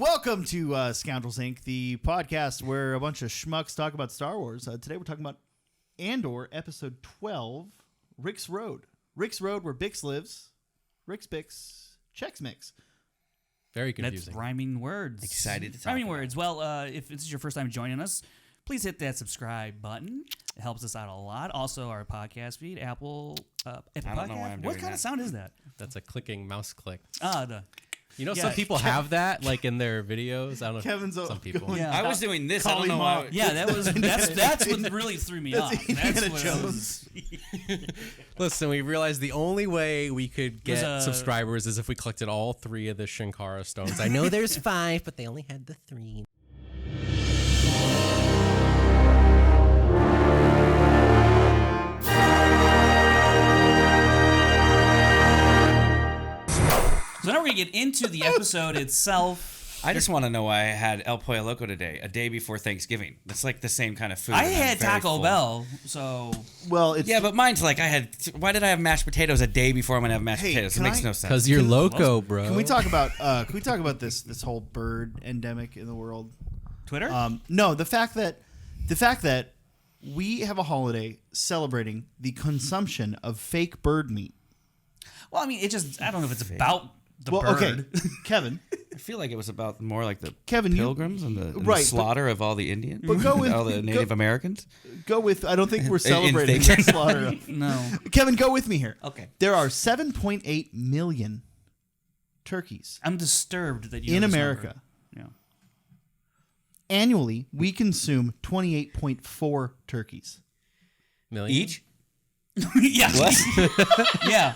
Welcome to Scoundrels, Inc., the podcast where a bunch of schmucks talk about Star Wars. Today we're talking about Andor, Episode 12, Rix Road. Rix Road, where Bix lives. Rix Bix, Chex Mix. Very confusing. That's rhyming words. Excited to talk Rhyming about words. Well, if this is your first time joining us, please hit that subscribe button. It helps us out a lot. Also, our podcast feed, Apple I don't know why I'm Podcast. doing What kind that. of sound is that? That's a clicking mouse click. The You know, some people have that, like in their videos. I don't know. Kevin's some people. going- Yeah. I was doing this. I Calling don't know Mom. why. yeah, that's what really threw me off. That's Indiana what Jones. Listen, we realized the only way we could get a- subscribers is if we collected all 3 of the Shankara stones. I know there's 5, but they only had the 3. So now we're going to get into the episode itself. I just want to know why I had El Pollo Loco today, a day before Thanksgiving. That's like the same kind of food. I and I'm had very Taco full. Bell, so... Well, it's Yeah, but mine's like why did I have mashed potatoes a day before I'm gonna have mashed Hey, potatoes? It can makes I- no sense. Because you're loco, bro. Can we talk about this whole bird endemic in the world? Twitter? No, the fact that we have a holiday celebrating the consumption of fake bird meat. Well, I mean, I don't know if it's about the Well, bird. okay, Kevin. I feel like it was about more like the Kevin, you- pilgrims and the Right, slaughter of all the Indians, but go with- all the Native Americans. Go with. I don't think we're celebrating Instinct. the slaughter. No. Kevin, go with me here. Okay. There are 7.8 million turkeys I'm disturbed that you in know this America. number. Yeah. Annually, we consume 28.4 turkeys. Million? Each? yeah. yeah.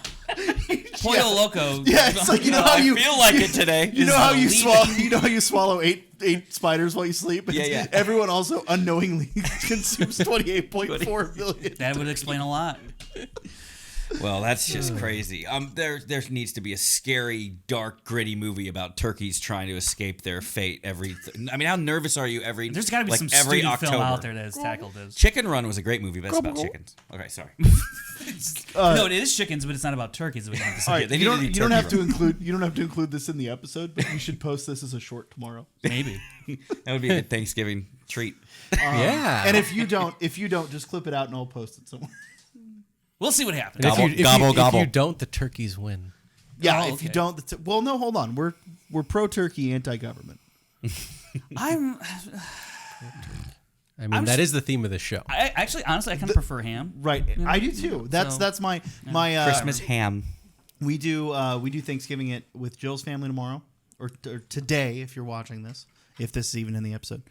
Pollo Loco. Yeah, it's like you know how you feel like it today. You know how you leading- swallow. You know how you swallow eight spiders while you sleep. It's- Yeah. Everyone also unknowingly consumes 28.4 million. That would explain a lot. Well, that's just crazy. There needs to be a scary, dark, gritty movie about turkeys trying to escape their fate. I mean, how nervous are you every? There's got to be some every student October. film out there that has tackled this. Chicken Run was a great movie, but it's about chickens. Okay, sorry. No, it is chickens, but it's not about turkeys. We have to say. All right, they you need to don't, do you don't turkey have to include. You don't have to include this in the episode, but you should post this as a short tomorrow. Maybe. That would be a good Thanksgiving treat. Yeah. And if you don't, just clip it out and I'll post it somewhere. We'll see what happens. And if Gobble, gobble. you don't, the turkeys win. Yeah, Oh, if you okay. don't, well, no, hold on. We're pro-turkey, anti-government. I'm. I mean, that is the theme of the show. I actually, honestly, I kind of prefer ham. Right, I do too. That's So- my Christmas ham. We do Thanksgiving with Jill's family tomorrow, or today if you're watching this, if this is even in the episode.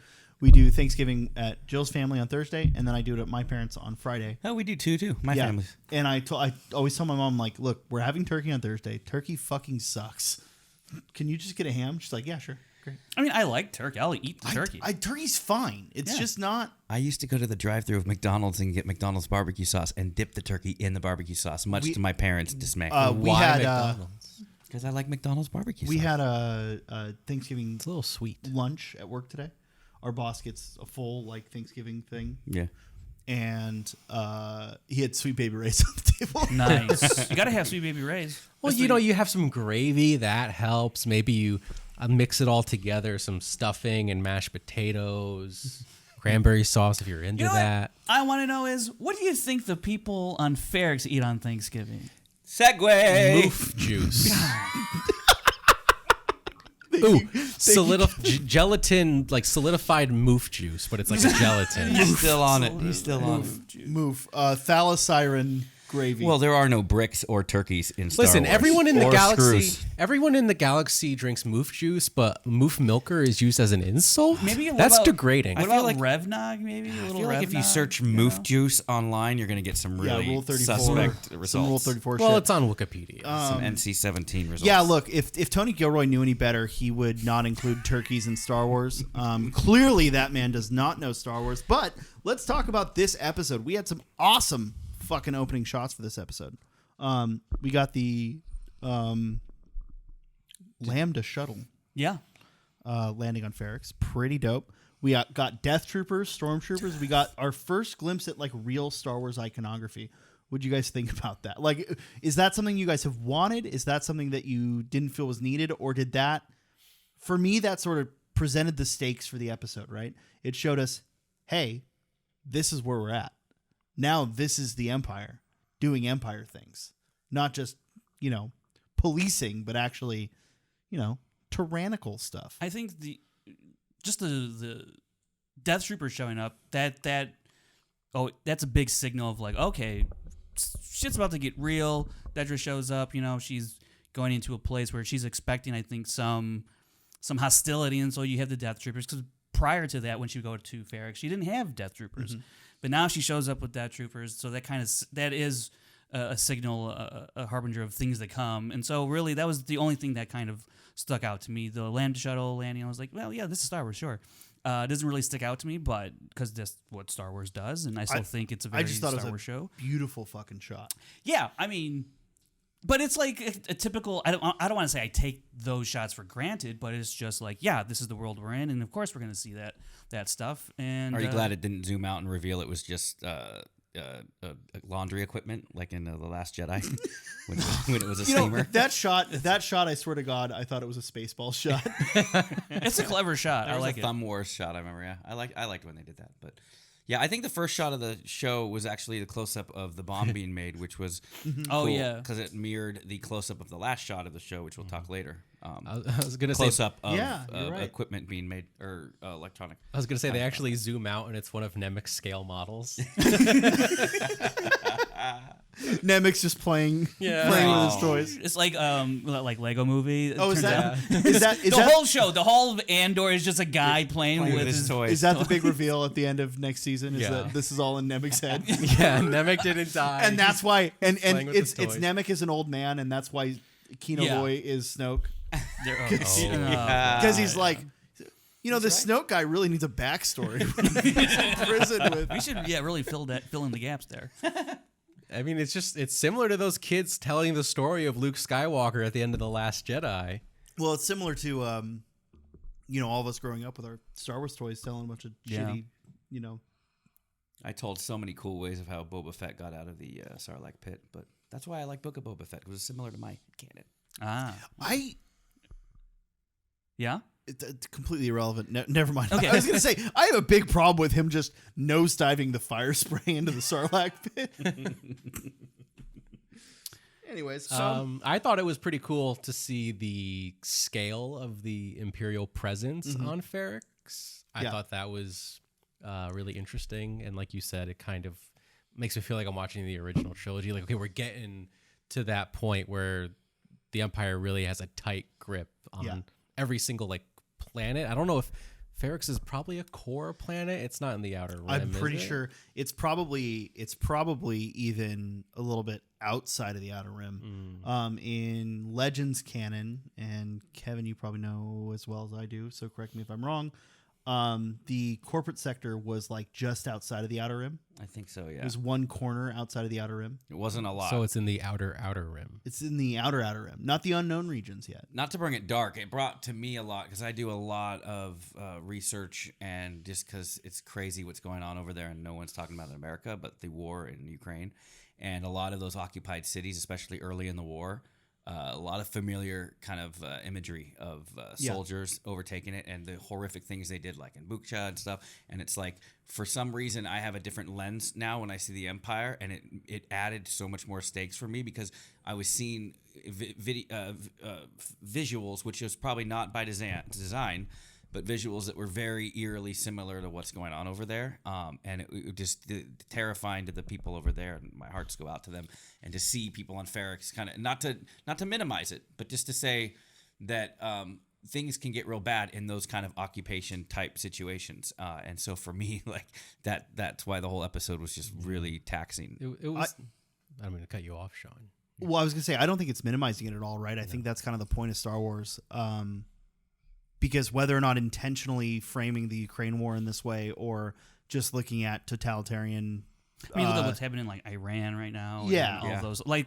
We do Thanksgiving at Jill's family on Thursday, and then I do it at my parents on Friday. Oh, we do too. My family. And I always tell my mom, like, look, we're having turkey on Thursday. Turkey fucking sucks. Can you just get a ham? She's like, yeah, sure. Great. I mean, I like turkey. I'll eat the turkey. Turkey's fine. It's Yeah. just not. I used to go to the drive-thru of McDonald's and get McDonald's barbecue sauce and dip the turkey in the barbecue sauce, much to my parents' dismay. We Why had McDonald's? Because I like McDonald's barbecue we sauce. had a Thanksgiving It's a little sweet. lunch at work today. Our boss gets a full Thanksgiving thing, Yeah. and he had Sweet Baby Ray's on the table. Nice. You got to have Sweet Baby Ray's. Well, you have some gravy. That helps. Maybe you mix it all together. Some stuffing and mashed potatoes. Cranberry sauce if you're into You know that. what I want to know is, what do you think the people on Ferrix eat on Thanksgiving? Segway. Moof juice. Ooh, gelatin, like solidified moof juice, but it's like a gelatin. He's still on it. He's still on it. Move. Thalassiren gravy. Well, there are no bricks or turkeys in Star Listen, Wars. everyone in the Or galaxy, screws. everyone in the galaxy drinks moof juice, but moof milker is used as an insult. Maybe That's degrading. What feel about like- Revnog? Maybe a I little feel like if you Revnog, search know? moof juice online, you're going to get some really Rule 34. suspect Some results. Rule 34 Well, shit. it's on Wikipedia. Some NC-17 results. Yeah, look, if Tony Gilroy knew any better, he would not include turkeys in Star Wars. Clearly, that man does not know Star Wars. But let's talk about this episode. We had some awesome fucking opening shots for this episode. We got the Lambda shuttle Yeah. landing on Ferrix. Pretty dope. We got Death Troopers, Stormtroopers. We got our first glimpse at real Star Wars iconography. What'd you guys think about that? Is that something you guys have wanted? Is that something that you didn't feel was needed? Or did that for me, that sort of presented the stakes for the episode, right? It showed us, hey, this is where we're at. Now this is the Empire doing Empire things. Not just, policing, but actually, tyrannical stuff. I think the Death Troopers showing up, that's a big signal of like, okay, shit's about to get real. Dedra shows up, she's going into a place where she's expecting, I think, some hostility, and so you have the Death Troopers, because prior to that, when she would go to Ferrix, she didn't have Death Troopers. Mm-hmm. But now she shows up with Death Troopers, so that is a signal, a harbinger of things that come. And so really, that was the only thing that kind of stuck out to me. The land shuttle landing, I was like, well, yeah, this is Star Wars, sure. It doesn't really stick out to me, but because that's what Star Wars does, and I still think it's a very Star Wars show. Beautiful fucking shot. Yeah, I mean, but it's like a typical. I don't want to say I take those shots for granted, but it's just like, yeah, this is the world we're in, and of course we're going to see that stuff. And are you glad it didn't zoom out and reveal it was just laundry equipment, like in The Last Jedi, when it was a steamer? That shot, I swear to God, I thought it was a Spaceball shot. It's a clever shot. There I was like a it. Thumb Wars shot. I remember. Yeah, I liked when they did that. But yeah, I think the first shot of the show was actually the close up of the bomb being made, which was Oh, cool, yeah. because it mirrored the close up of the last shot of the show, which we'll talk later. I was gonna Close say up of you're right. equipment being made, or electronic. I was gonna say they actually zoom out and it's one of Nemec's scale models. Nemec's just playing with his toys. It's like Lego Movie. Oh, is that whole show? The whole of Andor is just a guy playing with his toys. Is that the big reveal at the end of next season? Is Yeah. that this is all in Nemec's head? Yeah, Nemec didn't die. And that's why, and playing with it's his toys. Nemec is an old man, and that's why Kino Yeah. Boy is Snoke, Yeah. because he's like, this Snoke guy really needs a backstory. He's in prison with. We should really fill in the gaps there. I mean, it's similar to those kids telling the story of Luke Skywalker at the end of The Last Jedi. Well, it's similar to all of us growing up with our Star Wars toys, telling a bunch of shitty, I told so many cool ways of how Boba Fett got out of the Sarlacc pit, but that's why I like Book of Boba Fett, because it's similar to my canon. Yeah. It's completely irrelevant. Never mind. Okay. I was gonna say I have a big problem with him just nosediving the fire spray into the Sarlacc pit. Anyways, I thought it was pretty cool to see the scale of the Imperial presence on Ferrix. I thought that was really interesting, and like you said, it kind of makes me feel like I'm watching the original trilogy. Like, okay, we're getting to that point where the Empire really has a tight grip on every single planet. I don't know if Ferrix is probably a core planet. It's not in the Outer Rim. I'm pretty sure it's probably even a little bit outside of the Outer Rim. In Legends canon, and Kevin, you probably know as well as I do, so correct me if I'm wrong. The corporate sector was just outside of the Outer Rim. I think so, yeah. It was one corner outside of the Outer Rim. It wasn't a lot. So it's in the outer rim. It's in the outer rim, not the unknown regions yet. Not to bring it dark, it brought to me a lot, because I do a lot of research, and just because it's crazy what's going on over there, and no one's talking about it in America, but the war in Ukraine, and a lot of those occupied cities, especially early in the war, a lot of familiar kind of imagery of soldiers overtaking it, and the horrific things they did, like in Bukcha and stuff. And it's like, for some reason, I have a different lens now when I see the Empire, and it added so much more stakes for me, because I was seeing visuals, which was probably not by design, but visuals that were very eerily similar to what's going on over there. And it just terrifying to the people over there, and my hearts go out to them. And to see people on Ferrix, kind of not to minimize it, but just to say that things can get real bad in those kind of occupation type situations. And so for me, that's why the whole episode was just really taxing. It was. I'm going to cut you off, Sean. Well, I was going to say, I don't think it's minimizing it at all, right? I think that's kind of the point of Star Wars. Because whether or not intentionally framing the Ukraine war in this way, or just looking at totalitarian, I mean, look at what's happening in Iran right now. Yeah, and all those like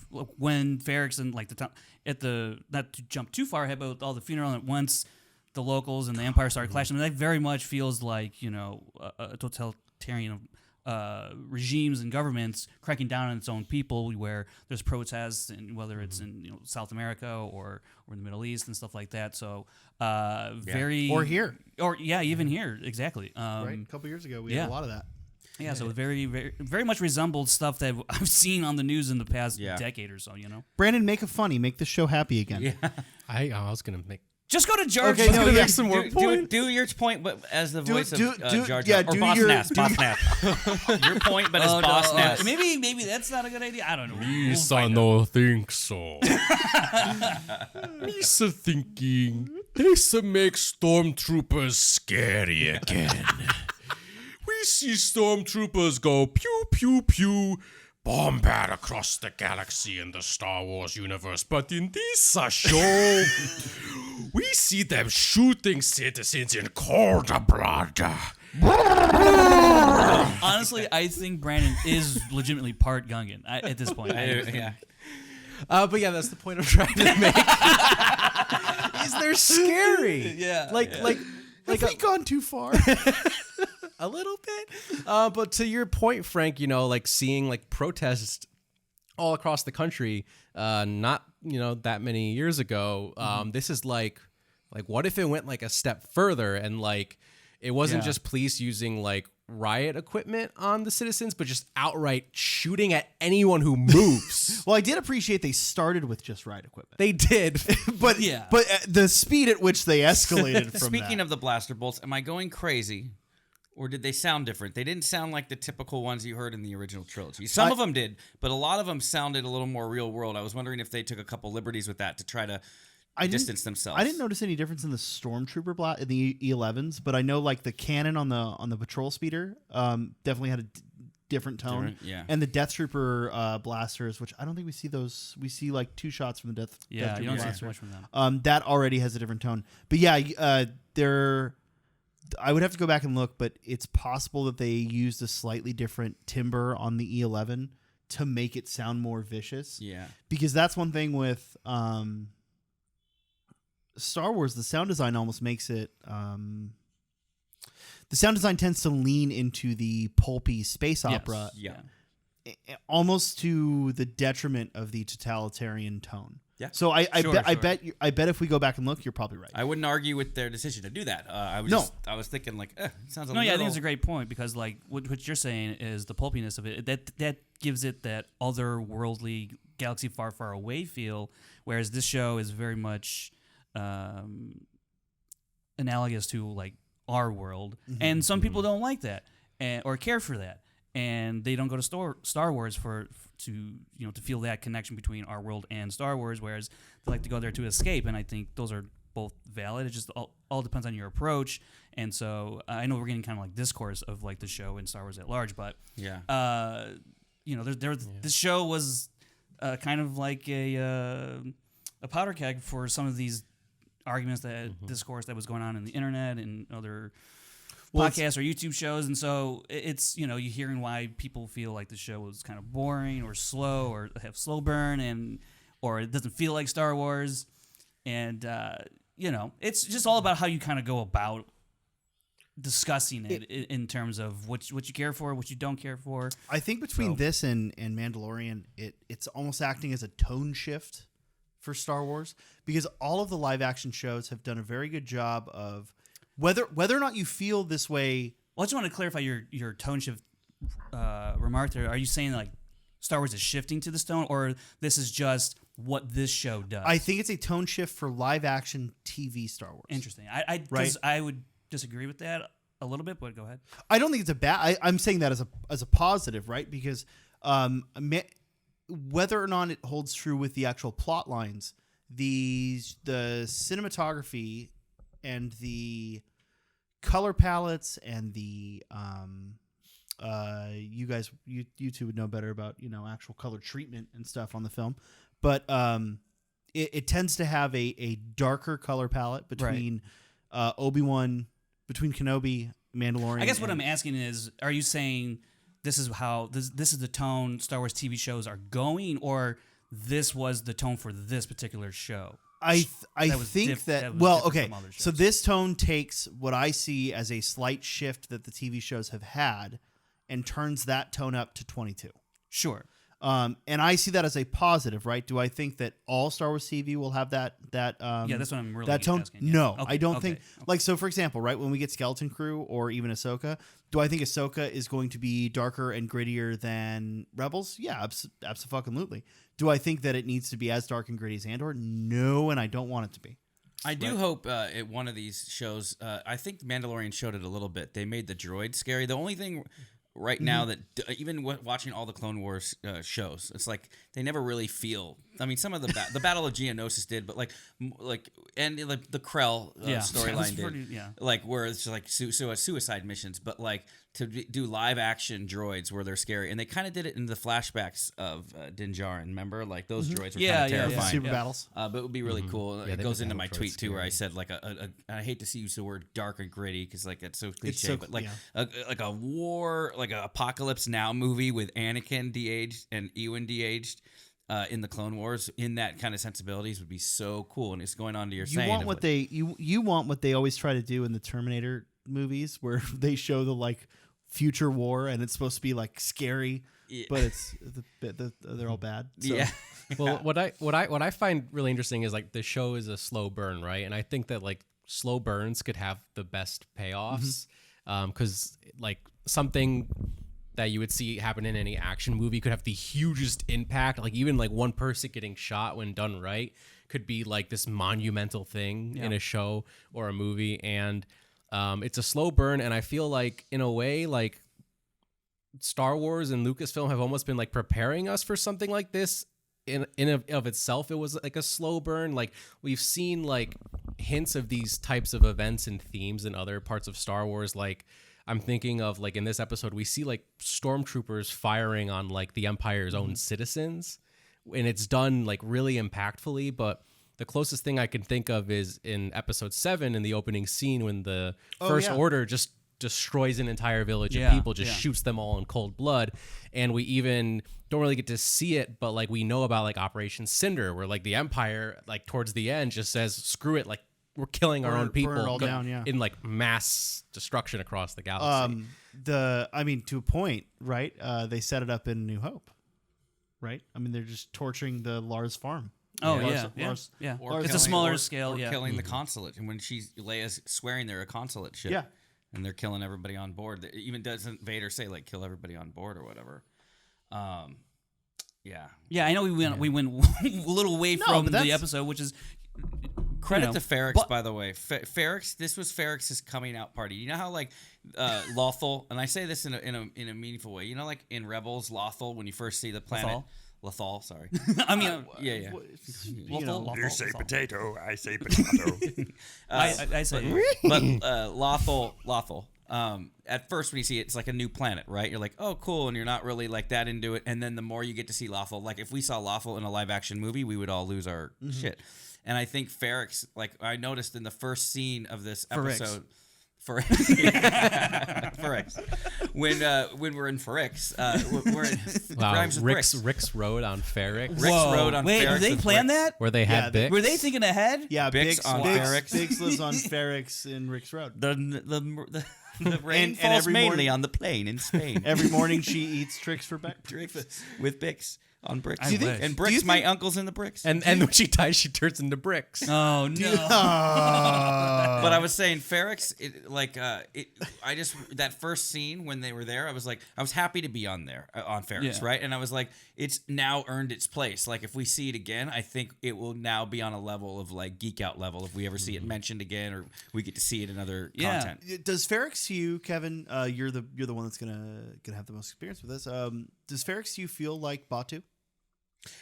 when Ferrix and the top at the, not to jump too far ahead, but with all the funeral, and once the locals and the Empire started clashing, that very much feels like a totalitarian regimes and governments cracking down on its own people, where there's protests, and whether it's in South America or in the Middle East and stuff like that. So very or here, even here, exactly. right. A couple years ago, we had a lot of that. Yeah, so it very much resembled stuff that I've seen on the news in the past decade or so. Brandon, make it funny, make the show happy again. Yeah. I was gonna make. Just go to George. Okay, no, yeah. Make some more points. Do your point, but as the voice of Jar Jar. yeah, or do Boss your- Nass. do Boss Nass. Your point, but as Boss Nass. Maybe that's not a good idea. I don't know. Lisa no think so. Lisa thinking this makes stormtroopers scary again. We see stormtroopers go pew pew pew, bombard across the galaxy in the Star Wars universe, but in this show, we see them shooting citizens in cold blood. Honestly, I think Brandon is legitimately part Gungan at this point. Yeah. But yeah, that's the point I'm trying to make. Is they're scary? Yeah, like Have we gone too far? a little bit. But to your point, Frank, like seeing like protests all across the country, not that many years ago. This is like what if it went like a step further and like it wasn't just police using like riot equipment on the citizens, but just outright shooting at anyone who moves. Well, I did appreciate they started with just riot equipment. They did. but the speed at which they escalated from Speaking of the blaster bolts, am I going crazy? Or did they sound different? They didn't sound like the typical ones you heard in the original trilogy. Some of them did, but a lot of them sounded a little more real world. I was wondering if they took a couple liberties with that to try to distance themselves. I didn't notice any difference in the stormtrooper in the E11s, but I know like the cannon on the patrol speeder definitely had a different tone. And the Death Trooper blasters, which I don't think we see those. We see like 2 shots from the Death Trooper you don't blaster. see too much from them. That already has a different tone. But yeah, I would have to go back and look, but it's possible that they used a slightly different timbre on the E11 to make it sound more vicious. Yeah. Because that's one thing with Star Wars, the sound design almost makes it... the sound design tends to lean into the pulpy space opera. Yeah. Almost to the detriment of the totalitarian tone. Yeah. So I bet if we go back and look, you're probably right. I wouldn't argue with their decision to do that. I was thinking like, it sounds a little... I think it's a great point because like what you're saying is the pulpiness of it. That gives it that otherworldly, galaxy far, far away feel, whereas this show is very much analogous to like our world, and some people don't like that or care for that, and they don't go to Star Wars to feel that connection between our world and Star Wars, whereas they like to go there to escape, and I think those are both valid. It just all depends on your approach, and so I know we're getting kind of like discourse of like the show and Star Wars at large, but this show was kind of like a powder keg for some of these arguments that discourse that was going on in the internet and other podcasts or YouTube shows, and so it's you're hearing why people feel like the show was kind of boring or slow or have slow burn or it doesn't feel like Star Wars, and it's just all about how you kind of go about discussing it in terms of what you care for, what you don't care for. I think between this and Mandalorian, it's almost acting as a tone shift for Star Wars, because all of the live action shows have done a very good job of whether or not you feel this way. Well, I just want to clarify your tone shift remark there. Are you saying like Star Wars is shifting to this tone, or this is just what this show does? I think it's a tone shift for live action TV Star Wars. Interesting. I would disagree with that a little bit, but go ahead. I don't think it's a bad. I'm saying that as a positive, right? Because whether or not it holds true with the actual plot lines, the cinematography and the color palettes and the you two would know better about actual color treatment and stuff on the film, but it tends to have a darker color palette between Obi-Wan, between Kenobi, Mandalorian. I guess what I'm asking is, are you saying this is how this is the tone Star Wars TV shows are going, or this was the tone for this particular show? I think that okay. So this tone takes what I see as a slight shift that the TV shows have had, and turns that tone up to 22. Sure. And I see that as a positive, right? Do I think that all Star Wars TV will have that Yeah, that's what I'm really that tone? asking. Yeah. No, Okay, I don't okay, think. okay. Like, so for example, right, when we get Skeleton Crew or even Ahsoka, do I think Ahsoka is going to be darker and grittier than Rebels? Yeah, absolutely. Do I think that it needs to be as dark and gritty as Andor? No, and I don't want it to be. I do hope at one of these shows, I think Mandalorian showed it a little bit. They made the droid scary. The only thing right now that even watching all the Clone Wars shows, it's like they never really feel. I mean, some of the Battle of Geonosis did, but and the Krell storyline did, like where it's just like suicide missions, but like to do live action droids where they're scary, and they kind of did it in the flashbacks of Din Djarin. Remember, like those droids were kind of terrifying. Super battles. But it would be really cool. Yeah, It goes into my battle tweet droids too, where I scary. said like I hate to see use the word dark and gritty because like it's so cliche, so- but like yeah. like a war, like an Apocalypse Now movie with Anakin de-aged and Ewan de-aged in the Clone Wars, in that kind of sensibilities would be so cool. And it's going on to your saying. Want what you want what they always try to do in the Terminator movies, where they show the like future war and it's supposed to be like scary, but it's they're all bad. So. Yeah. Well, what I find really interesting is like the show is a slow burn, right? And I think that like slow burns could have the best payoffs, because like something that you would see happen in any action movie could have the hugest impact. Like even like one person getting shot when done right could be like this monumental thing in a show or a movie. And it's a slow burn. And I feel like in a way, like Star Wars and Lucasfilm have almost been like preparing us for something like this. In of itself, it was like a slow burn. Like we've seen like hints of these types of events and themes in other parts of Star Wars. Like I'm thinking of like in this episode, we see like stormtroopers firing on like the Empire's own citizens, and it's done like really impactfully. But the closest thing I can think of is in episode 7 in the opening scene when the First Order just destroys an entire village of people, just shoots them all in cold blood. And we even don't really get to see it, but like we know about like Operation Cinder, where like the Empire like towards the end just says, screw it, like we're killing our own people burn it all down, in like mass destruction across the galaxy. I mean, to a point, right? They set it up in New Hope, right? I mean, they're just torturing the Lars farm. Oh Lars- yeah. Or It's a killing- smaller or- scale. or Yeah. killing the consulate, and when Leia's swearing they're a consulate ship. Yeah. And they're killing everybody on board. Even doesn't Vader say like kill everybody on board or whatever? Yeah. Yeah, I know we went a little away from but the that's- episode, which is Credit to Ferrix, by the way. Ferrix, this was Ferrix's coming out party. You know how like Lothal, and I say this in a meaningful way. You know, like in Rebels, Lothal, when you first see the planet. Lothal, sorry. I mean, Yeah. Lothal. You say potato, I say potato. I say But Lothal. At first, when you see it, it's like a new planet, right? You're like, oh, cool, and you're not really like that into it. And then the more you get to see Lothal, like if we saw Lothal in a live action movie, we would all lose our shit. And I think Ferrix, like I noticed in the first scene of this episode, Ferrix. When we're in Ferrix, we're in rhymes with Rix Road on Ferrix, Rix Road on Wait, Ferrix did they with plan Rix. that? where they had Bix. Were they thinking ahead? Yeah, Bix on Ferrix. Bix lives on Ferrix in Rix Road. The rain And falls every mainly morning- on the plain in Spain. Every morning she eats tricks for breakfast. with Bix on bricks. I wish. And bricks, my uncle's in the bricks. And when she dies, she turns into bricks. Oh no! But I was saying Ferrix, that first scene when they were there, I was happy to be on Ferrix, Yeah. right? And I was like, it's now earned its place. Like if we see it again, I think it will now be on a level of like geek out level if we ever see it mentioned again or we get to see it in other content. Does Ferrix to you, Kevin? You're the one that's gonna have the most experience with this. Does Ferrix to you feel like Batu?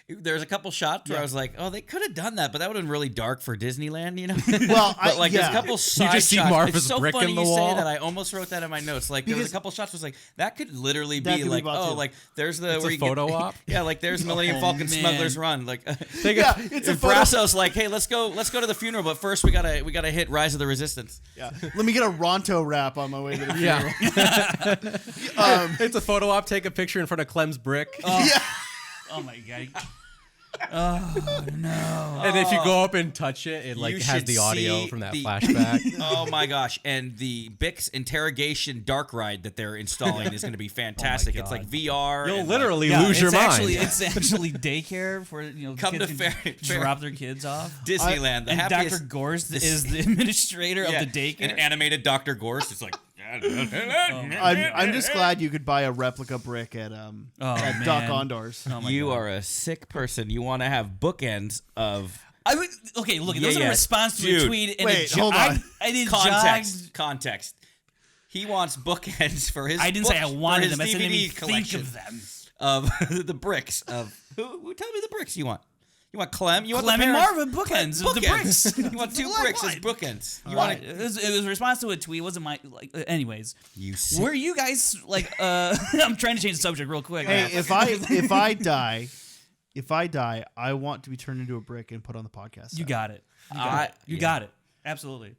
There's a couple shots where I was like, oh, they could have done that, but that would have been really dark for Disneyland, you know? Well, but like there's a couple side just see shots. Martha's It's so brick funny in the you wall. say that. I almost wrote that in my notes. Like there was a Because- couple shots was like that could literally That be could be like Batu. like there's the It's where a you photo get, op? Yeah, like there's Millennium Falcon man. Smuggler's Run. Like it's a and photo. Brasso's like, hey, let's go to the funeral, but first we gotta hit Rise of the Resistance. Yeah. Let me get a Ronto wrap on my way to the Yeah. funeral. It's a photo op. Take a picture in front of Clem's brick. Oh my god! Oh no! And if you go up and touch it, it like You has should the audio see from that the- flashback. Oh my gosh! And the Bix interrogation dark ride that they're installing is going to be fantastic. It's like VR. You'll and, literally Yeah, lose your mind. It's actually daycare for Come kids to can fair- drop their kids off. Disneyland. The And happiest. Dr. Gorst is the administrator yeah, of the daycare. An animated Dr. Gorst. It's like. I'm just glad you could buy a replica brick at man. Doc Ondor's. Oh my You God. are a sick person. You want to have bookends of Okay, look, Yeah, those are yeah. a response to Dude, a tweet. And wait, hold on. I did context. Context. He wants bookends for his. I didn't say I wanted for them. I his said I DVD didn't think collection of them. of the bricks of who? Tell me the bricks you want. You want Clem? You want Clem the and parents? Marvin bookends of the Bookends. bricks. You want two What? bricks as bookends. You Right. want It was a response to a tweet. It wasn't my anyways. You sick. Were you guys like? I'm trying to change the subject real quick. Hey, if I die, I want to be turned into a brick and put on the podcast. you got it. You got it. Absolutely.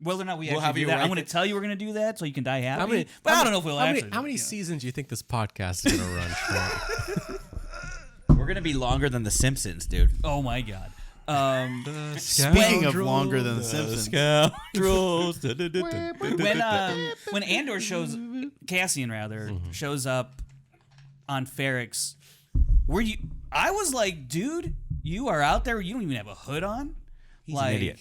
Whether or not we We'll have actually you do that, write I'm going to tell you we're going to do that so you can die happy. How but I don't know if we'll actually. How many seasons do you think this podcast is going to run for? We're gonna be longer than The Simpsons, dude. Oh my god. Speaking of longer than The Simpsons, Scoundrels. when Andor Cassian shows up on Ferrix, were you? I was like, dude, you are out there. You don't even have a hood on. He's an idiot.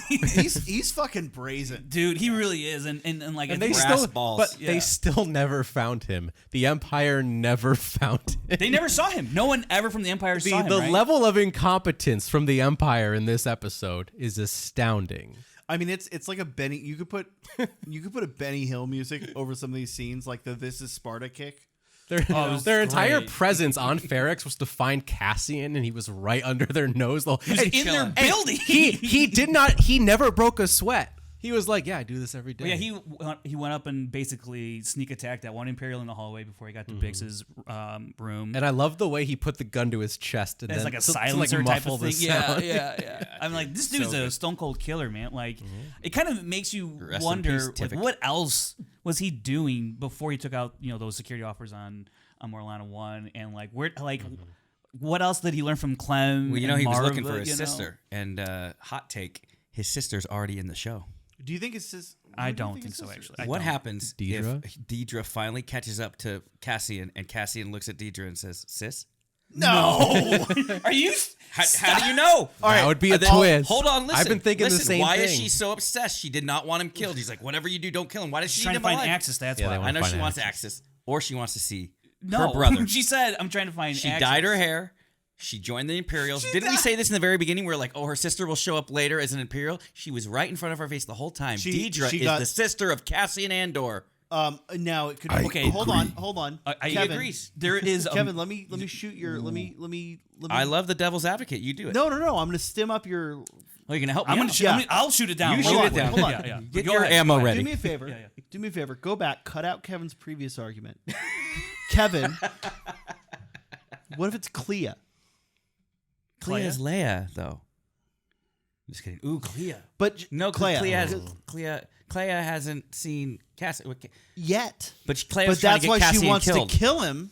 he's fucking brazen. Dude, he really is, and like, And I they think Brass still, balls. but Yeah. they still never found him. The Empire never found him. they never saw him. No one ever from the Empire saw him. The right? level of incompetence from the Empire in this episode is astounding. I mean, it's like a Benny. You could put a Benny Hill music over some of these scenes, like the "This Is Sparta" kick. it was Their entire great. presence on Ferrix was to find Cassian, and he was right under their nose. He was in their building. He did not. He never broke a sweat. He was like, "Yeah, I do this every day." Yeah, he went up and basically sneak attacked that one Imperial in the hallway before he got to Bix's room. And I love the way he put the gun to his chest and It's then like a to, silencer like, type muffle of the thing. Yeah, sound. yeah. I'm like, this dude's a stone cold killer, man. Like, it kind of makes you Rest in wonder, peace, like, Tivik. what else was he doing before he took out, those security offers on Morlana 1, and like, where, like, what else did he learn from Clem? Well, and he was Marva, looking for his you know? sister. And hot take, his sister's already in the show. Do you think it's his? I don't think so, actually. I What don't. happens Deidre? if Deidre finally catches up to Cassian and Cassian looks at Deidre and says, "Sis, No. Are you? how do you know?" That would be a Then- twist. Hold on, listen. I've been thinking listen, the same why thing. is she so obsessed? She did not want him killed. He's like, whatever you do, don't kill him. Why does she She's need trying to him find alive? access. That's Yeah, they why. want- I know she find wants access. access, or she wants to see No, her brother. she said, "I'm trying to find." She access. dyed her hair. She joined the Imperials. Didn't we say this in the very beginning? We're like, oh, her sister will show up later as an Imperial. She was right in front of our face the whole time. Deidre is the sister of Cassian Andor. Now it could. Okay, hold on. He Kevin, agrees. There is Kevin, let me shoot your. Let me. I love the devil's advocate. You do it. No. I'm gonna stim up your. Oh, you're gonna help me I'm gonna out. shoot. Yeah. I'll shoot it down. You real shoot it quick. down. Hold on. Yeah. Get Go your ahead. ammo Go ahead. ready. Do me a favor. Yeah. Do me a favor. Go back. Cut out Kevin's previous argument. Kevin, what if it's Clea? Clea is Leia, though. Just kidding. Ooh, Clea. But No, Clea. Clea hasn't seen Cassian. Yet. But Clea's But trying that's to get why Cassian she wants killed. to kill him.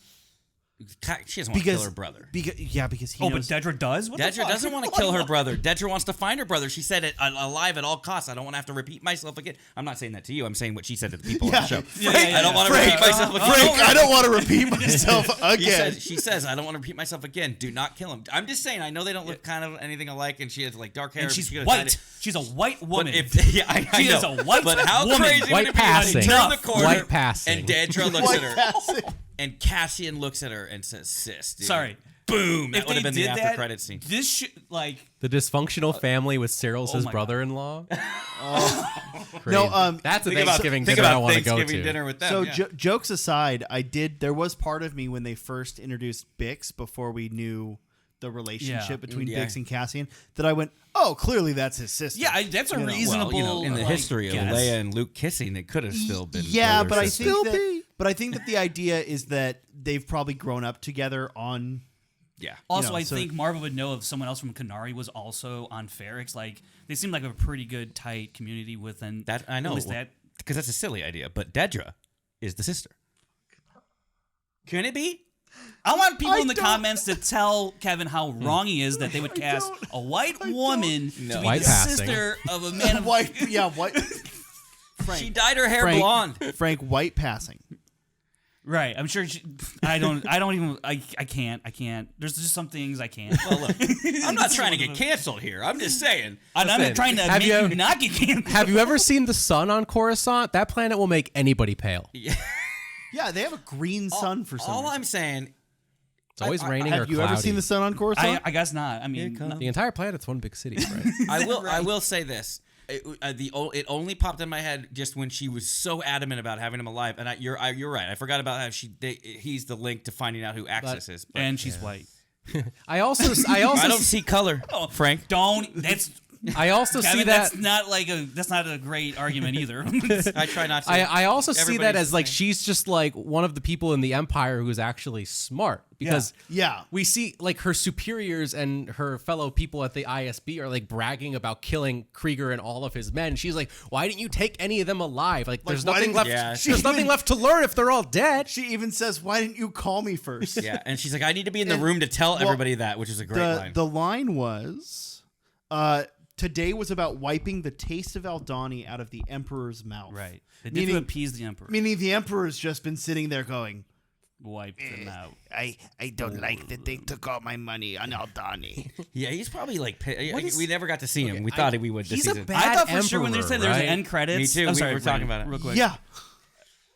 She doesn't want to kill Because her brother. Because he Oh, but knows. Dedra does. What the Dedra fuck? doesn't want to kill her brother. Dedra wants to find her brother. She said it alive at all costs. I don't want to have to repeat myself again. I'm not saying that to you. I'm saying what she said to the people on the show. I don't want to repeat myself again. Frank, I don't want to repeat myself again. She says, I don't want to repeat myself again. Do not kill him. I'm just saying, I know they don't look kind of anything alike, and she has like dark hair. And but she's she could've dyed white. it. She's a white But woman. I She is know. a white But how woman. crazy White would it be when passing. you turn the corner White passing. and Dedra looks White at her, passing. and Cassian looks at her and says, "Sis, dude." Sorry. Boom. That If would have they been the did after that, credit scene. This like The dysfunctional family with Cyril's his my God. brother-in-law. No, That's a Think about- Thanksgiving think dinner I about want to go Thanksgiving to. dinner with them. So yeah. jokes aside, there was part of me when they first introduced Bix before we knew the relationship Yeah. between Yeah. Bix and Cassian that I went, oh, clearly that's his sister. yeah, that's a reasonable. Well, in the like, history of guess. Leia and Luke kissing, it could have still been. Yeah, brother but I sister. think that the idea is that they've probably grown up together on. Yeah. Also, know, I so- think Marva would know if someone else from Kenari was also on Ferrix. Like they seem like a pretty good, tight community within That I know. At least that. Because that's a silly idea. But Dedra is the sister. Can it be? I want people in the comments to tell Kevin how wrong he is that they would cast a white woman to be White the passing. sister of a man of White, yeah, white. She dyed her hair blonde. Frank, white passing. Right. I'm sure I can't. There's just some things I can't. Well, look, I'm not trying to get canceled here. I'm just saying. I'm not trying to make you not get canceled. Have you ever seen the sun on Coruscant? That planet will make anybody pale. Yeah, they have a green sun for some All reason. I'm saying, It's always raining or Have you cloudy. ever seen the sun on Coruscant? I guess not. I mean, The entire planet's one big city, right? I will say this. It only popped in my head just when she was so adamant about having him alive, and you're right. I forgot about how he's the link to finding out who Axis is. But and she's white. I also I don't see color, Frank. That's. I also Kevin, see that. that's not a great argument either. I try not to. I also see that Everybody's as the like same. she's just like one of the people in the Empire who's actually smart because Yeah. we see like her superiors and her fellow people at the ISB are like bragging about killing Krieger and all of his men. She's like, why didn't you take any of them alive? Like there's why nothing didn't- left. Yeah. There's nothing left to learn if they're all dead. She even says, "Why didn't you call me first?" Yeah, and she's like, I need to be in the room to tell everybody that, which is a great line. The line was, "Today was about wiping the taste of Aldani out of the Emperor's mouth." Right. They did to appease the Emperor. Meaning the Emperor's just been sitting there going, Wipe them out. I don't like that they took all my money on Aldani. Yeah, he's probably like. is- We never got to see him. We thought we would this He's a season. bad I thought for sure when they emperor, said there was right? end credits. Me too. I'm We sorry, were talking Brandon, about it. real quick. Yeah.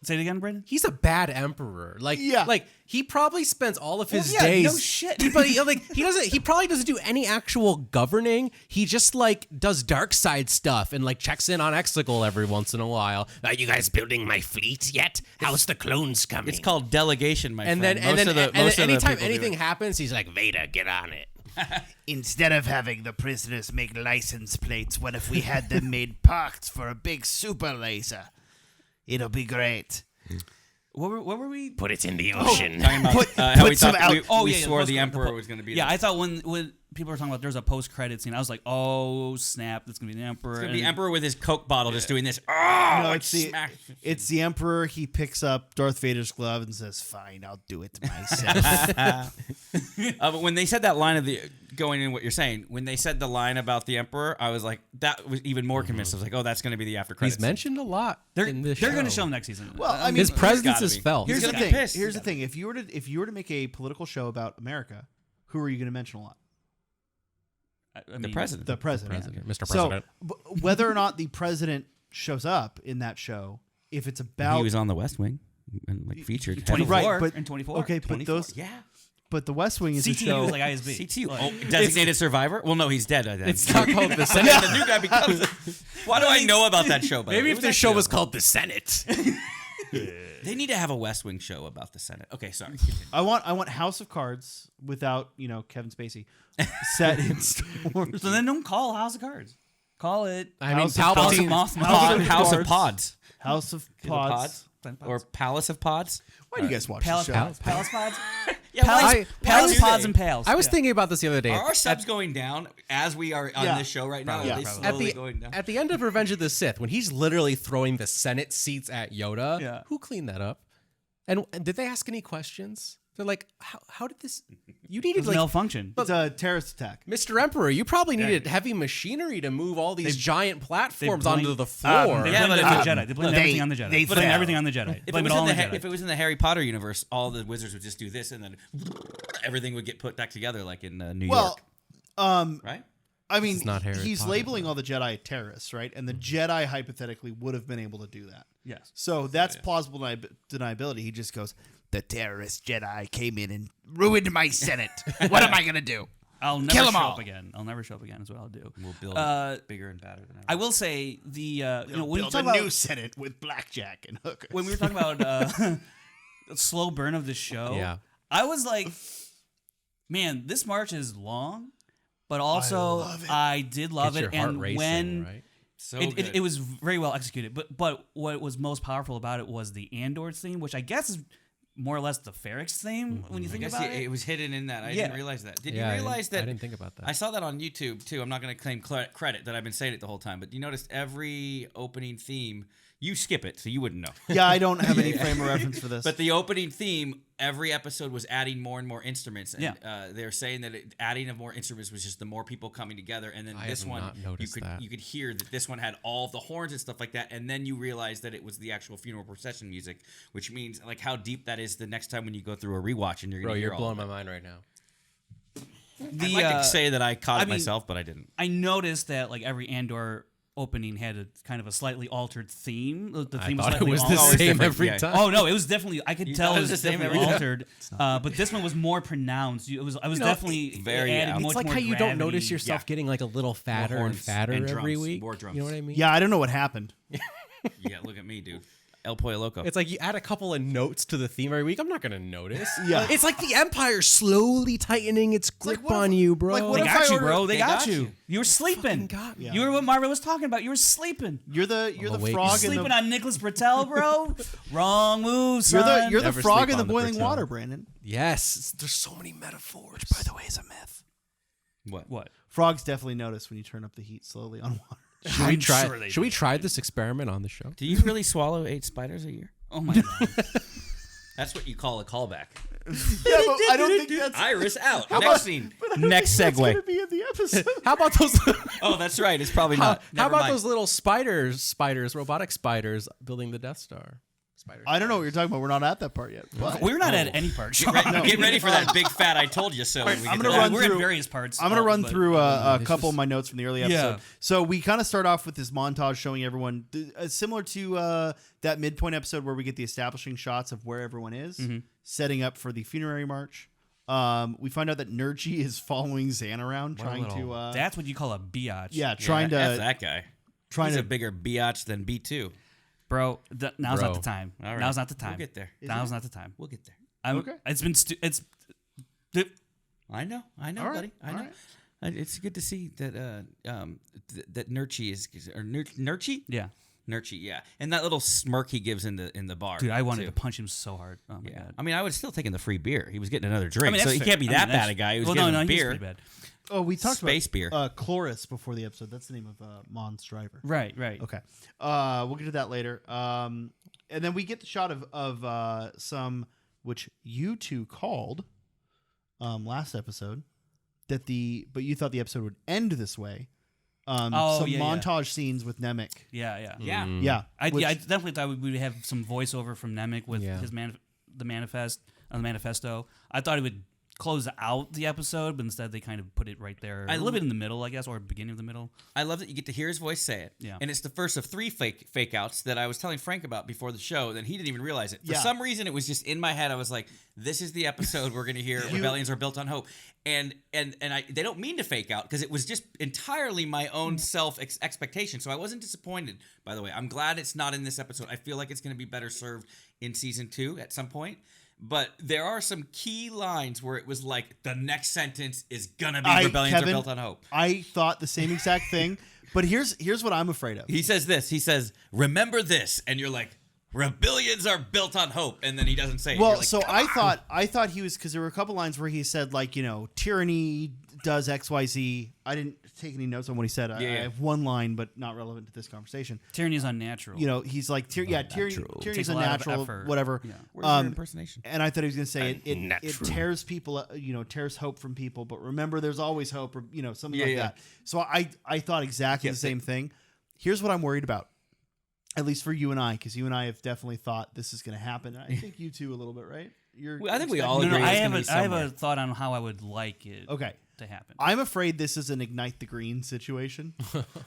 Say it again, Brandon. He's a bad emperor. Like, Yeah. like he probably spends all of his yeah, days. no shit. But he probably doesn't do any actual governing. He just like does dark side stuff and like checks in on Exegol every once in a while. Are you guys building my fleet yet? How's the clones coming? It's called delegation, my and friend. then Most of the anytime people do anything it. happens, he's like, Vader, get on it. Instead of having the prisoners make license plates, what if we had them made parts for a big super laser? It'll be great. What were we? Put it in the ocean. Talking about how we some thought out- we yeah, swore the post-credit, Emperor was going to be. Yeah, there. I thought when people were talking about there's a post-credit scene, I was like, oh snap, that's gonna be the Emperor. It's going to be And- Emperor with his Coke bottle just doing this. Oh, No, like it's the smack. it's the Emperor. He picks up Darth Vader's glove and says, "Fine, I'll do it myself." But when they said that line of the going in what you're saying, when they said the line about the Emperor, I was like, that was even more convinced. I was like, oh, that's going to be the after credits. He's mentioned a lot. They're in this going to show show him next season. Well, I mean, His presence gotta is be. felt. Here's the gonna be thing. pissed. Here's the thing. If you were to make a political show about America, who are you going to mention a lot? I mean, the president. The president. President, Mr. So President. whether or not the president shows up in that show, if it's about He was on the West Wing and like featured. 24 Right, but- and 24. okay, but 24. those Yeah. but the West Wing is a CTU show. is like ISB. CTU. Like, Oh, designated survivor? Well, no, he's dead. I think. It's not called the And Senate. then the new guy becomes. Why do I know about that show? By the way? Maybe It if was the actually show was called the Senate. They need to have a West Wing show about the Senate. Okay, sorry. I want House of Cards without Kevin Spacey set in Star Wars. So then don't call House of Cards. Call it I mean, House of Palpatine. Mothma. House of Pods House of Is it Pods. or Palace of Pods. Why do you guys watch Palace this show? Pods. Palace Pods. Yeah, Palace, Palace do Pods they? and Pals. I was thinking about this the other day. Are our subs going down as we are on Yeah. this show right now? Yeah. Are they Probably. slowly going down? At the end of Revenge of the Sith, when he's literally throwing the Senate seats at Yoda, Yeah. who cleaned that up? And did they ask any questions? They're like, how did this? You needed like malfunction. It's a terrorist attack. Mr. Emperor, you probably needed heavy machinery to move all these giant platforms blame- onto the floor. They Yeah, blame but it on if- the Jedi. They blame they- everything on the Jedi. they Blame fell. everything on the Jedi. Blame it all on the Jedi. If it was in the Harry Potter universe, all the wizards would just do this, and then everything would get put back together, like in New Well, York, right? I mean, is not Harry he's Potter, labeling all the Jedi terrorists, right? And the Jedi hypothetically would have been able to do that. Yes. So that's plausible deniability. He just goes, "The terrorist Jedi came in and ruined my Senate. What am I gonna do?" I'll never Kill 'em show all. up again. I'll never show up again. Is what I'll do. We'll build it bigger and badder than ever. I will say the when you Build talk a new about Senate with blackjack and hookers. when we were talking about the slow burn of the show, Yeah. I was like, man, this march is long, but also I did love Gets it. your heart And racing, when right? so it, good. it was very well executed, but what was most powerful about it was the Andor theme, which I guess is more or less the Ferrix theme when you I think guess about it was hidden in that. I Yeah. didn't realize that. Did Yeah, you realize I that? didn't think about that. I saw that on YouTube too. I'm not going to claim credit that I've been saying it the whole time, but you noticed every opening theme, you skip it, so you wouldn't know. Yeah, I don't have any frame of reference for this. But the opening theme, every episode was adding more and more instruments. And Yeah. they're saying that adding of more instruments was just the more people coming together. And then I this have one, not noticed that. you could hear that this one had all of the horns and stuff like that. And then you realize that it was the actual funeral procession music, which means like how deep that is the next time when you go through a rewatch and you're going Bro, to hear you're all blowing of my it. mind right now. I'd like to say that I caught it mean, myself, but I didn't. I noticed that like every Andor opening had a kind of a slightly altered theme. The theme I thought it slightly was the altered. same different, every yeah. time. Oh no, it was definitely. I could You tell thought it was the same definitely every altered. But this one was more pronounced. I was definitely very adding out. much It's like more how you don't gravity. notice yourself getting like a little fatter and horns fatter and every drums, week. more drums. You know what I mean? Yeah, I don't know what happened. Yeah, look at me, dude. El Pollo Loco. It's like you add a couple of notes to the theme every week. I'm not gonna notice. Yeah. It's like the Empire slowly tightening its grip what if- on you, bro. like, what They if got I you, order- bro. They They got got you. you. You were sleeping. got me. You were what Marva was talking about. You were sleeping. You're the awake. frog in Sleeping the on Nicholas Bertel, bro. Wrong move, son. you're the Never frog sleep in the on the boiling Bertel. water, Brandon. Yes, there's so many metaphors. By the way, is a myth. What? Frogs definitely notice when you turn up the heat slowly on water. Should we try? sure they should we try this experiment on the show? Do you really swallow 8 spiders a year? Oh my god. That's what you call a callback. Yeah, but I don't think that's Iris out. Next scene. Next gonna segue. be in the episode. How about those? Oh, that's right. It's probably how not. Never about mind. those little spiders, robotic spiders building the Death Star? Spiders. I don't know what you're talking about. We're not at that part yet. But We're not at any part. Sean. Get ready for that big fat I told you so. when we I'm get gonna to that. run We're through- in various parts. I'm going to run but- through a it's couple just- of my notes from the early episode. Yeah. So we kind of start off with this montage showing everyone, similar to that midpoint episode where we get the establishing shots of where everyone is, setting up for the funerary march. We find out that Nerchi is following Zan around, trying to... That's what you call a biatch. yeah, trying Yeah, F to... that guy. Trying He's to... a bigger biatch than B2. Bro, now's Bro. not the time. All right. Now's not the time. We'll get there. Now's not the time. We'll get there. Okay. It's been it's I know, All right, buddy. I all know. right. It's good to see that that Nerchi is or Nerchi. yeah. Nerchi, yeah, and that little smirk he gives in the bar. Dude, I wanted too. to punch him so hard. Oh my Yeah, god. I mean, I would still taking the free beer. He was getting another drink, I mean, so that's he fair. can't be I mean, that that's- bad a guy. He was well, getting no, him he's beer. pretty bad. Oh, we talked Space beer. about Chloris before the episode. That's the name of Mon's driver. Right. Okay. We'll get to that later. And then we get the shot of some, which you two called last episode, but you thought the episode would end this way. Some montage scenes with Nemec. Yeah. Yeah, Yeah. I which- definitely thought we would have some voiceover from Nemec with Yeah. his the manifesto. I thought it would close out the episode, but instead they kind of put it right there, a little bit in the middle, I guess, or beginning of the middle. I love that you get to hear his voice say it. Yeah. And it's the first of 3 fake outs that I was telling Frank about before the show, that he didn't even realize it. For Yeah. some reason, it was just in my head. I was like, this is the episode we're going to hear Rebellions Are Built on Hope. And they don't mean to fake out, because it was just entirely my own expectation. So I wasn't disappointed, by the way. I'm glad it's not in this episode. I feel like it's going to be better served in season 2 at some point. But there are some key lines where it was like, the next sentence is going to be Rebellions Kevin, Are Built on Hope. I thought the same exact thing, but here's what I'm afraid of. He says this. He says, remember this. And you're like, rebellions are built on hope. And then he doesn't say it. Well, You're like, so I thought he was, because there were a couple lines where he said, like, tyranny does XYZ. I didn't take any notes on what he said. I have one line, but not relevant to this conversation. Tyranny is unnatural. He's like, tyranny's Takes a a lot of natural, effort. whatever. Yeah. Where's your impersonation? And I thought he was going to say it tears people, tears hope from people. But remember, there's always hope, or something like that. So I thought exactly the same thing. Here's what I'm worried about, at least for you and I, because you and I have definitely thought this is going to happen. I think you two a little bit, right? I think we all No, agree. I it's have gonna be I have a somewhere. thought on how I would like it Okay. to happen. I'm afraid this is an Ignite the Green situation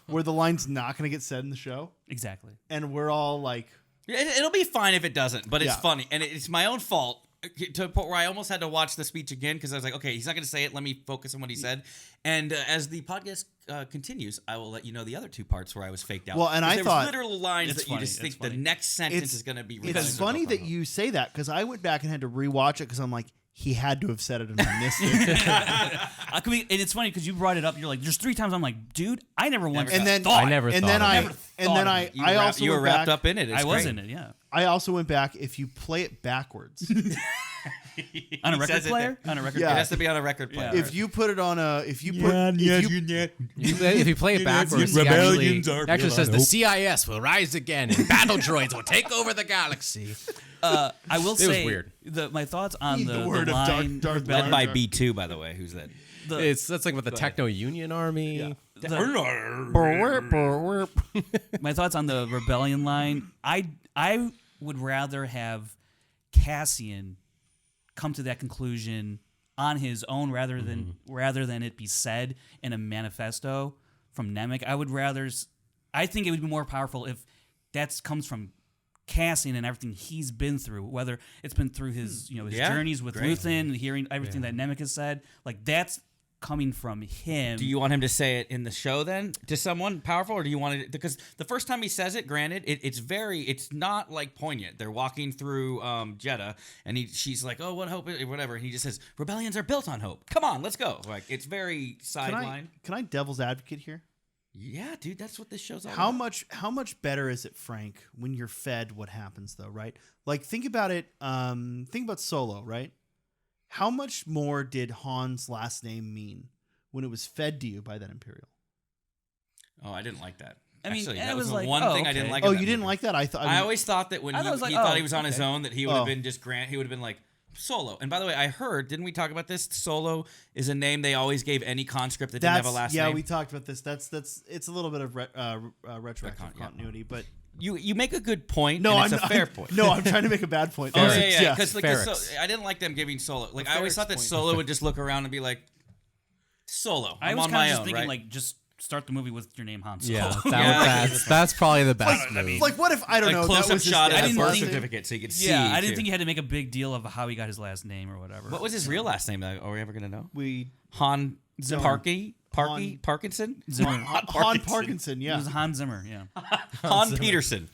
where the line's not going to get said in the show. Exactly. And we're all like, It'll be fine if it doesn't, but it's Yeah. funny. And it's my own fault to a point where I almost had to watch the speech again, because I was like, okay, he's not going to say it. Let me focus on what he said. And as the podcast continues, I will let you know the other 2 parts where I was faked out. Well, and 'Cause I there thought- was literal lines It's that you funny, just it's think the funny. next sentence is going to be. it's Rebellions Are funny Built on that Hope. you say that, because I went back and had to rewatch it because I'm like, he had to have said it and I missed it. And it's funny because you brought it up. You're like, "There's 3 times." I'm like, "Dude, I never once And then thought." I never and thought then of I it. Never and thought then of I it. I also you were went wrapped back, up in it. It's I was great. in it. Yeah. I also went back. If you play it backwards, On a record says it player? there. On a record Yeah. It player? has to be on a record player. Yeah. If you put it on a, if you put, If you play it backwards, it actually says the CIS will rise again and battle droids will take over the galaxy. I will say, was weird. My thoughts on the word of line, Darth Led by Vader. B2, by the way. Who's that? That's like with the Techno Union Army. my thoughts on the rebellion line. I would rather have Cassian come to that conclusion on his own rather than it be said in a manifesto from Nemec. I think it would be more powerful if that comes from Cassian and everything he's been through, whether it's been through his his journeys with Luthen and hearing everything that Nemec has said. Like that's coming from him. Do you want him to say it in the show then to someone powerful, or do you want it because the first time he says it, granted, it's not like poignant. They're walking through Jeddah, and she's like, "Oh, what hope? Whatever." And he just says, "Rebellions are built on hope. Come on, let's go." Like it's very sideline. Can I devil's advocate here? Yeah, dude, that's what this show's all about. How much better is it, Frank, when you're fed what happens though, right? Like think about it. Think about Solo, right? How much more did Han's last name mean when it was fed to you by that Imperial? Oh, I didn't like that. I mean, Actually, and that it was was the like, one thing I didn't okay. like. Oh, about you that didn't movie. like that? I always thought that when I was like, he thought oh, he was on his okay. own, that he would have been just Grant. He would have been like Solo. And by the way, I heard, didn't we talk about this? Solo is a name they always gave any conscript that didn't have a last name. Yeah, we talked about this. That's it's a little bit of retroactive continuity, but You make a good point. no, and it's I'm a fair point. No, I'm trying to make a bad point. Oh There. yeah. Yes. Because Ferrix. I didn't like them giving Solo. Like The I always Ferrix thought that point. Solo would just look around and be like, Solo. I I'm was on kind my of just own, thinking right? like just start the movie with your name Han Solo. Yeah, that's probably the best movie. Like what if I don't a know? close-up that was his shot dad's of didn't the birth last name? certificate so you could see. Yeah, I didn't too. think you had to make a big deal of how he got his last name or whatever. What was his real last name? Are we ever gonna know? We Han Zimmer. Parkinson? Zimmer. Han Parkinson. It Yeah. was Han Zimmer. Yeah. Han Peterson.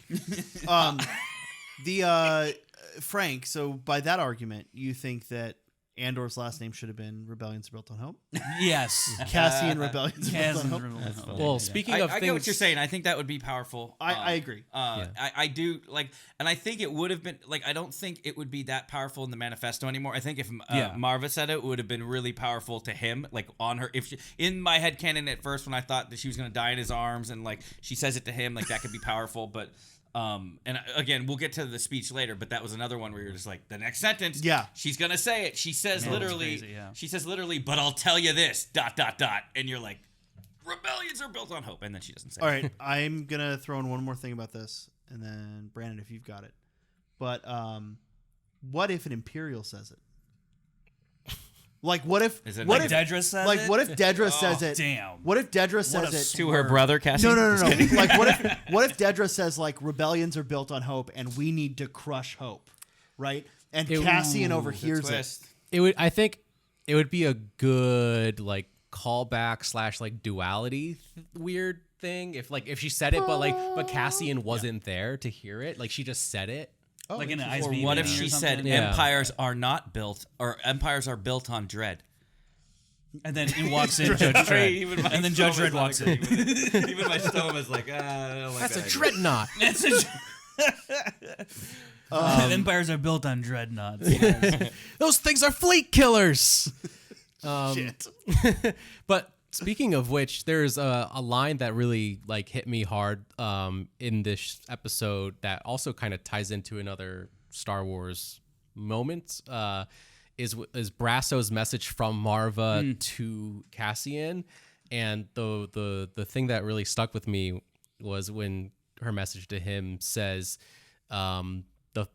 Frank. So by that argument, you think that Andor's last name should have been Rebellions Are Built on Hope? Yes. Cassian Rebellions Are Built on Cassian's Hope. Rebellion. Well, speaking of I things, get what you're saying. I think that would be powerful. I agree. I do like, and I think it would have been like. I don't think it would be that powerful in the manifesto anymore. I think if Marva said it would have been really powerful to him, like on her. If she, in my head canon at first, when I thought that she was gonna die in his arms, and like she says it to him, like that could be powerful. But and again, we'll get to the speech later. But that was another one where you're just like, the next sentence, Yeah. she's gonna say it. She says Man, that's literally, crazy, yeah. she says literally, but I'll tell you this, ... And you're like, rebellions are built on hope, and then she doesn't say All it. right, I'm gonna throw in one more thing about this, and then Brandon, if you've got it. But what if an Imperial says it? Like, what if? Is it what like if Dedra says Like, it? what if Dedra says it? damn. What if Dedra What says a it To her brother, Cassie. No. Like, what if Dedra says like rebellions are built on hope, and we need to crush hope, right? And Cassian overhears it. Twist. I think it would be a good like callback / like duality weird thing if she said it, but Cassian wasn't there to hear it. Like she just said it. Like in an interesting. Ice Or Beam what if or she said something? Yeah. empires are not built, or empires are built on dread? And then in walks in Judge Dredd. And then Judge Dredd walks in. Even my stomach was like, I don't like That's that a dreadnought. Empires are built on dreadnoughts. Those things are fleet killers. Shit. But speaking of which, there's a line that really like hit me hard in this episode that also kind of ties into another Star Wars moment. Is Brasso's message from Marva to Cassian, and the thing that really stuck with me was when her message to him says,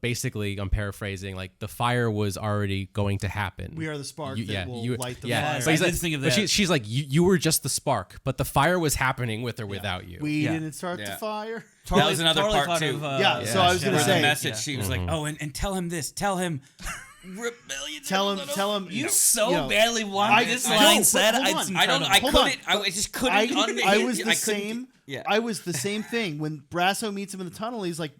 basically I'm paraphrasing, like the fire was already going to happen. We are the spark that will light the yeah. fire. So But he's I like, did think of but that. she's like, you were just the spark, but the fire was happening with or without you. We Yeah. didn't start the Yeah. fire. That was another part thought too. of, Yeah, so I was gonna Where say- the message, Yeah. she was like, oh, and tell him this. Tell him rebellions. Tell are him. built on Tell him. You know, so you know, badly wanted this line said. hold It's on. I don't. I Hold couldn't. on. I just couldn't. I was the couldn't- same. Yeah. I was the same thing when Brasso meets him in the tunnel. He's like,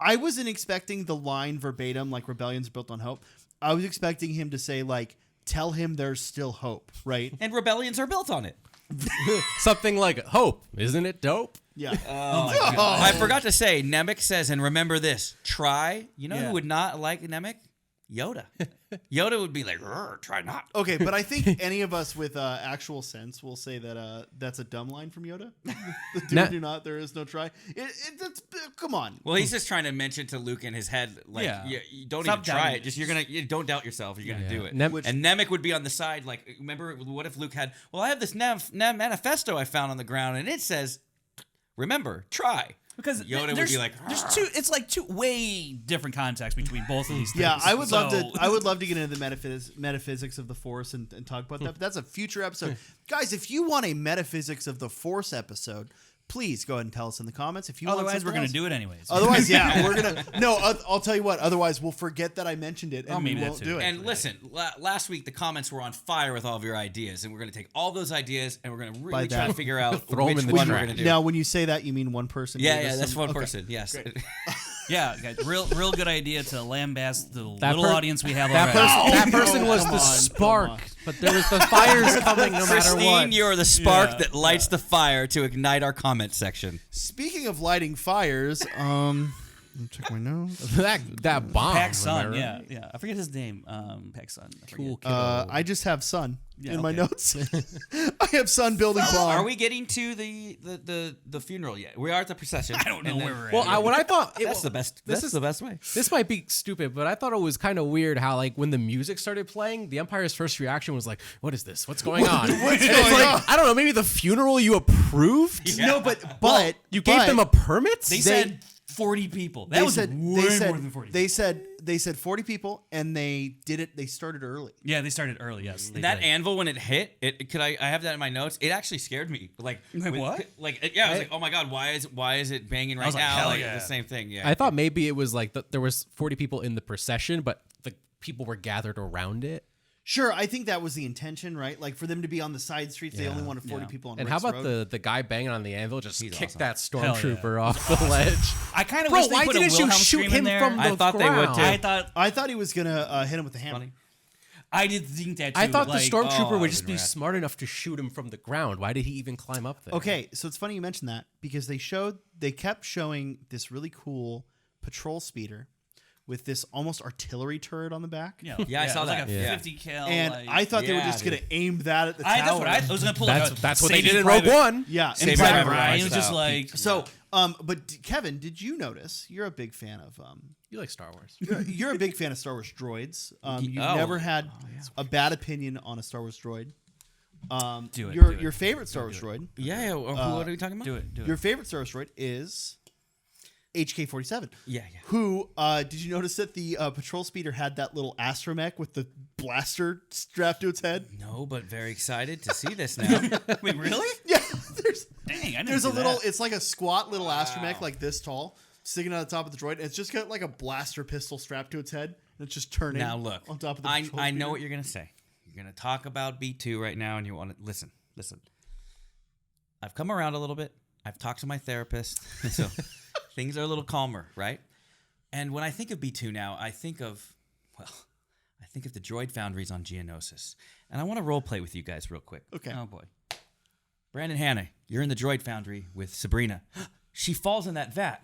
I wasn't expecting the line verbatim, like rebellions are built on hope. I was expecting him to say like, tell him there's still hope, right? And rebellions are built on it. Something like hope, isn't it dope? Yeah. I forgot to say, Nemec says, and remember this: try. You know Yeah. who would not like Nemec? Yoda. Yoda would be like, try not. Okay, but I think any of us with actual sense will say that that's a dumb line from Yoda. Do not, there is no try. Come on. Well, he's just trying to mention to Luke in his head, like, you don't Stop even try doubting it. Just don't doubt yourself. You're gonna do it. And Nemec would be on the side, like, remember, what if Luke had? Well, I have this manifesto I found on the ground, and it says, remember, try. Because Yoda would be like, there's two. It's like two way different contexts between both of these things. Yeah, I would love to. I would love to get into the metaphysics of the Force and talk about that. But that's a future episode, guys. If you want a metaphysics of the Force episode, please go ahead and tell us in the comments. If you otherwise, we're going to do it anyways. Otherwise, yeah, we're gonna. No, I'll tell you what. Otherwise, we'll forget that I mentioned it and we won't do it. And listen, last week the comments were on fire with all of your ideas, and we're gonna take all those ideas and we're gonna really try to figure out which one we're gonna do. Now, when you say that, you mean one person? Yeah, that's one person. Yes. Yeah, guys, real good idea to lambast the little audience we have already. That person was the spark, but there was the fires coming no matter Christine, what. you're the spark that lights the fire to ignite our comment section. Speaking of lighting fires, let me check my notes. that bomb. Pac Sun, right? yeah. I forget his name. Pac Sun. Cool kid. I just have Sun in my notes. I have Sun building bomb. Are we getting to the funeral yet? We are at the procession. I don't know where we're at. Well, what I thought That's the best. That's the best way. This might be stupid, but I thought it was kind of weird how, like, when the music started playing, the Empire's first reaction was like, "What is this? What's going on?" What's going on? I don't know. Maybe the funeral you approved. Yeah. No, but You gave them a permit. they said 40 people. That was way more than 40. They said 40 people, and they did it. They started early. Yeah, they started early. Yes, they That did. anvil when it hit, I have that in my notes. It actually scared me. Like what? I was like, oh my god, why is it banging right was like, now? hell Like yeah. the same thing. Yeah. I thought maybe it was like there was 40 people in the procession, but the people were gathered around it. Sure, I think that was the intention, right? Like for them to be on the side streets, they only wanted 40 people on. And Rix how about Road. the guy banging on the anvil just kick awesome. that Hell stormtrooper off the ledge? I kind of Bro, wish they why put a didn't you Wilhelm shoot scream him in there. from the I thought they would, ground? too. I thought he was gonna hit him with the hammer. Funny. I did think that too. I thought like, the stormtrooper that would just would've be been rad. smart enough to shoot him from the ground. Why did he even climb up there? Okay, so it's funny you mentioned that because they kept showing this really cool patrol speeder with this almost artillery turret on the back. Yeah, I saw it was that. Like a Yeah. 50 cal. And like, I thought they were Yeah, just going dude. to aim that at the tower. that's what I was going to pull. That's what they Saving did in Rogue Private- One. Yeah, Saving and Private Private Ryan. Ryan. It was just like So, but Kevin, did you notice? You're a big fan of You like Star Wars? you're a big fan of Star Wars droids. You've Oh. never had a bad opinion on a Star Wars droid. Do it, Your do it. your favorite Star Wars droid. Yeah. What are we talking about? do it. Your favorite Star Wars droid is HK-47. Yeah. Who did you notice that the patrol speeder had that little astromech with the blaster strapped to its head? No, but very excited to see this now. Wait, really? Yeah, there's Dang, I didn't there's a see little. that. It's like a squat little astromech like this tall, sticking out the top of the droid. And it's just got like a blaster pistol strapped to its head, and it's just turning. Now look, on top of the. I patrol know speeder. what you're gonna say. You're gonna talk about B2 right now, and you want to listen. I've come around a little bit. I've talked to my therapist, so things are a little calmer, right? And when I think of B2 now, I think of the droid foundries on Geonosis, and I want to role play with you guys real quick. Okay. Oh boy. Brandon Hanna, you're in the droid foundry with Sabrina. She falls in that vat.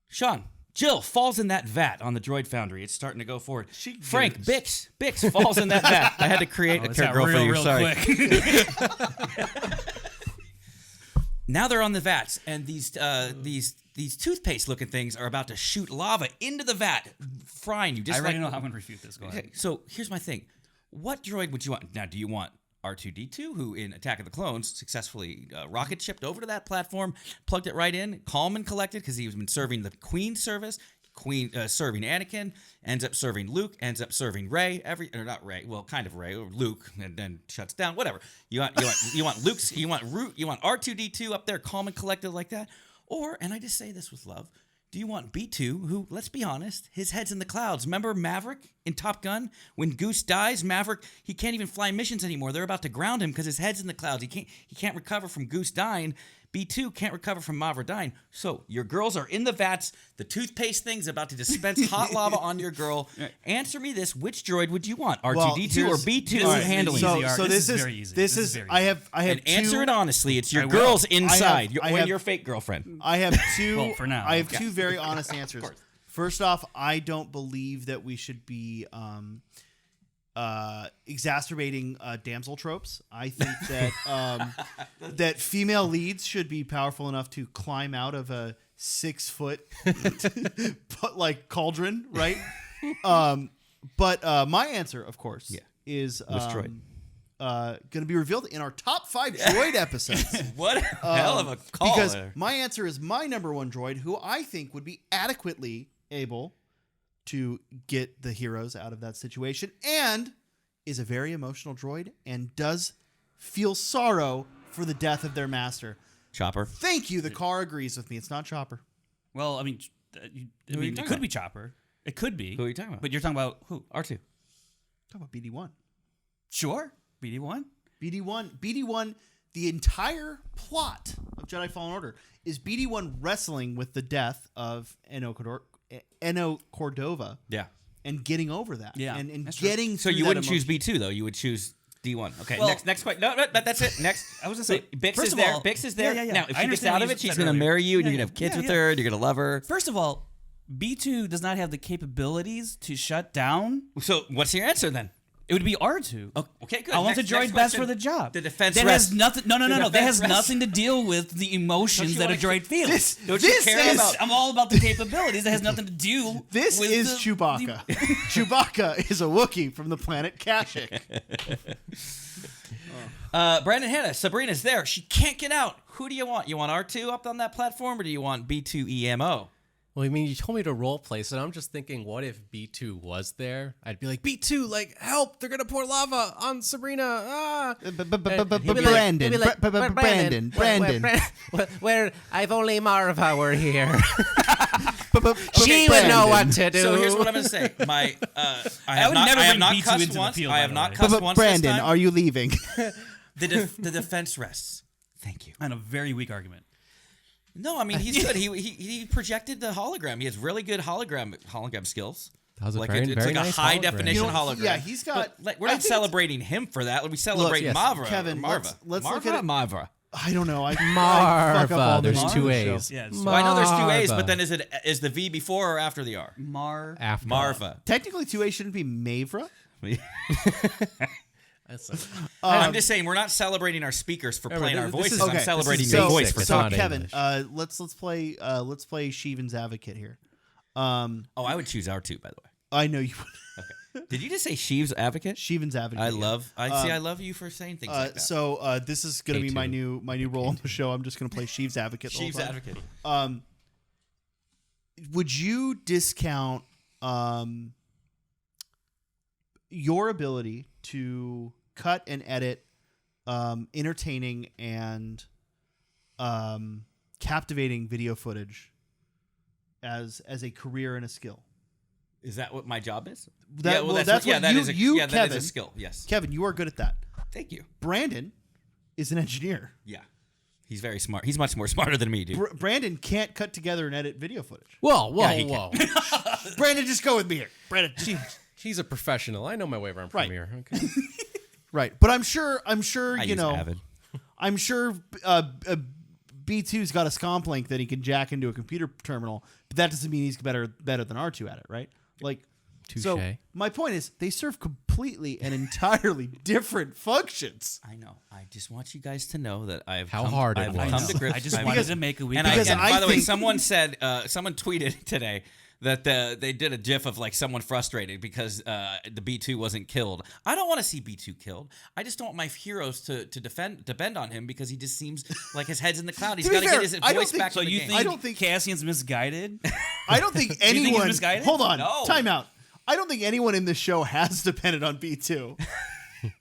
Sean, Jill falls in that vat on the droid foundry. It's starting to go forward. Frank, Bix falls in that vat. I had to create a It's turd got girl for you. real Sorry. quick. Now they're on the vats, and these toothpaste-looking things are about to shoot lava into the vat, frying you. Just I already like, know how I'm going to refute this. Go ahead. Okay, so here's my thing. What droid would you want? Now, do you want R2-D2, who in Attack of the Clones successfully rocket shipped over to that platform, plugged it right in, calm and collected, because he's been serving the Queen service, serving Anakin, ends up serving Luke, ends up serving Rey, or not Rey, well, kind of Rey, or Luke, and then shuts down, whatever. You want Luke's, you want R2-D2 up there, calm and collected like that, or, and I just say this with love, do you want B2, who, let's be honest, his head's in the clouds. Remember Maverick in Top Gun? When Goose dies, Maverick, he can't even fly missions anymore. They're about to ground him because his head's in the clouds. He can't recover from Goose dying. B2 can't recover from Mavra dying. So your girls are in the vats. The toothpaste thing's about to dispense hot lava on your girl. Answer me this: which droid would you want, R2-D2 or B2 This is handling? easy. So This this is very easy. This This is is very I have And two, answer it honestly. It's your I will. girls inside. I have- Your fake girlfriend. I have two. Well, for now. I have two very honest answers. First off, I don't believe that we should be exacerbating damsel tropes. I think that that female leads should be powerful enough to climb out of a 6-foot like cauldron, right? But my answer, of course, is going to be revealed in our top 5 droid episodes. What a hell of a call Because there. my answer is my number 1 droid, who I think would be adequately able to get the heroes out of that situation, and is a very emotional droid and does feel sorrow for the death of their master. Chopper. Thank you. The car agrees with me. It's not Chopper. Well, I mean, it could be Chopper. It could be. Who are you talking about? But you're talking about who? R2. Talk about BD1. Sure. BD1. BD1. The entire plot of Jedi Fallen Order is BD1 wrestling with the death of Eno Cordova. Yeah. And getting over that. Yeah, And that's getting So you wouldn't choose B2 though. You would choose D1. Okay. Well- next question. No, that's it. Next. I was gonna say, Bix first is of there. all- Bix is there. Yeah. Now, if I she gets understand out what of you it, she's said going to earlier. marry you, and Yeah, you're going to have kids yeah, with yeah. her, and you're going to love her. First of all, B2 does not have the capabilities to shut down. So what's your answer then? It would be R2. Oh, okay, good. I want Next- the droid next best question. for the job. The defense that rest. has nothing. No. The That defense has rest. nothing to deal with the emotions you that a wanna- droid feels. Don't you care about? I'm all about the capabilities. That has nothing to do. This with is the- Chewbacca. Chewbacca is a Wookiee from the planet Kashyyyk. Brandon Hanna, Sabrina's there. She can't get out. Who do you want? You want R2 up on that platform, or do you want B2 EMO? Well, I mean, you told me to role play, so I'm just thinking, what if B2 was there? I'd be like, B2, like, help! They're gonna pour lava on Sabrina! Ah! Brandon. Where I've only Marva were here. She would know what to do. So here's what I'm going to say. I would never have bring not B2 cussed into the once. field, I by have the not way. cussed once. Brandon, this time. are you leaving? The defense rests. Thank you. On a very weak argument. No, I mean he's good. He projected the hologram. He has really good hologram skills. That was a Like very, it's very like nice a high hologram. definition You know, hologram. yeah, he's got- But, like, we're I not think it's- celebrating him for that. We celebrate yes, Mavra. Kevin, Marva. let's Marva look at it. or Marva. I don't know. I fuck up Marva. all the There's names 2 of the show. A's. Yeah, it's Well, I know there's 2 A's, Marva. but then is the V before or after the R? After. Marva. Technically, 2A shouldn't be Mavra. I'm just saying we're not celebrating our speakers for playing our this voices. is- I'm okay, celebrating this is your basic. voice for It's so not Kevin, English. let's play Sheevan's advocate here. Oh, I would choose R2, by the way. I know you would. Okay. Did you just say Sheev's advocate? Sheevan's advocate. I yeah. love. I love you for saying things like that. So this is going to be my K2. new role on the show. I'm just going to play Sheev's advocate. the whole Sheev's time. advocate. Would you discount your ability to cut and edit entertaining and captivating video footage as a career and a skill? Is that what my job is? That's what that is a Kevin, skill. Yes. Kevin, you are good at that. Thank you. Brandon is an engineer. Yeah. He's very smart. He's much more smarter than me, dude. Brandon can't cut together and edit video footage. Whoa. he Brandon, just go with me here. Brandon, He's a professional. I know my way around Right. Premiere. Okay. right? But I'm sure I you use know. Avid. I'm sure B2's got a scomp link that he can jack into a computer terminal, but that doesn't mean he's better than R2 at it, right? Like, so Touche. my point is they serve completely and entirely different functions. I know. I just want you guys to know that I've How come, hard it I've was. come to grips. I just I've- wanted to make a weak And, Because and I by the way, think- someone said, someone tweeted today that they did a GIF of like someone frustrated because the B2 wasn't killed. I don't want to see B2 killed. I just don't want my heroes to depend on him because he just seems like his head's in the cloud. He's To be got to fair, get his I don't voice think- back So in the you game. think I don't think- Cassian's misguided? I don't think you think he's anyone. misguided? Hold on, No. time out. I don't think anyone in this show has depended on B2. Because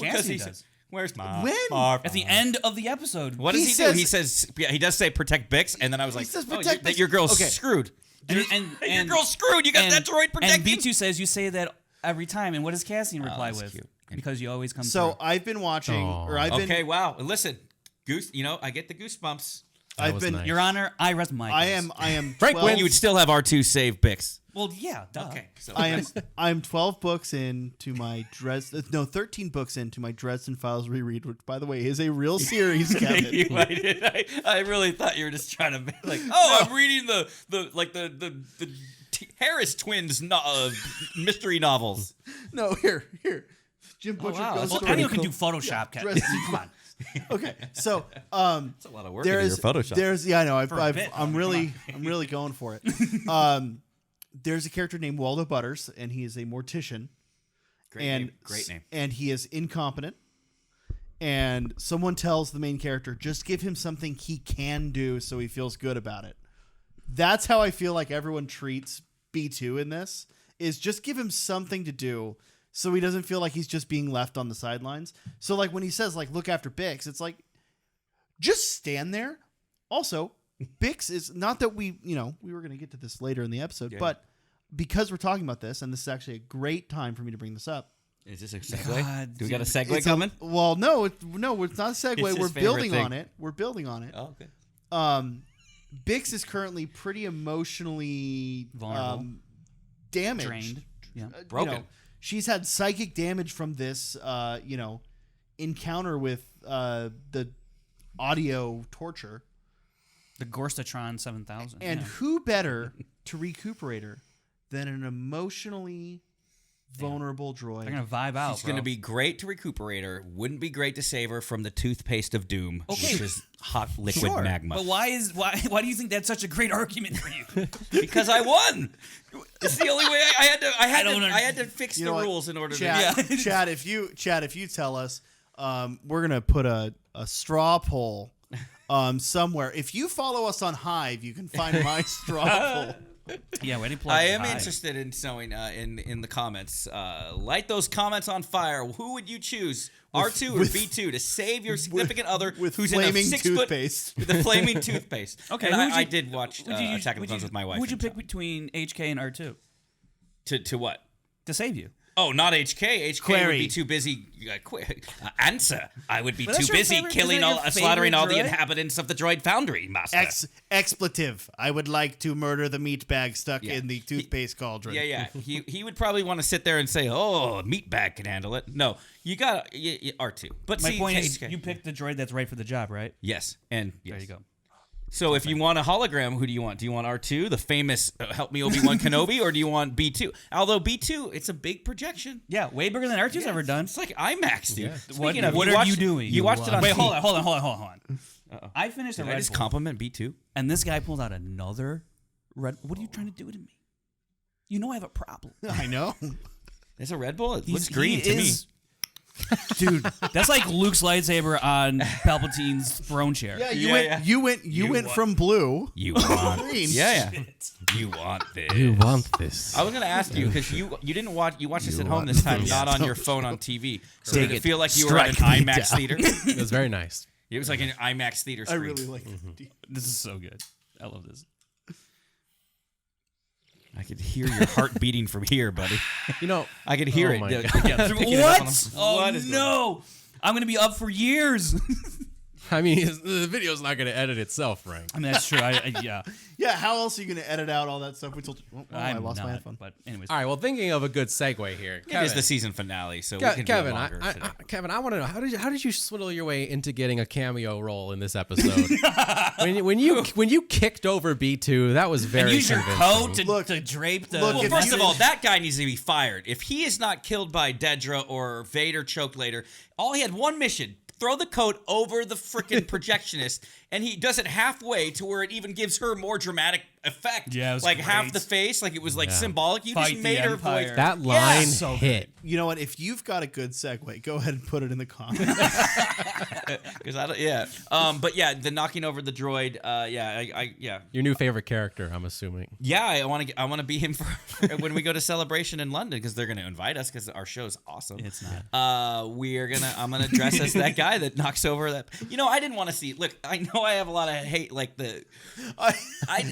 Cassian he does. says, "Where's my When? Marv?" At the end of the episode. What He does he says- do? He says, yeah, he does say protect Bix, and then I was like, says oh, protect that Bix. your girl's Okay. screwed. And Your girl's screwed. You got that droid protecting. And B2 says you say that every time. And what does Cassian reply that's with? cute. Because you always come So through. I've been watching, or I've been, Okay, wow. Listen, Goose, I get the goosebumps. I've was been, nice. Your Honor, I rest my I case. am. Frank 12 wins. You would still have R2 save Bix. Well, yeah, duh. Okay. So I'm 12 books into my 13 books into my Dresden Files reread, which, by the way, is a real series, Kevin. I really thought you were just trying to be like, oh, I'm reading the Harris twins mystery novels. No, here. Jim Butcher wow, Ghost that's Story. Anyone can do Photoshop. Come on. Okay, so That's a lot of work in your Photoshop. I know. a bit. I'm really going for it. There's a character named Waldo Butters, and he is a mortician. Great name. And he is incompetent. And someone tells the main character, just give him something he can do so he feels good about it. That's how I feel like everyone treats B2 in this, is just give him something to do so he doesn't feel like he's just being left on the sidelines. So like when he says like, look after Bix, it's like, just stand there. Also, Bix is not that we were going to get to this later in the episode, but because we're talking about this, and this is actually a great time for me to bring this up. Is this a segue? God, Do we got a segue coming? Well, no, it's not a segue. It's We're his favorite building thing. on it. We're building on it. Oh, okay. Bix is currently pretty emotionally Vulnerable. damaged. Drained. Yeah. Broken. She's had psychic damage from this, encounter with the audio torture. The Gorstatron 7000. And yeah. who better to recuperate her than an emotionally vulnerable droid? They're going to vibe out, She's going to be great to recuperate her. Wouldn't be great to save her from the toothpaste of doom, which is hot liquid magma. But why do you think that's such a great argument for you? Because I won. It's the only way I had to fix You the know what? rules in order Chad, to. Chad, if you tell us, we're gonna put a straw poll somewhere. If you follow us on Hive, you can find my straw poll. Yeah, where do you I am interested in knowing in the comments. Light those comments on fire. Who would you choose, R2 or B2, to save your significant other with who's in a flaming 6 toothpaste. foot with the flaming toothpaste? Okay, And who'd I you- did watch Attack of the Clones with my wife. Who would you pick between HK and R2 to what? to save you? Oh, not HK. HK Query. would be too busy. Answer. I would be But too that's your busy favorite- killing is that all, your slaughtering all the favorite droid? inhabitants of the droid foundry, master. Expletive. I would like to murder the meat bag stuck Yeah. in the toothpaste cauldron. Yeah. He would probably want to sit there and say, "Oh, meat bag can handle it." No, you got R2. But My see, point is, HK. you picked the droid that's right for the job, right? Yes, and yes. There you go. So if you want a hologram, who do you want? Do you want R2, the famous "Help Me Obi-Wan Kenobi," or do you want B2? Although B2, it's a big projection. Yeah, way bigger than R2's ever done. It's like IMAX, dude. Yeah. Speaking of, What you are watched- you doing? You watched it on. Wait, T- hold on. I finished a Did I Red just Bull, compliment B2? and this guy pulled out another Red. What are you trying to do to me? You know I have a problem. I know. It's a Red Bull. It looks He green to me. is- Dude, that's like Luke's lightsaber on Palpatine's throne chair. Yeah, Yeah, you went from blue. You want green. Yeah. You want this. You want this. I was going to ask you because you didn't watch. You watched this at home this time, not on your phone on TV. So did it feel like you were at an Strike me IMAX down. theater? It was very nice. It was like an IMAX theater I screen. really like This is so good. I love this. I could hear your heart beating from here, buddy. You know, I could hear Oh it. my Yeah, God. yeah, picking it up on What? him. Oh What is going on? no! I'm gonna be up for years. I mean, the video's not going to edit itself, Frank. I mean, that's true. Yeah. Yeah, how else are you going to edit out all that stuff? We told you. Oh, I I'm lost not, my headphone. But anyways, All right. Well, thinking of a good segue here, It is the season finale, so we can Kevin, do it longer today. Kevin, I want to know how did you swindle your way into getting a cameo role in this episode? when you kicked over B2, that was very and use your convincing. coat to, Look, to drape the. look, Well, if first you- of all, that guy needs to be fired. If he is not killed by Dedra or Vader choked later, all he had one mission: throw the coat over the freaking projectionist, and he does it halfway to where it even gives her more dramatic effect. Yeah, it was like half great. the face, like it was like Yeah. symbolic. You Fight just the made her Empire. voice. That line so hit. You know what? If you've got a good segue, go ahead and put it in the comments. Because I don't, yeah. But yeah, the knocking over the droid. Yeah. Your new favorite character, I'm assuming. Yeah, I want to be him for when we go to Celebration in London because they're going to invite us because our show's awesome. It's not. I'm gonna dress as that guy that knocks over that. You know, I didn't want to see. Look, I know I have a lot of hate. Like the,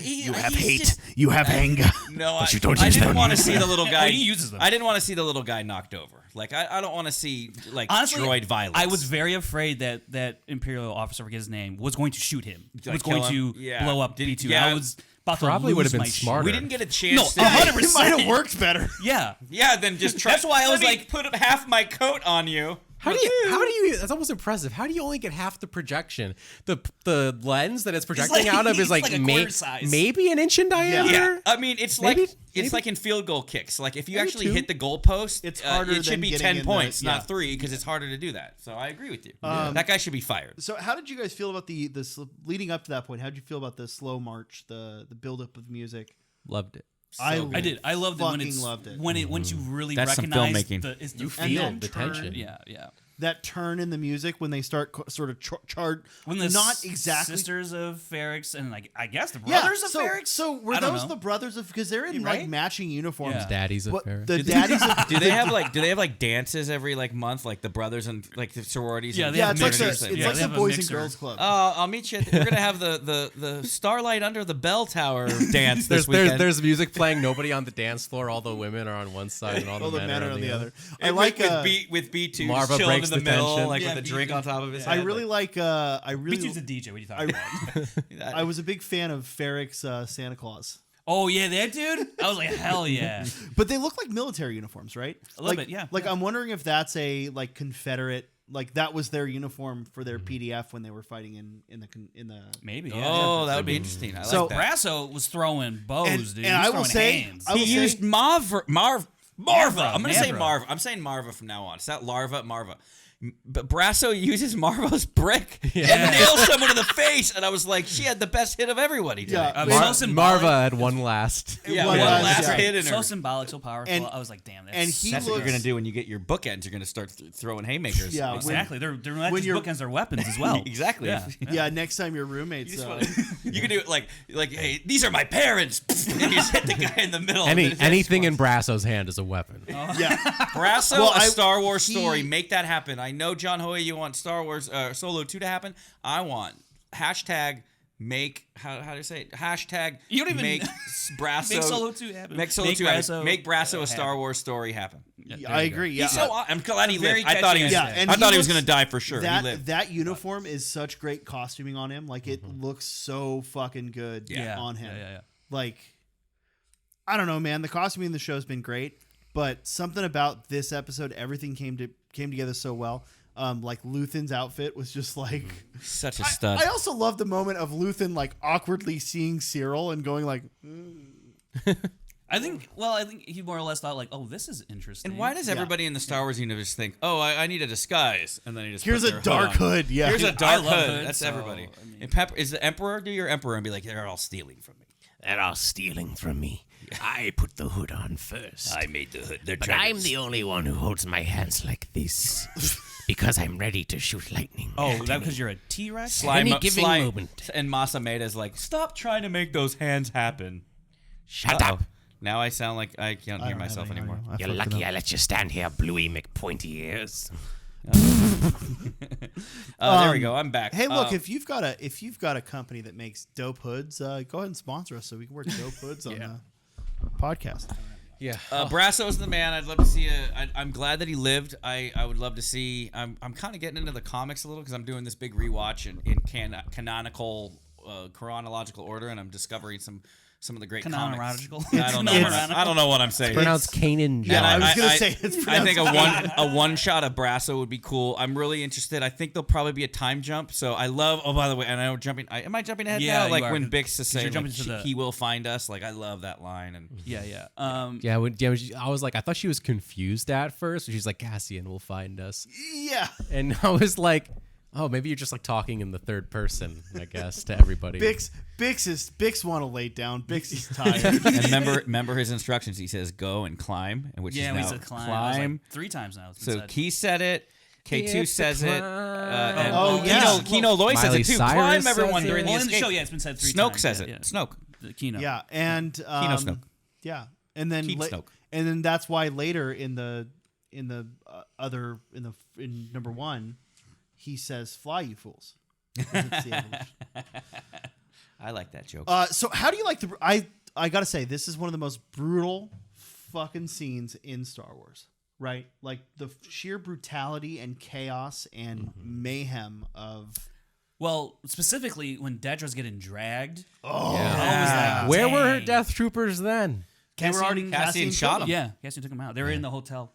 You have hate. You have anger. No, But you don't I use didn't them. want to see the little guy. Oh, he uses them. I didn't want to see the little guy knocked over. Like I don't want to see like Honestly, droid violence. I was very afraid that Imperial officer, forget his name, was going to shoot him. Like was going kill him? to Yeah. blow up Did- B2. yeah. I was about Probably to would lose have been my shit. smarter. We didn't get a chance. No, to, 100%. It might have worked better. Yeah. Yeah, then just try. That's why I was Let me like- put half my coat on you. How do you? That's almost impressive. How do you only get half the projection? The lens that it's projecting out of is like, a quarter size. maybe an inch in diameter. Yeah, I mean, it's Maybe- like maybe- it's like in field goal kicks. Like if you Maybe actually 2. hit the goalpost, It's harder it should than be getting 10 in the- points, yeah. not 3, because it's harder to do that. So I agree with you. That guy should be fired. So how did you guys feel about the leading up to that point? How did you feel about the slow march, the build up of music? Loved it. I did. I loved it when fucking it's loved it. once you really That's some recognize filmmaking. it's the You and feel then the turn- tension. Yeah. That turn in the music when they start sort of chart. When the not exactly. sisters of Ferrix and like I guess the Yeah, brothers of so, Ferrix. So were I don't those know. the brothers of? Because they're in like Right? matching uniforms. Yeah. Daddies of What- Ferris. the daddies of. Do they have like dances every like month, like the brothers and like the sororities? Yeah, and they Yeah, have it's like mixers. the, Yeah, it's like they the have a Boys and mixer. Girls Club. I'll meet you. We're gonna have the starlight under the bell tower dance this weekend. There's music playing. Nobody on the dance floor. All the women are on one side and all the men are on the other. I And like with B2 Marva just chilling breaks in the the middle, tension. like Yeah, with a drink B2. on top of his Yeah. head. I really like. I really. B2's a DJ. What are you talking about? I was a big fan of Ferrix Santa Claus. Oh yeah, that dude. I was like, hell yeah. But they look like military uniforms, right? A little like, bit, yeah. Like I'm wondering if that's a like Confederate, like that was their uniform for their PDF when they were fighting in the. Maybe. Oh, Yeah. that would be interesting. I So- like that. Brasso was throwing bows, And- dude. and He was I will throwing say- hands. I will He say- used Marva. I'm going to say Marva. Marva. I'm saying Marva from now on. It's not Larva, Marva. But Brasso uses Marva's brick and nails someone in the face, and I was like, she had the best hit of everybody today. Yeah. so symbolic. Marva had one last. Yeah, One one last- last yeah. hit in her. So symbolic, so powerful. And- I was like, damn. That's and he That's what looks- you're going to do when you get your bookends. You're going to start throwing haymakers. Yeah, Like, exactly. They're not when just you're- bookends, they're weapons as well. Exactly. Yeah. Yeah, next time your roommates. You can do it like, hey, these are my parents, and you just hit the guy in the middle. Anything in Brasso's hand is a weapon. yeah. Brasso, Well, a Star Wars he- story. Make that happen. I know, John Hoy, you want Star Wars Solo 2 to happen. I want hashtag make how do you say it? Hashtag You don't even- make Brasso Make Solo 2 happen. Make Solo Make 2 happen. Brasso, Make Brasso a Star happen. Wars story happen. I agree. Yeah. He's so I'm glad he Very lived. I thought he was. catchy. Yeah, and I thought he was looks- going to die for sure. He That lived. that uniform is such great costuming on him. Like it looks so fucking good on him. Yeah. Like I don't know, man. The costuming in the show has been great, but something about this episode, everything came together so well. Like Luthen's outfit was just like Such a stud. I also love the moment of Luthen like awkwardly seeing Cyril and going like, I think he more or less thought like, oh, this is interesting. and why does everybody in the Star Wars universe think, oh, I need a disguise, and then he just here's puts a their dark on. hood. Yeah. Here's a I dark love hood. hoods, That's so, everybody. I mean- And is the Emperor? Do your Emperor and be like, they're all stealing from me. They're all stealing from me. I put the hood on first. I made the hood. They're But dragons. I'm the only one who holds my hands like this. Because I'm ready to shoot lightning. Oh, at that any- because you're a T-Rex? Any given moment. And Masameda's like, stop trying to make those hands happen. Shut up. Now I sound like I can't hear myself anymore. You're lucky I let you stand here, Bluey McPointy ears. There we go. I'm back. Hey, look, if you've got a company that makes dope hoods, go ahead and sponsor us so we can wear dope hoods on the podcast. Yeah. Brasso's the man. I'd love to see I'm glad that he lived. I would love to see. I'm kind of getting into the comics a little because I'm doing this big rewatch in canonical chronological order, and I'm discovering some of the great comics. Canonological. I don't know. I don't know what I'm saying. Pronounced Kanan. Yeah, I was gonna say it's I think pronounced a one shot of Brasso would be cool. I'm really interested. I think there'll probably be a time jump. So I love. Oh, by the way, and I know am I jumping ahead Yeah, now? you Like are, when 'cause- Bix is 'cause saying you're jumping like, to the- he will find us. Like I love that line. And Yeah. I was like, I thought she was confused at first. She's like, Cassian will find us. Yeah. And I was like, oh, maybe you're just like talking in the third person, I guess, to everybody. Bix want to lay down. Bix is tired. and remember his instructions. He says go and climb, and which Yeah, is we now said climb. I was like, climb. 3 times now. It's been So said. Key said it. K2 It's says a it. climb. And Oh, yeah. Kino Loy says Miley it too. Cyrus Climb, says everyone, it. during the Well, in the escape. show, yeah, it's been said 3 Snoke times. says yeah, it. yeah. Snoke. The Kino. Yeah, and Snoke. yeah, and then Keep Snoke. and then that's why later in number 1, he says, "Fly, you fools." It's the evolution. I like that joke. So how do you like the? I gotta say, this is one of the most brutal fucking scenes in Star Wars. Right, like the sheer brutality and chaos and mayhem of. Well, specifically when Dedra's getting dragged. Oh, I was like, Where were her dang. death troopers then? They were already Cassian shot him. Yeah, Cassian took him out. They were in the hotel.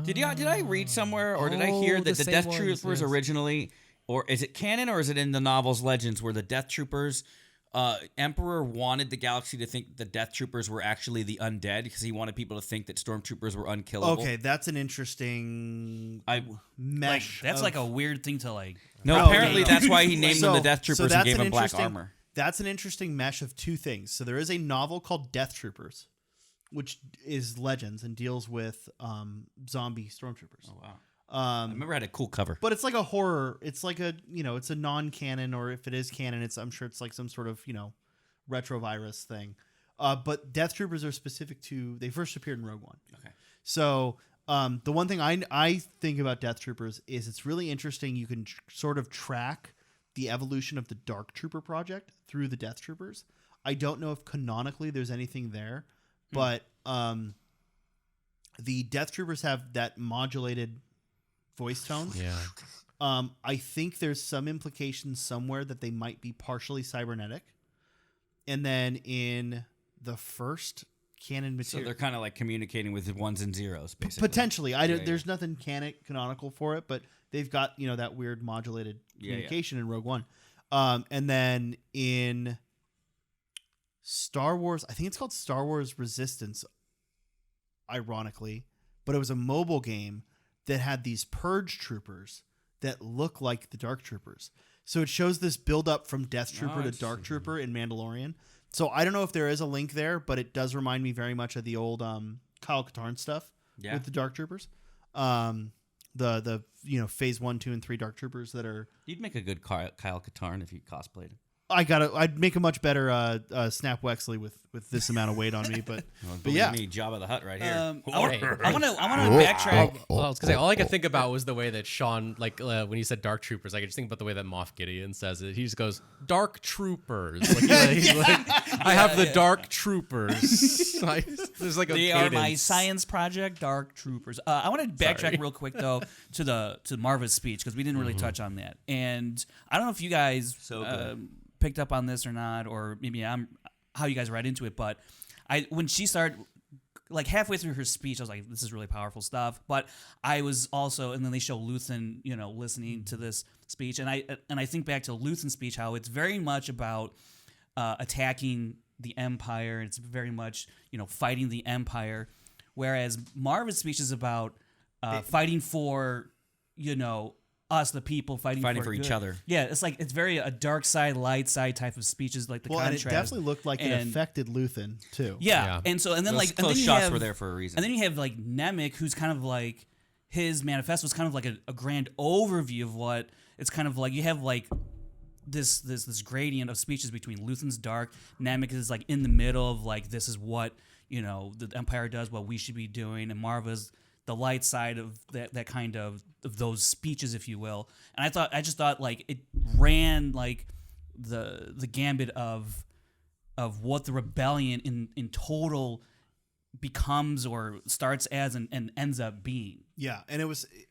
Did I read somewhere, or did I hear that the same Death ones, Troopers yes. originally, or is it canon, or is it in the novels Legends, where the Death Troopers, Emperor wanted the galaxy to think the Death Troopers were actually the undead because he wanted people to think that Stormtroopers were unkillable. Okay, that's an interesting mesh. That's of- like a weird thing to like. No, Oh, apparently no. that's why he named them the Death Troopers and that's gave an them black interesting- armor. That's an interesting mesh of two things. So there is a novel called Death Troopers, which is Legends and deals with zombie stormtroopers. Oh wow! I remember it had a cool cover. But it's like a horror. It's like a it's a non-canon, or if it is canon, I'm sure it's like some sort of retrovirus thing. But Death Troopers are specific to. They first appeared in Rogue One. Okay. So the one thing I think about Death Troopers is it's really interesting. You can sort of track the evolution of the Dark Trooper project through the Death Troopers. I don't know if canonically there's anything there, but the Death Troopers have that modulated voice tone. Yeah. I think there's some implication somewhere that they might be partially cybernetic. And then in the first canon So material, they're kind of like communicating with ones and zeros, basically. potentially. There's nothing canonical for it, but they've got that weird modulated communication in Rogue One. And then in Star Wars, I think it's called Star Wars Resistance, ironically, but it was a mobile game that had these purge troopers that look like the Dark Troopers. So it shows this build up from Death Trooper to Dark Trooper in Mandalorian. So I don't know if there is a link there, but it does remind me very much of the old Kyle Katarn stuff with the Dark Troopers. The phase 1, 2, and 3 Dark Troopers that are. You'd make a good Kyle Katarn if you cosplayed him. I'd make a much better Snap Wexley with this amount of weight on me, but yeah. Me, Jabba the Hutt right here. I want to backtrack. Well, I was gonna say all I could think about was the way that Sean, when he said Dark Troopers, I could just think about the way that Moff Gideon says it. He just goes Dark Troopers. He's like, I have the Dark Troopers. There's like a They are my cadence. science project, Dark Troopers. I want to backtrack real quick though to Marva's speech because we didn't really touch on that, and I don't know if you guys picked up on this or not, or maybe how you guys read into it. But when she started, like halfway through her speech, I was like, "This is really powerful stuff." But I was also, and then they show Luthen, listening to this speech, and I think back to Luthen's speech, how it's very much about attacking the Empire. It's very much fighting the Empire, whereas Marva's speech is about fighting for us, the people, fighting for each good. other. Yeah, it's very a dark side, light side type of speeches, like the And contrast. it definitely looked like it And- affected Luthen too. Yeah. Yeah. and then Those and close then you shots have, were there for a reason. And then you have like Nemec, who's kind of like his manifesto is kind of like a grand overview of what it's kind of like. You have like this gradient of speeches between Luthen's dark, Nemec is like in the middle of like this is what the Empire does, what we should be doing, and Marva's the light side of that kind of those speeches, if you will. And I just thought like it ran like the gambit of what the rebellion in total becomes or starts as and ends up being. Yeah, and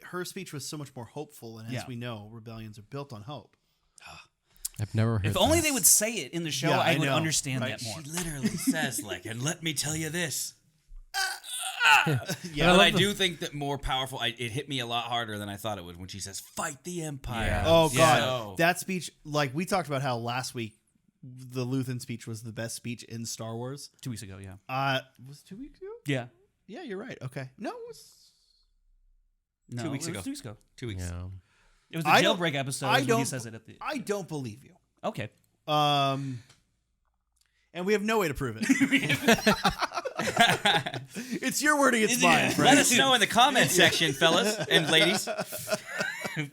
her speech was so much more hopeful, and as Yeah. we know, rebellions are built on hope. I've never heard. If only they would say it in the show, Yeah, I I would know, understand right? that more. She literally says and let me tell you this. Yeah, But I do think that more powerful. It hit me a lot harder than I thought it would when she says, "Fight the Empire." Yeah. Oh god, So- that speech! Like we talked about how last week the Luthen speech was the best speech in Star Wars. 2 weeks ago, yeah. Was it 2 weeks ago? Yeah. Yeah, you're right. Okay, no, it was. No, 2 weeks it was ago. 2 weeks ago. 2 weeks. Yeah. It was the I don't- jailbreak episode I when he don't- says it at the... I don't believe you. Okay. And we have no way to prove it. It's your word against mine, Let Frank. us know in the comments section, fellas and ladies,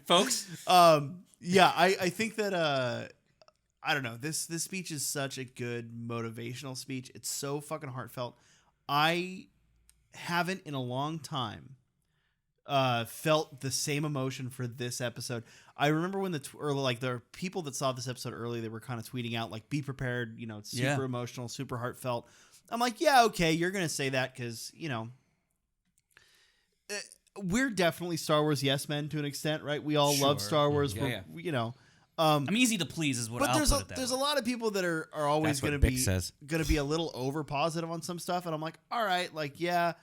folks. Yeah, I think that I don't know. This speech is such a good motivational speech. It's so fucking heartfelt. I haven't in a long time felt the same emotion for this episode. I remember when the people that saw this episode early, they were kind of tweeting out like, "Be prepared," it's super emotional, super heartfelt. I'm like, yeah, okay, you're gonna say that because we're definitely Star Wars yes men to an extent, right? We all love Star Wars. Yeah, I'm easy to please is what but I'll there's put it that there's way. a lot of people that are always That's what going to Bix says. be a little over positive on some stuff, and I'm like, all right, like yeah,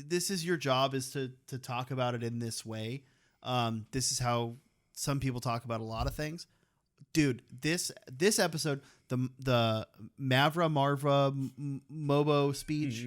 this is your job, is to talk about it in this way. This is how some people talk about a lot of things. Dude, this episode, the Mavra Marva Mobo speech,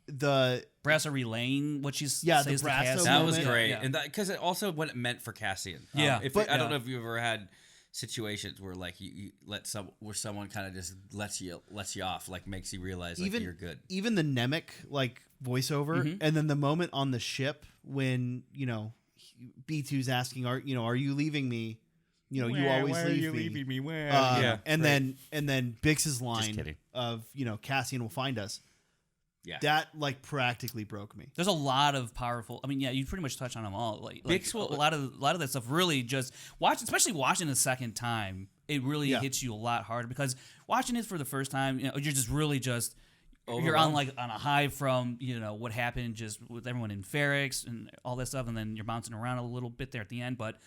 the Brasso relaying what she's the says to Brasso Cassian. That was moment. great, Yeah. and because it also what it meant for Cassian. Yeah. I don't know if you've ever had situations where like you let someone kind of just lets you off, like makes you realize like you're good. Even the Nemec like voiceover, and then the moment on the ship when B2's asking, are you leaving me? You always leave me. Where? And then Bix's line kidding. of Cassian will find us. Yeah. That like practically broke me. There's a lot of powerful. I mean, yeah, you pretty much touch on them all. Like Bix will- a lot of that stuff really just especially watching the second time, it really hits you a lot harder because watching it for the first time, you're just really just you're on a high from what happened just with everyone in Ferrix and all that stuff, and then you're bouncing around a little bit there at the end, but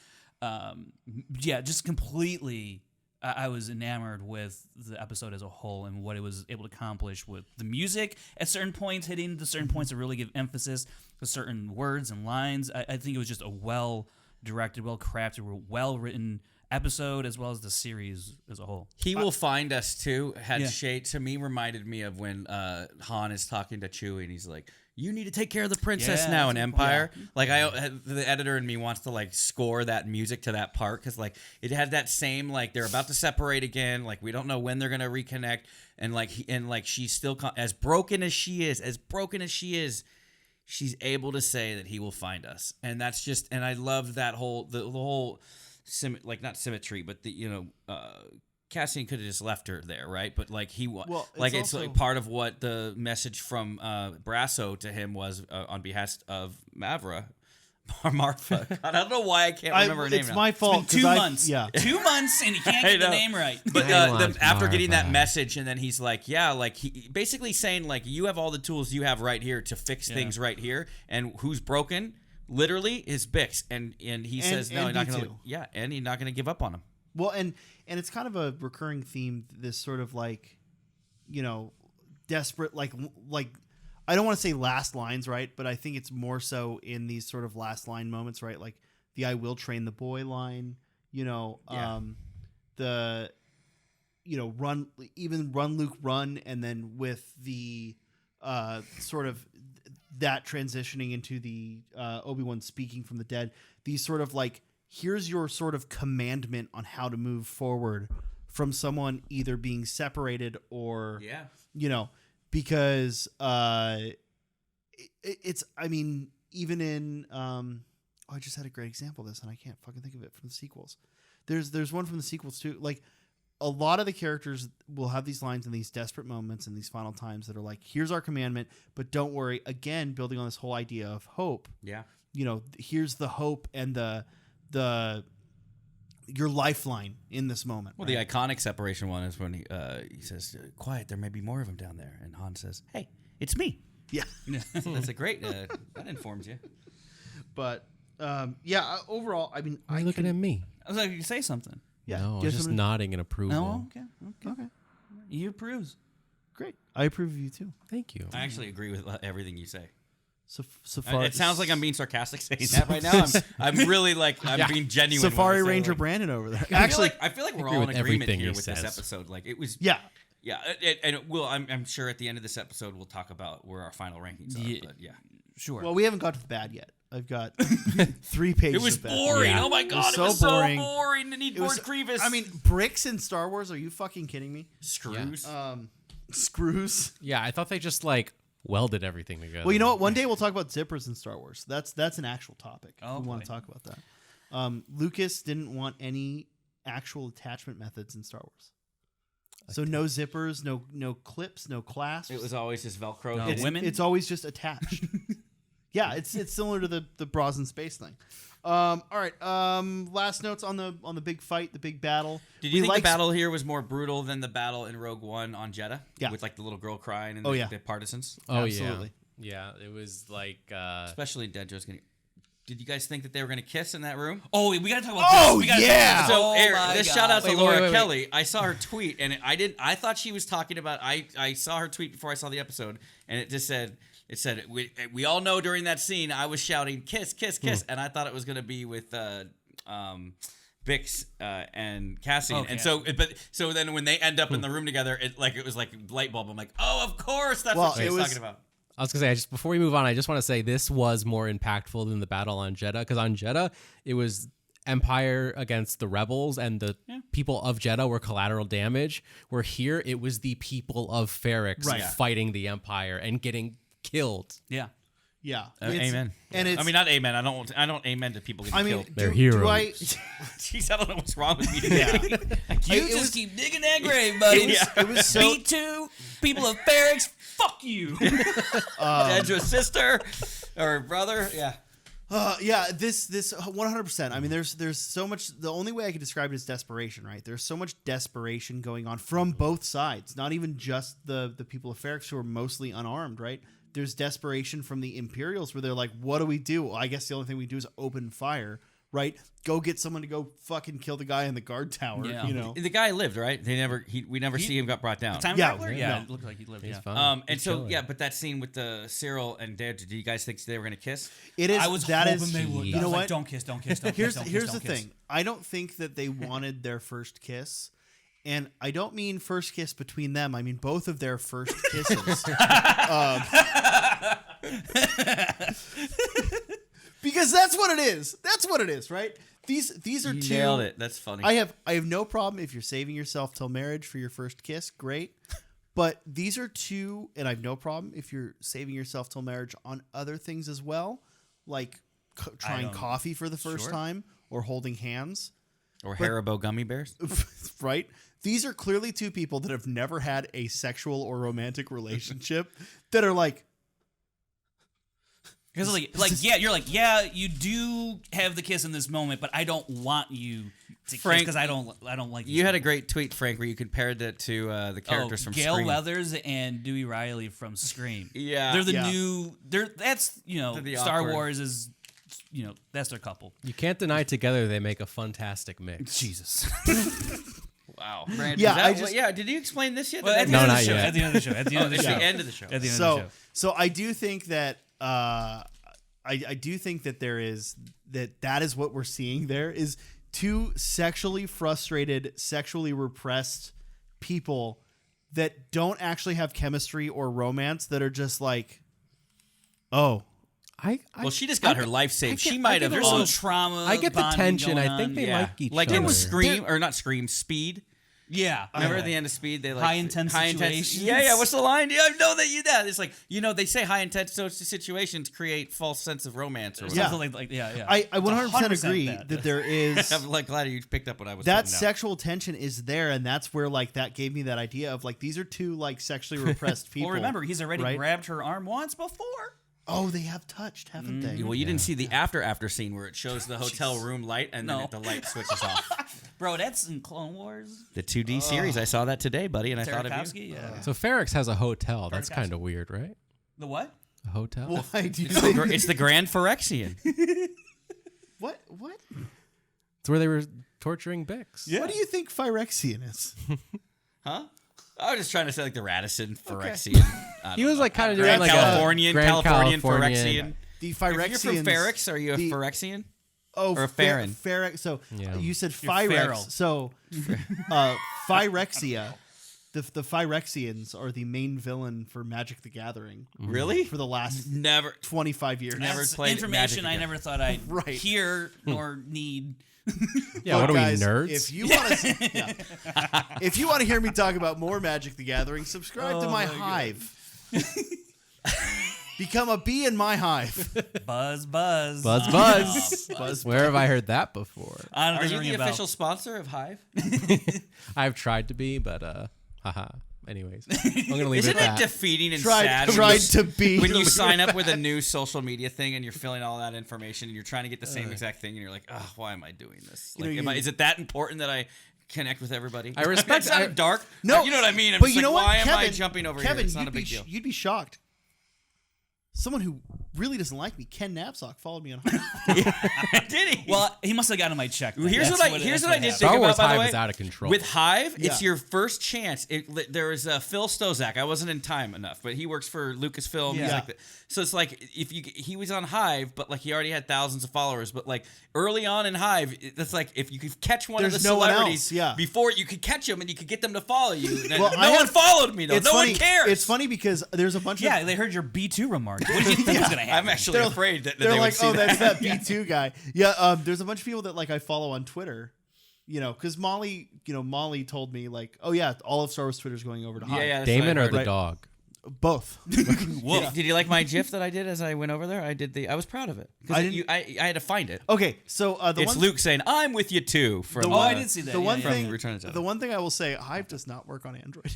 just completely. I was enamored with the episode as a whole and what it was able to accomplish with the music at certain points, hitting the certain points to really give emphasis to certain words and lines. I think it was just a well-directed, well-crafted, well-written episode as well as the series as a whole. He will find us too. Shade to me reminded me of when Han is talking to Chewie and he's like, "You need to take care of the princess now in Empire." Like the editor in me wants to like score that music to that part because like it had that same like they're about to separate again. Like we don't know when they're gonna reconnect, and like she's still as broken as she is, she's able to say that he will find us, and that's just and I love that whole the whole not symmetry, but the Cassian could have just left her there, right? But like it's like part of what the message from Brasso to him was on behalf of Mavra. Martha. God, I don't know why I can't remember her name. It's now. my fault. It's been 2 months. Yeah. 2 months, and he can't get the name right. But after getting that Martha. message, and then he's like, he basically saying like, you have all the tools you have right here to fix things right here, and who's broken, literally, is Bix, and he says no, he's not going to, and he's not going to give up on him. Well, and it's kind of a recurring theme. This sort of like, desperate, like I don't want to say last lines, right? But I think it's more so in these sort of last line moments, right? Like the "I will train the boy" line, the run Luke run, and then with the sort of that transitioning into the Obi-Wan speaking from the dead. These sort of like, here's your sort of commandment on how to move forward from someone either being separated or because it's I mean, even in I just had a great example of this and I can't fucking think of it from the sequels. There's one from the sequels too. Like a lot of the characters will have these lines in these desperate moments and these final times that are like, here's our commandment, but don't worry. Again, building on this whole idea of hope. Yeah. Here's the hope and your lifeline in this moment. Well, right? The iconic separation one is when he says, "Quiet, there may be more of them down there," and Han says, "Hey, it's me." Yeah, that's a great. That informs you. But overall, I mean, Why are you looking at me? I was like, you say something. Yeah, no, just nodding in approval. No, okay. He approves. Great, I approve of you too. Thank you. I actually agree with everything you say. Safari, it sounds like I'm being sarcastic saying that right now. I'm really like I'm being genuine. Safari Ranger Brandon over there. Actually, I feel like we're all in agreement here with says. this episode. Like it was. Yeah. And I'm sure at the end of this episode we'll talk about where our final rankings are. But sure. Well, we haven't got to the bad yet. I've got 3 pages. It was of bad. boring. Yeah. Oh my god, it was so boring. And need more Grievous. I mean, bricks in Star Wars. Are you fucking kidding me? Screws. Screws. Yeah, I thought they just like welded everything together. Well, you know what? One day we'll talk about zippers in Star Wars. That's an actual topic. Oh, we want to talk about that. Lucas didn't want any actual attachment methods in Star Wars. So no zippers, no clips, no clasps. It was always just Velcro. No, women? It's always just attached. Yeah, it's similar to the bras in space thing. All right. Last notes on the big fight, the big battle. Did you think the battle here was more brutal than the battle in Rogue One on Jeddah? Yeah. With like the little girl crying and the partisans? Oh Absolutely. yeah. Yeah, it was like especially Dead Joe's getting Did you guys think that they were going to kiss in that room? Oh, we got to talk about Oh, this. We gotta yeah. talk about So, this. Eric, my this God. shout out to Wait, Laura wait. Kelly. I saw her tweet, and I thought she was talking about. I saw her tweet before I saw the episode, and it just said. It said we all know during that scene I was shouting kiss, kiss, kiss, and I thought it was going to be with Bix and Cassian. Okay. And so then when they end up in the room together, it was like light bulb. I'm like, oh, of course, that's Well, what she it was was- talking about. I was gonna say, just before we move on, I just want to say this was more impactful than the battle on Jeddah, because on Jeddah it was Empire against the rebels, and the people of Jeddah were collateral damage. Where here it was the people of Ferrix Right. fighting the Empire and getting killed. Yeah. Yeah. Amen. And it's. I mean, not amen. I don't amen to people getting killed. They're do heroes. I, Jeez, I don't know what's wrong with me today. You it just was- keep digging that grave, buddy. it was so. B2, people of Ferrix, fuck you. Dedra's sister or brother, yeah. Yeah, this 100%. I mean, there's so much. The only way I could describe it is desperation, right? There's so much desperation going on from both sides. Not even just the people of Ferrix who are mostly unarmed, right? There's desperation from the Imperials where they're like, "What do we do? Well, I guess the only thing we do is open fire, right? Go get someone to go fucking kill the guy in the guard tower, Yeah. you know." The guy lived, right? We never see him got brought down. Time Yeah, traveler? yeah. Yeah, No. it looked like he lived. He's Yeah. fine. And He's so chilling. yeah, but that scene with the Cyril and Dad, do you guys think they were gonna kiss? It is. I was that hoping is. they would. You I was know like, what? don't kiss, don't kiss, don't Here's kiss, don't here's kiss, the don't kiss. thing. I don't think that they wanted their first kiss, and I don't mean first kiss between them. I mean both of their first kisses. Because that's what it is. That's what it is, right? These are You two. nailed it. That's funny. I have no problem if you're saving yourself till marriage for your first kiss. Great. But these are two, and I have no problem if you're saving yourself till marriage on other things as well, like trying don't- coffee for the first Sure. time or holding hands. or Haribo gummy bears. Right? These are clearly two people that have never had a sexual or romantic relationship that are like, Because yeah, you're like, yeah, you do have the kiss in this moment, but I don't want you to kiss Frank, because I don't like You had a great tweet, Frank, where you compared that to the characters from Gail Scream. Weathers and Dewey Riley from Scream. Yeah. They're the Yeah. new. That's They're the Star awkward. Wars is, that's their couple. You can't deny together they make a fantastic mix. Jesus. Wow. Brandon, Yeah, is that did you explain this yet? Well, at the No, end of not the show. yet. At the end of the show. At the end of the It's show. the end of the show. At the end of the so show. so I do think that I do think that there is that is what we're seeing. There is two sexually frustrated, sexually repressed people that don't actually have chemistry or romance, that are just like, oh, Well, she just got her life saved. She might have. There's some trauma. I get the bonding tension. going I think on. they like each like other. it was Scream or not Scream, Speed. Yeah. Remember at the end of Speed, they like High intense situations. Yeah. What's the line? Yeah, I know that you that. It's like they say high intense situations create false sense of romance or whatever. Yeah. Something like yeah. I 100% 100% agree that. that there is I'm like glad you picked up what I was. that putting down. sexual tension is there, and that's where like that gave me that idea of like these are two like sexually repressed people. Well, remember, he's already right? grabbed her arm once before. Oh, they have touched, haven't they? Well, you didn't see the after scene where it shows the hotel room light and No. then the light switches off. Bro, that's in Clone Wars. The 2D series, I saw that today, buddy, and I thought of you. Tartakovsky, yeah. So Ferrix has a hotel. That's Tartakovsky. kind of weird, right? The what? A hotel. Why do you It's think? it's the Grand Phyrexian. What? It's where they were torturing Bix. What do you think Phyrexian is? Huh? I was just trying to say like the Radisson Phyrexian. He was like kind of doing Grand like Californian, a Grand Californian Californian. Phyrexian. The If you're Phyrexians. from Ferrix, are you a the- Phyrexian? Oh, or a Farron. Phyrex. So Yeah. you said You're feral. Phyrex. So Phyrexia. The Phyrexians are the main villain for Magic the Gathering Really? for the last Never. 25 years. Never That's played information Magic I again. never thought I'd Right. hear nor need. Yeah, Look, what are guys, we, nerds? If you want to, if you want to hear me talk about more Magic the Gathering, subscribe to my hive. Become a bee in my hive. Buzz, buzz. Buzz, buzz. Buzz. Where have I heard that before? I don't Are think you ring the a bell. official sponsor of Hive? I've tried to be, but haha. Anyways, I'm gonna leave Isn't it at it that. defeating and Tried sad to be. when you sign up with a new social media thing and you're filling all that information and you're trying to get the same exact thing and you're like, oh, why am I doing this? You know, Like, is it that important that I connect with everybody? I respect- That sounded dark. No, but you know what I mean. I'm but just you like, know what? why am I Kevin, jumping over Kevin, here? It's not a you'd be big deal. You'd be shocked. someone who really doesn't like me, Ken Knapsack, followed me on Hive. Did he? Well, he must have gotten my check. then. Here's That's what I did happened. think Star Wars about, by the Hive way. is out of control. With Hive, it's Yeah. your first chance. There was Phil Stozak. I wasn't in time enough, but he works for Lucasfilm. He's Yeah. like so it's like he was on Hive, but like he already had thousands of followers. But like early on in Hive, it's like if you could catch one of There's the no one celebrities else, yeah. before you could catch them and you could get them to follow you. Well, no one followed me though. It's No funny, one cares. It's funny because there's a bunch Yeah, of they heard your B2 remark. What did you think was going to happen? I'm actually afraid that they're they like, would see oh, that's that. that B2 guy. Yeah, there's a bunch of people that like I follow on Twitter. Because Molly told me like, oh yeah, all of Star Wars Twitter's going over to Hive. Yeah, that's Damon what I or heard. the dog? Both. Did you like my GIF that I did as I went over there? I was proud of it I because I had to find it. Okay, so the It's one Luke saying, "I'm with you too." From I did see that. the one yeah. thing From Return of the Jedi. the one thing I will say, Hive does not work on Android.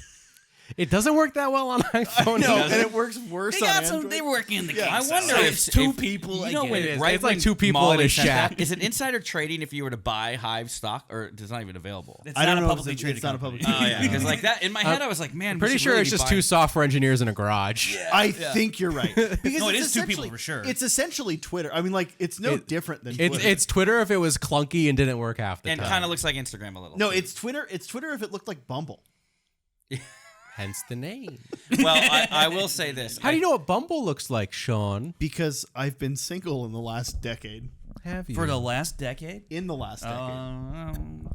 It doesn't work that well on iPhone. No, either. and it works worse They on got Android. some. They were working in the Yeah. game. I wonder so if it's two if- people. You I know get when it. It's right like when two people in Molly a sent shack. that, is it insider trading if you were to buy Hive stock, or it's not even available? It's I don't not a know if publicly it's traded not a company. public- Oh yeah, because like that in my head, I was like, man, we Pretty should sure really it's be just buying- two software engineers in a garage. I think you're right. Because No, it it's is two people essentially- for sure. It's essentially Twitter. I mean, like, it's no different than It's Twitter. it's Twitter if it was clunky and didn't work half the and time. kind of looks like Instagram a little. no, too. it's Twitter. It's Twitter if it looked like Bumble. Hence the name. Well, I will say this. How do you know what Bumble looks like, Sean? Because I've been single in the last decade. Have you? For the last decade? In the last decade.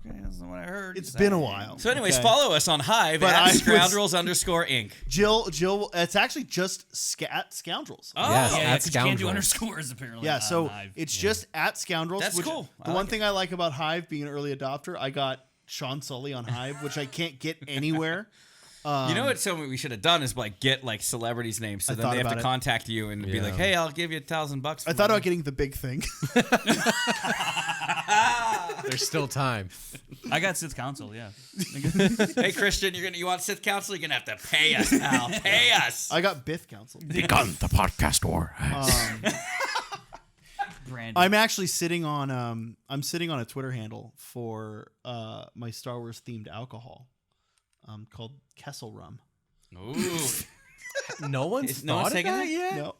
Okay, that's not what I heard. It's been a while. So, anyways, Okay. follow us on Hive But I at was- Scoundrels_Inc. Jill. It's actually just at Scoundrels. Oh, Yes, Yeah, at 'cause you can't do Scoundrels. underscores apparently. Yeah, on so Hive. it's just at Scoundrels. That's which, cool. The I one like thing I like about Hive being an early adopter, I got Sean Sully on Hive, which I can't get anywhere. You know what? Something we should have done is like get like celebrities' names, so I then thought they have about to it. contact you and be Yeah. like, "Hey, I'll give you $1,000." I thought about getting the big thing. There's still time. I got Sith Council, yeah. Hey, Christian, you want Sith Council? You're gonna have to pay us, pal. Pay us. I got Biff Council. Begun the podcast war. Brandon. I'm actually sitting on a Twitter handle for my Star Wars themed alcohol called Kessel Rum. Ooh. No one's Is no thought one of taking that it? yet? No.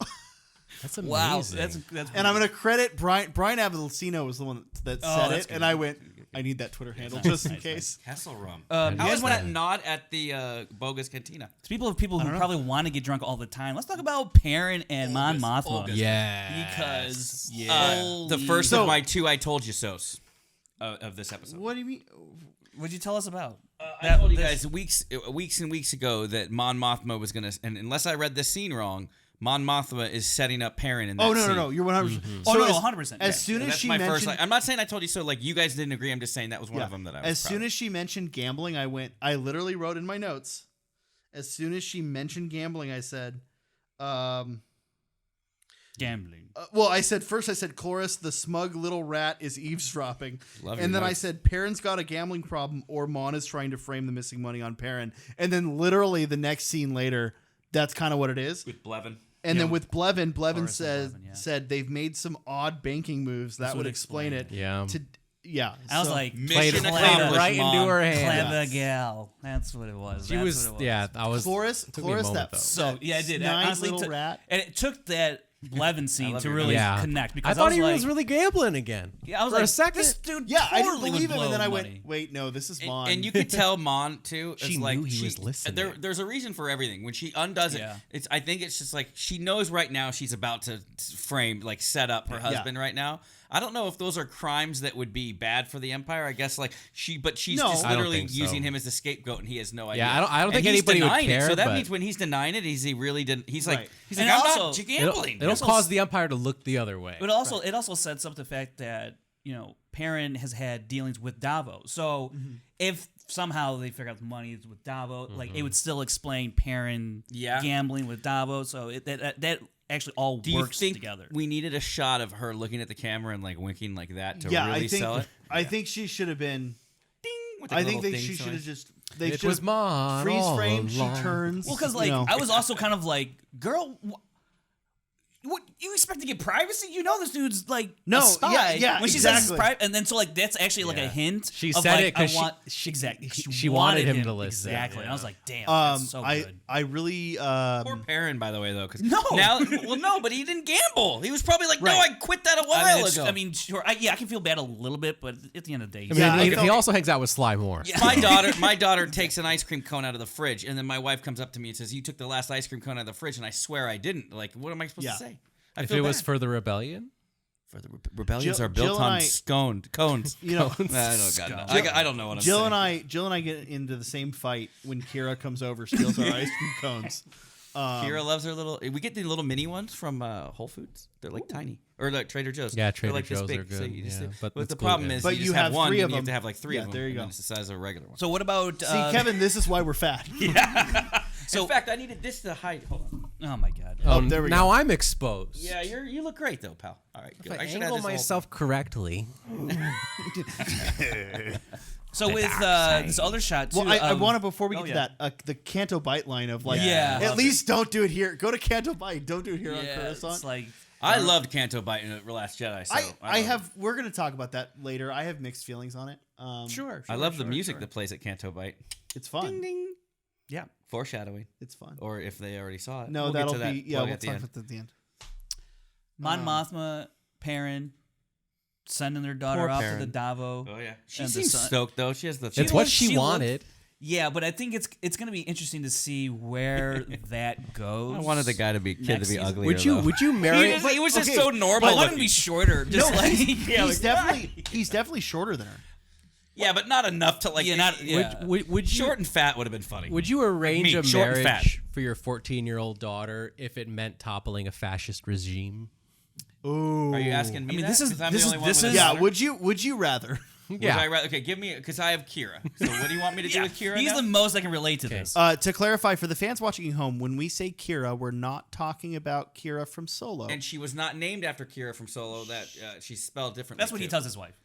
That's amazing. wow, that's And I'm gonna credit Brian Abelcino was the one that said that's it, good. and I went, I need that Twitter handle nice, just in nice, case. Castle Rum. you How guys is wanna- that not at the bogus cantina? people who know. probably want to get drunk all the time. Let's talk about Perrin and Mon Mothma. Yeah. Because The first So- of my two I told you so's of this episode. What do you mean? what'd you tell us about? I told you guys weeks and weeks ago that Mon Mothma was gonna, and unless I read this scene wrong, Mon Mothma is setting up Perrin in that Oh no, scene. no, no! You're 100%. Oh, no, as- 100%, As yeah. soon as That's she my mentioned, first. Like, I'm not saying I told you so. Like you guys didn't agree. I'm just saying that was one of them that I was. as soon as she mentioned gambling, I literally wrote in my notes. As soon as she mentioned gambling, I said, Gambling. I said Chloris, the smug little rat, is eavesdropping. Love And your then I notes. said, Perrin's got a gambling problem, or Mon is trying to frame the missing money on Perrin. And then literally the next scene later, that's kind of what it is. with Blevin. And then with Blevin, Chloris says and Blevin, yeah. said they've made some odd banking moves that would explain it. Yeah. Yeah. I was so- like, Played it Mission clever. accomplished, right into Mom. her hand. clever gal. That's what it was. She That's was, what it was. yeah, I was. Chloris, took me a moment, that though. So yeah, I did. snide Honestly, little rat. and it took that Blevin scene love to your really Yeah. connect I because thought he like, was really gambling again. Yeah, I was for like, a second. this dude Yeah, I didn't totally believe would him, and then blow I money. went, "Wait, no, this is Mon." And you could tell Mon too. She is like knew he was listening. There's a reason for everything. When she undoes Yeah. it, I think it's just like she knows right now she's about to set up her husband right now. I don't know if those are crimes that would be bad for the Empire. I guess like she's No. just I don't literally think so. using him as the scapegoat, and he has no idea. Yeah, I don't And think he's anybody would denying it. care, So that but- means when he's denying it, he really didn't. He's like, Right. he's And like, I'm also- not It'll, gambling. it'll cause the Empire to look the other way. But also, it also sets up the fact that Perrin has had dealings with Davo. So if somehow they figure out the money is with Davo, like it would still explain Perrin Yeah. gambling with Davo. So that actually all Do you works think together. we needed a shot of her looking at the camera and like winking like that to yeah, really I think sell it? I think she should have been. With the I think little that ding she sign. should have just. They It should was have Mon freeze all frame. She along. turns. Well, because you know. I was also kind of like, girl, What you expect to get privacy? You know this dude's like No, a spy. yeah, When she says exactly. it's private, and then so like that's actually like a hint. She of, said like, it 'cause I want, she exactly. she wanted him to listen. Exactly. Yeah. And I was like, damn, that's so good. I really Poor Perrin, by the way, though, because No. now, no, but he didn't gamble. He was probably like, no, Right. I quit that a I while mean, ago. I mean, sure. I can feel bad a little bit, but at the end of the day, I mean, Yeah, I he felt- also hangs out with Sly Moore. my daughter takes an ice cream cone out of the fridge, and then my wife comes up to me and says, "You took the last ice cream cone out of the fridge," and I swear I didn't. Like, what am I supposed to say? I If feel it was bad. for the rebellion, for the rebellions Jill- are built Jill and on I- sconed cones. you know, I don't know what I'm Jill saying. and I get into the same fight when Kira comes over, steals our ice cream cones. Kira loves her little. We get the little mini ones from Whole Foods. They're like tiny, or like Trader Joe's. Yeah, They're Trader like this Joe's big, are so good, you just- yeah, but but it's the problem gluten. is, But you you just have have one, three and of you have to them. have like three Yeah, of them. there you and go. then it's the size of a regular one. So what about? See, Kevin, this is why we're fat. So, in fact, I needed this to hide. Hold on. Oh my god. oh, there we now go. I'm exposed. Yeah, you look great though, pal. All right, good. If I should have angle this whole- myself correctly. So with this other shot too. Well, I want to, before we get oh, to yeah. that, the Canto Bite line of like, Yeah. at Love least don't do it here. Go to Canto Bite. Don't do it here on yeah, Coruscant. it's like I loved Canto Bite in The Last Jedi. So I love have. it. We're gonna talk about that later. I have mixed feelings on it. sure. I love the music that plays at Canto Bite. It's fun. Ding ding. Yeah. Foreshadowing, It's fun. or if they already saw it. No, We'll get that'll to that be yeah. plug We'll at the talk end. about that at the end. Mon Mothma, Perrin, sending their daughter Poor off Perrin. to the Davo. Oh yeah, she And the seems son- stoked though. She has the. It's what she she looked- wanted. Yeah, but I think it's going to be interesting to see where that goes. I wanted the guy to be kid Next to be season. ugly. Would you marry? He was just okay, so But normal. I want him to looking. be shorter. Just like He's definitely shorter than her. Yeah, but not enough to like. Yeah, not yeah. Would you Short and fat would have been funny. Would you arrange Me, a short and fat. marriage for your 14-year-old daughter if it meant toppling a fascist regime? Ooh. Are you asking me? I mean, that? this is- 'Cause I'm this the is- only one this with a is- Yeah. daughter? Would you rather? Would Yeah. I rather? Okay, give me because I have Kira. So what do you want me to do with Kira? He's now? the most I can relate to this. To clarify for the fans watching at home, when we say Kira, we're not talking about Kira from Solo. and she was not named after Kira from Solo. That she's spelled differently. That's what he too. tells his wife.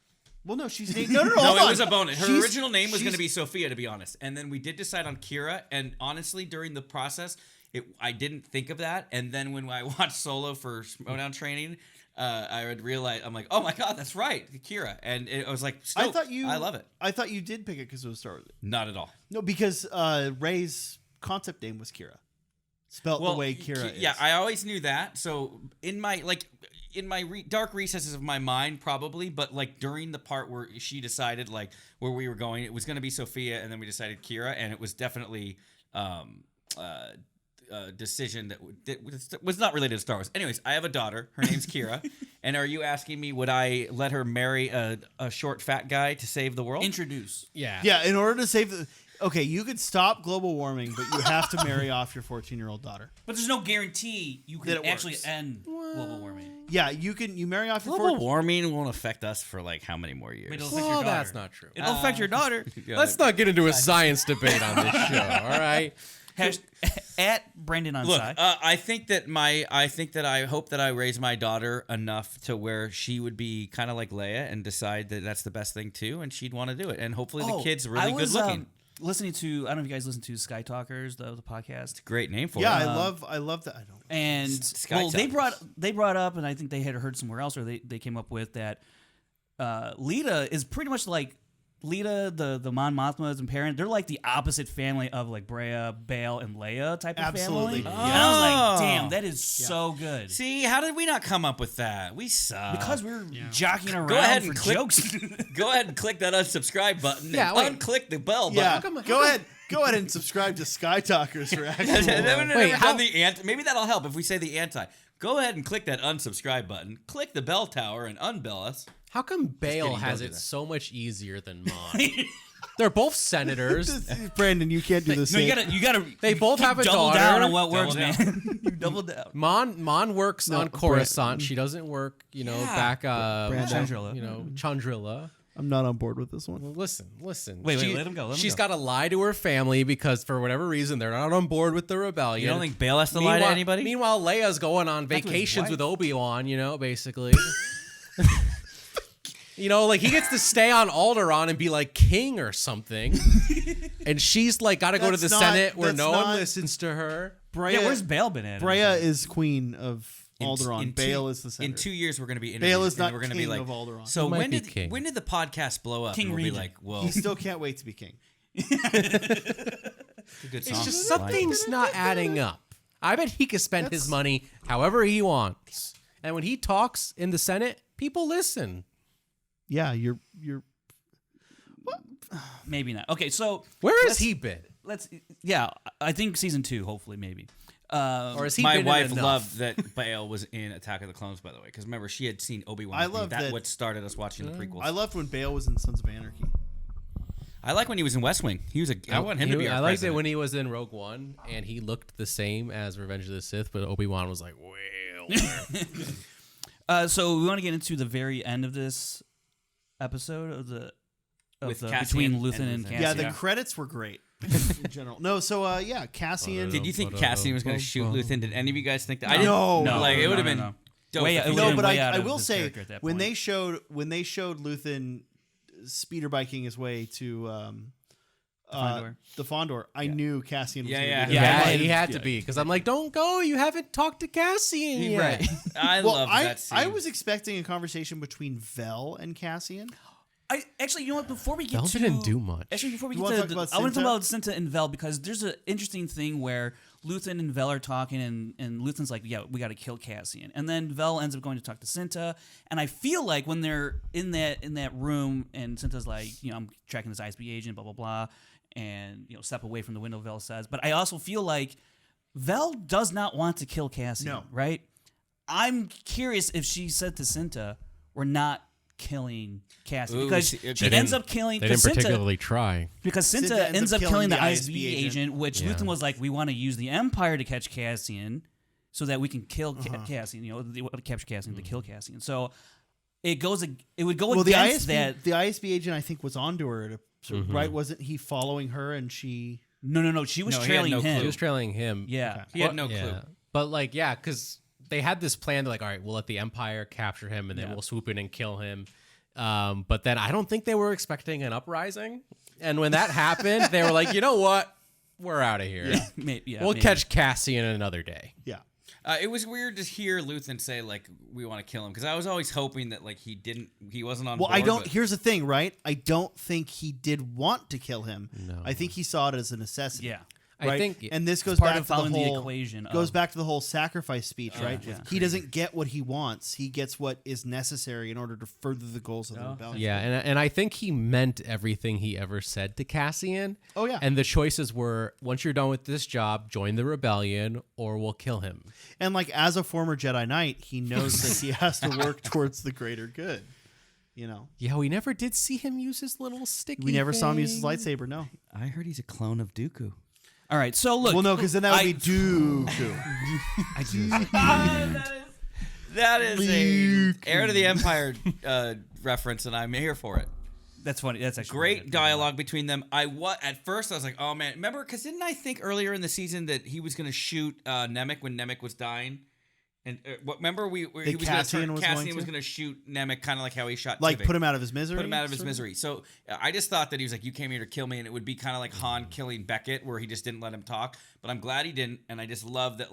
Well, no, she's named. No, No, hold it on. was a bonus. Her She's- original name was going to she's- be Sophia, to be honest. And then we did decide on Kira. And honestly, during the process, I didn't think of that. And then when I watched Solo for Schmodown training, I would realize I'm like, oh my god, that's right, Kira. And I was like, stoked. I love it. I thought you did pick it because it was Star Wars. Not at all. No, because Rey's concept name was Kira, spelt the way Kira is. Yeah, I always knew that. So in my dark recesses of my mind, probably, but like during the part where she decided like where we were going, it was going to be Sophia, and then we decided Kira, and it was definitely a decision that was not related to Star Wars. Anyways, I have a daughter. Her name's Kira, and are you asking me would I let her marry a short fat guy to save the world? Introduce. Yeah. Yeah, in order to save the. Okay, you could stop global warming, but you have to marry off your 14-year-old daughter. But there's no guarantee you That can it actually works. end global warming. Yeah, you marry off your Global 14. warming won't affect us for like how many more years? But it'll affect your Well, daughter. that's not true. It'll affect your daughter. Yeah, Let's not get into a science debate on this show. All right. At Brendan on Look, side. I think that I hope that I raise my daughter enough to where she would be kind of like Leia and decide that that's the best thing too, and she'd want to do it. And hopefully the kid's really good looking. Listening to, I don't know if you guys listen to Sky Talkers, the podcast. Great name for Yeah, it. I love that. I don't. And Sky well, they Talkers. brought up, and I think they had heard somewhere else, or they came up with that. Lita is pretty much like Lita, the Mon Mothmas and Perrin. They're like the opposite family of like Brea, Bail, and Leia type of Absolutely. family. Yeah. And I was like, Oh. damn, that is so good. See, how did we not come up with that? We suck. Because we're jockeying around Go ahead for and click. jokes. Go ahead and click that unsubscribe button. Yeah, and wait. unclick the bell Yeah, button. go ahead and subscribe to Sky Talkers for actual. Wait, how- Maybe that'll help if we say the anti. Go ahead and click that unsubscribe button. Click the bell tower and unbell us. How come Bale kidding, has don't do it that. so much easier than Mon? They're both senators. Brandon, you can't do this. No, you gotta. They both have a double daughter. down on what Double works, down. man. You double down. Mon works No, on Coruscant. She doesn't work, Yeah. back Chandrila. Chandrila. I'm not on board with this one. Well, listen. Wait, let him go. Let him She's go. got to lie to her family because for whatever reason they're not on board with the rebellion. You don't think Bale has to lie to anybody? Meanwhile, Leia's going on to his vacations wife. with Obi-Wan, basically. Like he gets to stay on Alderaan and be like king or something. And she's like got to go to the That's not- Senate where that's no one not- listens to her. Brea, Yeah, where's Bail been at? Brea is queen of Alderaan. Bail is the senator. In 2 years, we're going to be Bail is and not we're gonna king be like, of Alderaan. So He might when be did king. when did the podcast blow up? King and we'll Regent. be like, well, He still can't wait to be king. it's a good song. It's just something's not adding up. I bet he could spend his money however he wants. And when he talks in the Senate, people listen. Yeah, you're. Maybe not. Okay, so Where has he been? Yeah, I think season 2, hopefully, maybe. Or has he My been wife in enough? loved that Bail was in Attack of the Clones, by the way, because remember she had seen Obi-Wan. I with me. love that- what started us watching the prequels. I loved when Bail was in Sons of Anarchy. I like when he was in West Wing. He was I want him to be our I liked president. it when he was in Rogue One and he looked the same as Revenge of the Sith, but Obi-Wan was like, well. So we want to get into the very end of this episode With between Cassian Luthen and and Luthen. Cassian. Yeah, the credits were great in general. No, so Cassian. Did you think Cassian was going to shoot Luthen? Did any of you guys think that? I No. didn't. Like it would have been. no. Dope Way- if it he would've No, been but way out I of will his say character at that when point. they showed Luthen speeder biking his way to Fondor. the Fondor, I knew Cassian was Yeah, gonna yeah. be there. Yeah, I he had yeah. to be because I'm like, don't go. You haven't talked to Cassian yet. Right. I Well, love that scene. I was expecting a conversation between Vel and Cassian. Actually, you know what? Before we get Vel to didn't do much. Actually, before we You get wanna to, talk about I want to Cinta? talk about Cinta and Vel because there's an interesting thing where Luthen and Vel are talking, and Luthen's like, "Yeah, we got to kill Cassian," and then Vel ends up going to talk to Cinta, and I feel like when they're in that room, and Cinta's like, I'm tracking this ISB agent, blah blah blah, and step away from the window. Vel says, but I also feel like Vel does not want to kill Cassian. No. Right? I'm curious if she said to Cinta, "We're not killing Cassian," Ooh, because see, she they ends didn't- up killing. They didn't 'cause Cinta- particularly try. because Cinta Cinta ends up killing the ISB agent. agent, which Yeah. Luthen was like, we want to use the Empire to catch Cassian so that we can kill Cassian, they want to capture Cassian to kill Cassian. So it would go Well, the against ISB, that. the ISB agent, I think, was onto her, right? Wasn't he following her and she? No. She was No, he had trailing no him. He was trailing him. Yeah. He had no clue. Yeah. But because they had this plan. They're like, all right, we'll let the Empire capture him, and then Yeah. we'll swoop in and kill him. But then I don't think they were expecting an uprising. And when that happened, they were like, you know what? We're out of here. Yeah. We'll maybe. catch Cassian another day. Yeah. It was weird to hear Luthen say like we want to kill him because I was always hoping that like he wasn't on. Well, board, I don't. but- Here's the thing, right? I don't think he did want to kill him. No. I think he saw it as a necessity. Yeah. I Right? think- and this goes part back of to the following the whole equation Goes of- back to the whole sacrifice speech, right? yeah. He doesn't get what he wants. He gets what is necessary in order to further the goals of the rebellion. Yeah, and I think he meant everything he ever said to Cassian. Oh, yeah. And the choices were, once you're done with this job, join the rebellion, or we'll kill him. And like as a former Jedi Knight, he knows that he has to work towards the greater good. Yeah, we never did see him use his little sticky We never saw him use his thing. lightsaber. No. I heard he's a clone of Dooku. All right. So look. Well, no, because then that would be Dooku. That is a heir to the Empire reference, and I'm here for it. That's funny. That's actually Great dialogue between them. At first I was like, oh man, remember? Because didn't I think earlier in the season that he was going to shoot Nemec when Nemec was dying? And remember he was Cassian was going Cassian was to? going to shoot Nemec, kind of like how he shot Like Tivik. put him out of his misery. Put him out of his sort misery. So I just thought that he was like, you came here to kill me, and it would be kind of like Han killing Beckett, where he just didn't let him talk. But I'm glad he didn't, and I just love that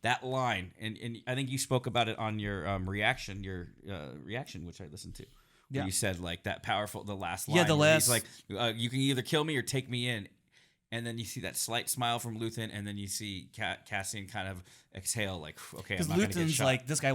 that line. And I think you spoke about it on your reaction, which I listened to. Where you said like that powerful, the last line. Yeah, the where last- He's like, you can either kill me or take me in. And then you see that slight smile from Luthen, and then you see Cassian kind of exhale, like, okay, I'm Because not going to get Luthen's shot. like, this guy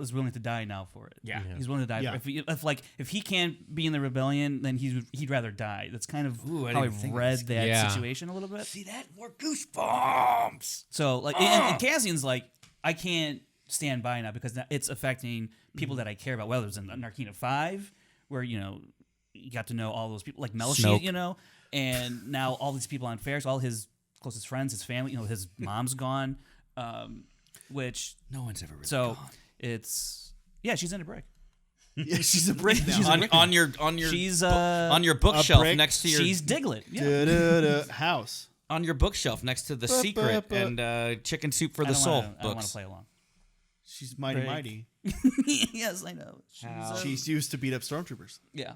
is willing to die now for it. Yeah. He's willing to die. Yeah. For it. If he can't be in the rebellion, then he'd rather die. That's kind of Ooh, I how didn't I've think of read this. that Yeah. situation a little bit. see that? More goosebumps. So like, and Cassian's like, I can't stand by now because it's affecting people that I care about. Whether it's in Narkina 5, where you got to know all those people like Snoke. Melshi, and now all these people on Ferrix, all his closest friends, his family, his mom's gone, which No one's ever really so gone. it's she's in a brick. Yeah, she's a brick now. on your She's on your bookshelf brick. next to your she's Diglett. Yeah. Da-da-da. House. on your bookshelf next to the Secret and Chicken Soup for the Soul I don't want to books. play along. She's mighty Brick. mighty. Yes, I know. How- She's used to beat up stormtroopers. Yeah.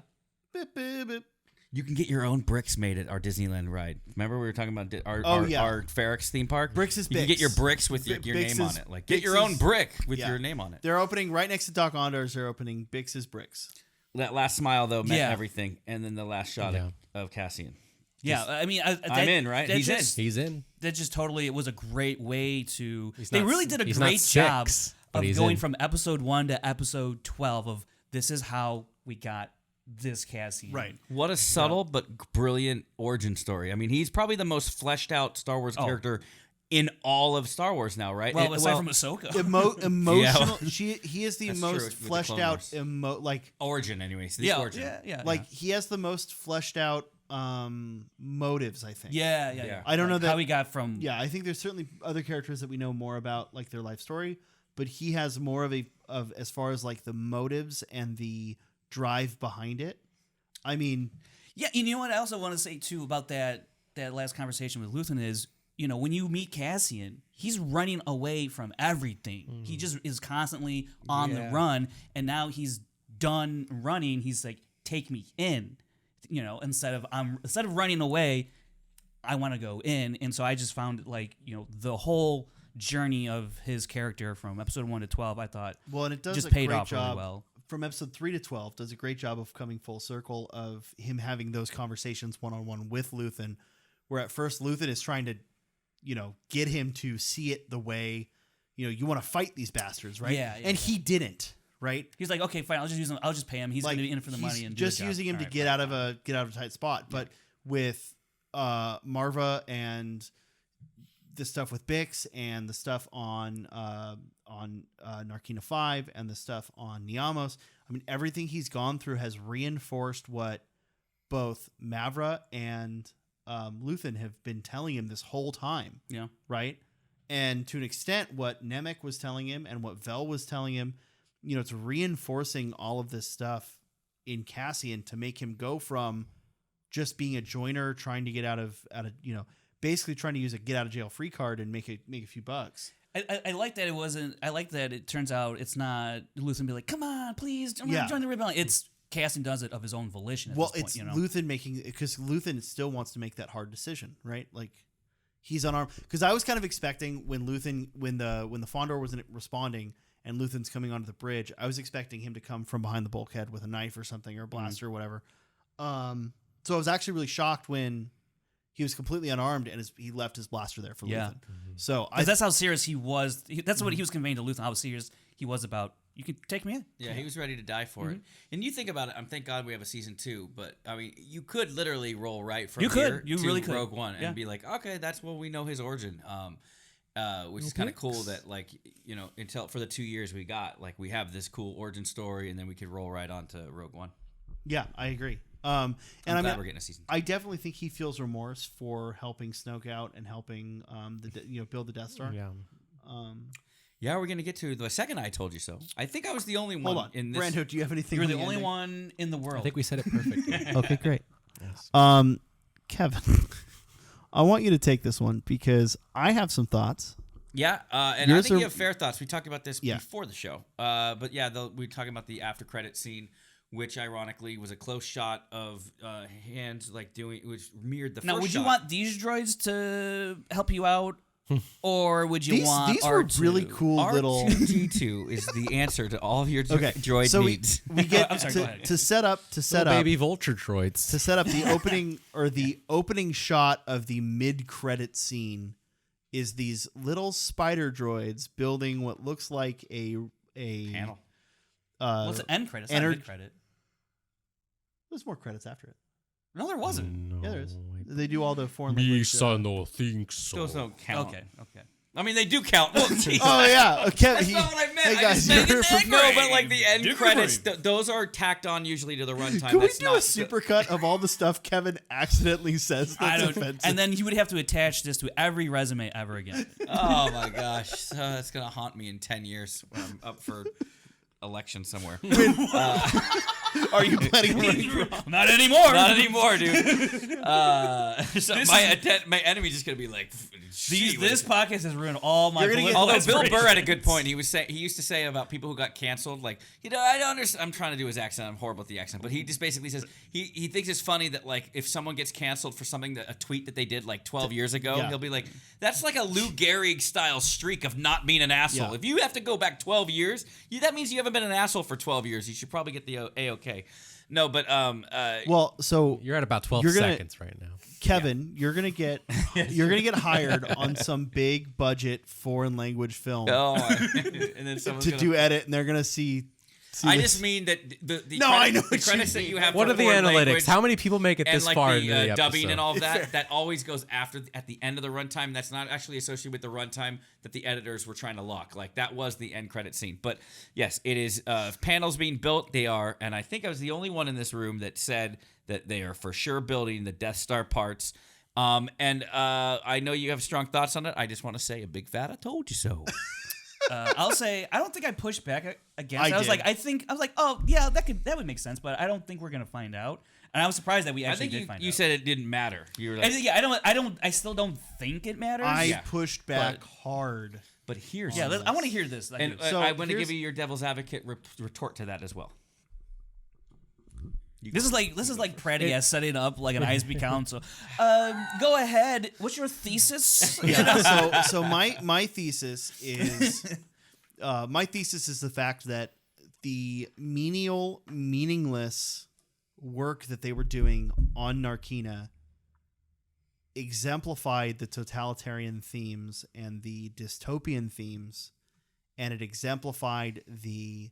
Bip, bip, bip. You can get your own bricks made at our Disneyland ride. Remember we were talking about our Ferrix theme park? Bricks is You can Bix. get your bricks with your Bix name is- on it. Like get Bix your own is- brick with yeah. your name on it. They're opening right next to Doc Ondor's. They're opening Bix's Bricks. That last smile though meant Yeah. everything, and then the last shot of Cassian. Yeah, I mean, I'm in, right? He's in. He's in. That just totally, it was a great way to. He's They not- really did a he's not great job 6, but of he's going in. from episode 1 to episode 12 of this is how we got this Cassian. Right. What a subtle but brilliant origin story. I mean, he's probably the most fleshed out Star Wars character in all of Star Wars now, right? Well, aside from Ahsoka. Emotional. He is the That's most true, with the fleshed Clone out. Wars. Origin, anyways. The origin. Yeah. Like he has the most fleshed out motives. I think. Yeah. I don't know how that- we got from. Yeah, I think there's certainly other characters that we know more about, like their life story, but he has more of as far as like the motives and the drive behind it. I mean, Yeah, and you know what I also want to say too about that last conversation with Luthen is, when you meet Cassian, he's running away from everything. He just is constantly on the run, and now he's done running. He's like, take me in, instead of running away, I want to go in. And so I just found like, the whole journey of his character from episode 1 to 12, I thought, well, and it does just a paid great off job really well. from episode 3 to 12. Does a great job of coming full circle of him having those conversations one-on-one with Luthen, where at first Luthen is trying to, get him to see it the way, you want to fight these bastards, right? Yeah, and he didn't, right? He's like, okay, fine, I'll just use him. I'll just pay him. He's Like, going to be in it for the he's money and do just the job. using him All to right, get fine. out of a tight spot. But with Marva and the stuff with Bix and the stuff on Narkina 5 and the stuff on Niamos, I mean, everything he's gone through has reinforced what both Mavra and Luthen have been telling him this whole time. Yeah. Right? And to an extent, what Nemec was telling him and what Vel was telling him, it's reinforcing all of this stuff in Cassian to make him go from just being a joiner, trying to get out of basically trying to use a get out of jail free card and make a few bucks. I like that it wasn't. I like that it turns out it's not Luthen be like, come on, please, join the rebellion. It's Cassian does it of his own volition. At Well, this point, it's Luthen making, because Luthen still wants to make that hard decision, right? Like he's unarmed. Because I was kind of expecting when the Fondor wasn't responding and Luthen's coming onto the bridge, I was expecting him to come from behind the bulkhead with a knife or something or a blaster or whatever. So I was actually really shocked when he was completely unarmed and he left his blaster there for Luthen. So that's how serious he was. That's what he was conveying to Luthen. How serious he was about. You can take me in. Yeah, he was ready to die for it. And you think about it, thank God we have a season 2, but I mean, you could literally roll right from here You to really could. Rogue One and be like, okay, that's what we know his origin. Which is kind of cool that until for the 2 years we got, like we have this cool origin story and then we could roll right on to Rogue One. Yeah, I agree. I'm glad we're getting a season 2. I definitely think he feels remorse for helping Snoke out and helping build the Death Star. Yeah. Yeah, we're gonna get to the second I told you so. I think I was the only one Hold on, in this. Brando, do you have anything? You're on the only ending? one in the world. I think we said it perfectly. Okay, great. Yes. Kevin, I want you to take this one because I have some thoughts. Yeah, and I Yours think are- you have fair thoughts. We talked about this Yeah. before the show. But yeah, we were talking about the after credit scene, which ironically was a close shot of hands like doing, which mirrored the Now, first would shot. you want these droids to help you out, or would you want These were R2? really cool little. R2D2 is the answer to all of your Okay, droid so needs. we get I'm sorry, go ahead. to set up Baby vulture droids. to set up the opening shot of the mid-credit scene is these little spider droids building what looks like a Panel. What's the end credit? It's not mid credit. There's more credits after it. No, there wasn't. No, Yeah, there is. I- They do all the foreign Me language. son no think so. Those don't count. Okay. I mean, they do count. Well, geez. Oh yeah, okay. That's not what I meant. Hey I guys, just meant you're it's from- no, but like the end Dick credits, Green. those are tacked on usually to the runtime. Can we That's do not a supercut of all the stuff Kevin accidentally says I that's don't. offensive? And then you would have to attach this to every resume ever again. Oh my gosh, that's gonna haunt me in 10 years when I'm up for election somewhere. Are you planning on running for office? Not anymore. Not anymore, dude. So my enemy's just gonna be like, This podcast has ruined all my You're gonna get- political Although Bill aspirations. Burr had a good point. He used to say about people who got canceled, like, I don't understand. I'm trying to do his accent. I'm horrible at the accent, but he just basically says he thinks it's funny that like if someone gets canceled for something a tweet that they did like 12 years ago, Yeah. he'll be like, that's like a Lou Gehrig style streak of not being an asshole. Yeah. If you have to go back 12 years, that means you haven't been an asshole for 12 years. You should probably get the A-OK. No, but Well, so You're at about 12 You're gonna- seconds right now. Kevin, you're gonna get hired on some big budget foreign language film and then someone's to gonna, do edit, and they're gonna see I this. just mean that the No, I know the what you credits that mean. you have. What for are the foreign analytics? language How many people make it and this like far the, into the dubbing episode? and all of that always goes at the end of the runtime. That's not actually associated with the runtime that the editors were trying to lock. Like that was the end credit scene. But yes, it is panels being built. They are, and I think I was the only one in this room that said that they are for sure building the Death Star parts. And I know you have strong thoughts on it. I just want to say a big fat I told you so. I'll say I don't think I pushed back against. I I was did. like, oh yeah, that would make sense, but I don't think we're gonna find out. And I was surprised that we I actually think did find you out. said it didn't matter. You were like, I still don't think it matters. I pushed back hard. but here's I want to hear this. And So I want to here's- give you your devil's advocate retort to that as well. this is like Pratty ass setting up like an ISB council. Go ahead. What's your thesis? Yeah. So my thesis is the fact that the menial, meaningless work that they were doing on Narkina exemplified the totalitarian themes and the dystopian themes, and it exemplified the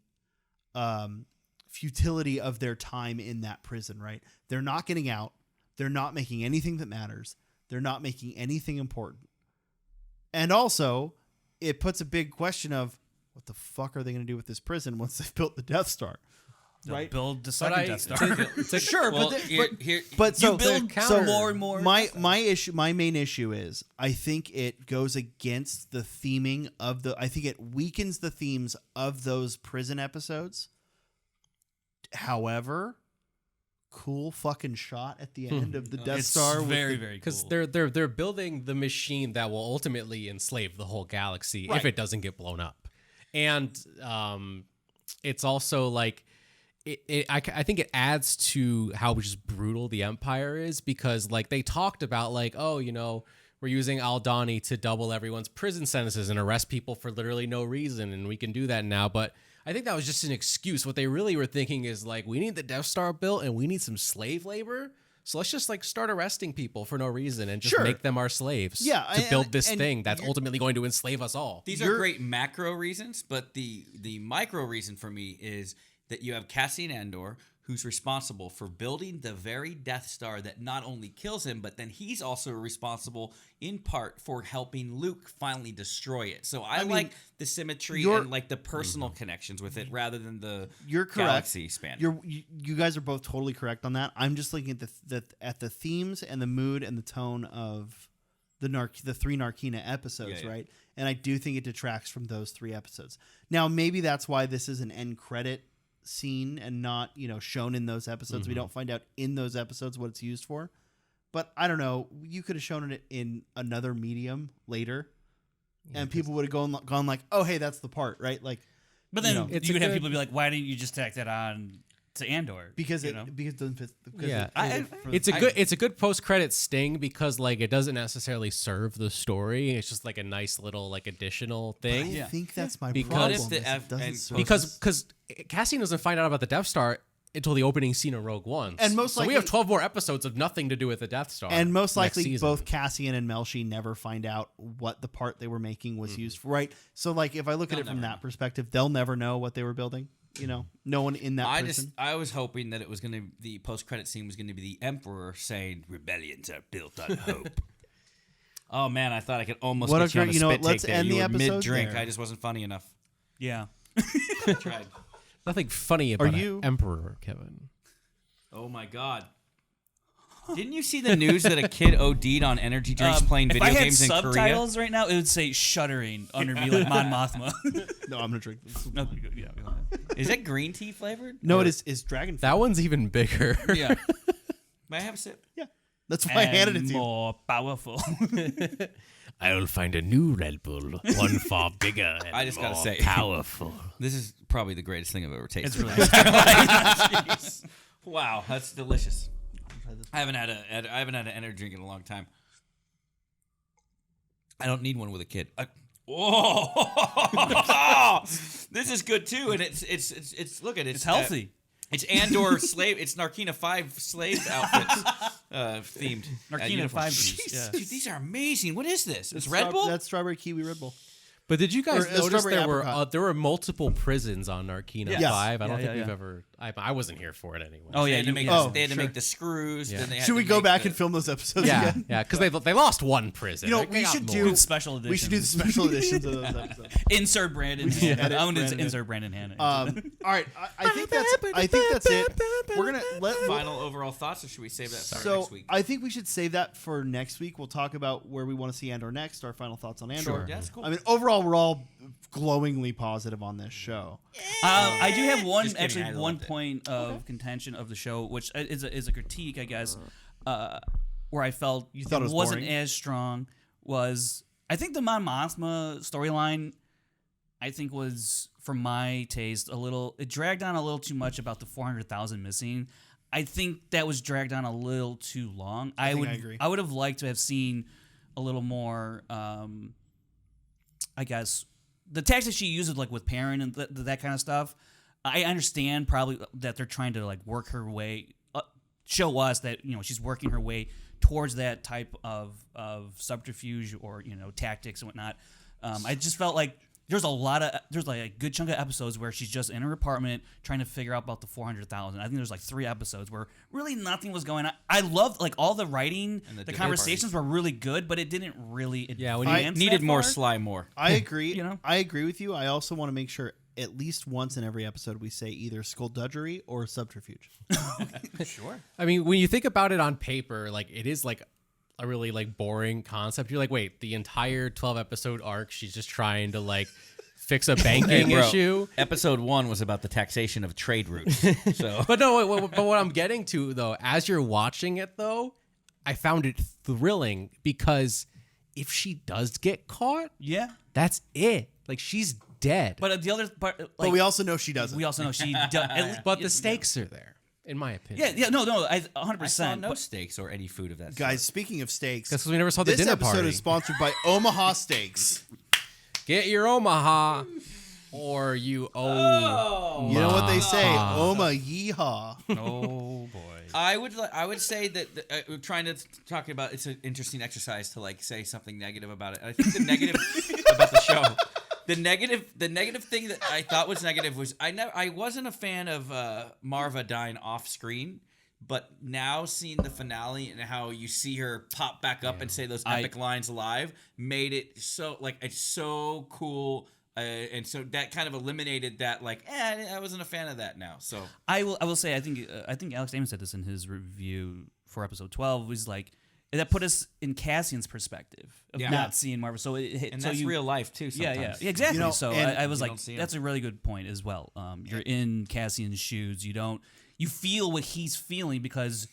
futility of their time in that prison, right? They're not getting out. They're not making anything that matters. They're not making anything important. And also, it puts a big question of what the fuck are they going to do with this prison once they've built the Death Star? Right? Build the second Death Star. Sure, Well, but you build more and more. My main issue is I think it goes against the theming of I think it weakens the themes of those prison episodes. However, cool fucking shot at the end of the Death It's Star. very, very cool. Because they're building the machine that will ultimately enslave the whole galaxy Right. if it doesn't get blown up, and it's also like I think it adds to how just brutal the Empire is, because like they talked about like, oh, we're using Aldhani to double everyone's prison sentences and arrest people for literally no reason, and we can do that now, but I think that was just an excuse. What they really were thinking is like, we need the Death Star built and we need some slave labor. So let's just like start arresting people for no reason and just Sure. make them our slaves Yeah, to build this and thing that's ultimately going to enslave us all. these are great macro reasons, but the micro reason for me is that you have Cassian Andor, who's responsible for building the very Death Star that not only kills him, but then he's also responsible in part for helping Luke finally destroy it. So I mean, like the symmetry and like the personal connections with it rather than the You're correct. galaxy span. You guys are both totally correct on that. I'm just looking at the themes and the mood and the tone of the three Narkina episodes, Yeah. right? And I do think it detracts from those three episodes. Now, maybe that's why this is an end credit scene and not shown in those episodes. We don't find out in those episodes what it's used for. But I don't know. You could have shown it in another medium later, and people would have gone like, "Oh, hey, that's the part," right? Like, But then It's you a would have good- people be like, why didn't you just tack that on to Andor? because you it know? because it doesn't fit. Because Yeah. It's a good post credit sting, because like it doesn't necessarily serve the story. It's just like a nice little like additional thing. I think that's my Because- problem. What if the is it F- doesn't and- serve Because Cassian doesn't find out about the Death Star until the opening scene of Rogue One. And most so we likely- have 12 more episodes of nothing to do with the Death Star. and most next likely season. both Cassian and Melshi never find out what the part they were making was used for, right? So like if I look at it from that perspective, they'll never know what they were building. No one in that prison. I was hoping that it was the post credit scene was gonna be the Emperor saying rebellions are built on hope. Oh man, I thought I could almost What get you a on a great- you know spit what, let's take there. end You the were episode mid-drink. there. I just wasn't funny enough. Yeah. I tried. Nothing funny about you- an emperor, Kevin. Oh my god. Didn't you see the news that a kid OD'd on energy drinks playing video games in If I had Korea? subtitles right now, it would say shuddering under me like Mon Mothma. No, I'm gonna drink this. Okay, good, yeah, go ahead. Is that green tea flavored? No, Or- it is dragon. That one's even bigger. Yeah. May I have a sip? Yeah, that's why I handed it to you. More powerful. I'll find a new Red Bull, one far bigger and I just gotta more say- powerful. This is probably the greatest thing I've ever tasted. It's really Jeez. Wow, that's delicious. I haven't had an energy drink in a long time. I don't need one with a kid. Whoa! This is good too, and it's look at it. It's healthy. It's Andor slave. It's Narkina 5 slave outfits themed. Narkina uniform. 5 Jeez, piece, yeah. dude, these are amazing. What is this? It's Red Bull. That's strawberry kiwi Red Bull. But did you guys Or, notice strawberry apricot. there were multiple prisons on Narkina Yes. 5? I don't Yeah, think yeah, we've yeah. ever. I wasn't here for it anyway. Oh They yeah, had to make, oh, they had to sure. make the screws. Yeah. Then they had Should to we go make back the- and film those episodes yeah, again? yeah, because they lost one prison. You know, Like, they we got should more. do special edition. We should do the special editions of those episodes. Insert Brandon. Hanna. edit I want to Brandon. insert Brandon Hanna. All right, I think that's it. We're gonna let Final overall thoughts, or should we save that for So next week? I think we should save that for next week. We'll talk about where we want to see Andor next. Our final thoughts on Andor. Sure. Yeah, that's cool. I mean, overall, we're all glowingly positive on this show. I do have one Just kidding, I actually one loved it. point of contention of the show, which is a critique, I guess, where I felt You thought it was wasn't boring? as strong. Was I think the Mon Mothma storyline, I think was for my taste it dragged on a little too much about the 400,000 missing. I think that was dragged on a little too long. I agree. I would have liked to have seen a little more. I guess the tactics she uses, like with Perrin and that kind of stuff. I understand probably that they're trying to like work her way, show us that she's working her way towards that type of subterfuge or tactics and whatnot. I just felt like there's like a good chunk of episodes where she's just in her apartment trying to figure out about the 400,000. I think there's like 3 episodes where really nothing was going on. I loved like all the writing, And the the debate conversations were really good, but it didn't really Yeah, when you- advance Needed that more far. Sly more. I agree. You know? I agree with you. I also want to make sure at least once in every episode we say either skullduggery or subterfuge. Sure. I mean, when you think about it on paper, like it is like a really like boring concept. You're like, wait, the entire 12 episode arc, she's just trying to like fix a banking Bro, issue. Episode 1 was about the taxation of trade routes. So But no, but what I'm getting to though, as you're watching it though, I found it thrilling because if she does get caught, Yeah. that's it. Like she's dead. But the other part, like, But we also know she doesn't. we also know she does. But the stakes are there, in my opinion. Yeah, no, I 100%. I saw no but- steaks or any food of that Guys, speaking of steaks, That's because we never saw the this dinner episode party. is sponsored by Omaha Steaks. Get your Omaha, or you owe. You know what they say? Omaha. Oma yeehaw. Oh boy. I would say that we're trying to talk about it's an interesting exercise to like say something negative about it. I think the negative about the show, the negative thing that I thought was negative was I wasn't a fan of Marva dying off screen, but now seeing the finale and how you see her pop back up and say those epic lines live made it so like it's so cool. And so that kind of eliminated that, like, I wasn't a fan of that now. So I will say I think Alex Damon said this in his review for episode 12 was like that put us in Cassian's perspective of Yeah. not seeing Marvel. So it hit, and so that's you, real life too. Yeah, Sometimes. yeah, exactly. You know, so and I was you like, don't see him. that's a really good point as well. You're in Cassian's shoes. You feel what he's feeling because,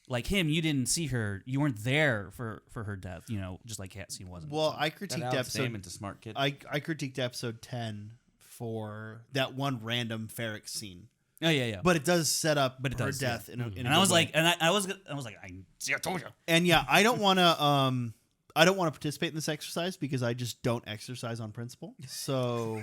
like him, you didn't see her. You weren't there for her death. Just like Cassian wasn't. Well, I That critiqued Alex episode. Damon's a smart kid. I critiqued episode 10 for that one random Ferrix scene, oh yeah. but it does set up But it her does, desk yeah. in a And I was like, I was like, I told you. and yeah, I don't want to participate in this exercise because I just don't exercise on principle. So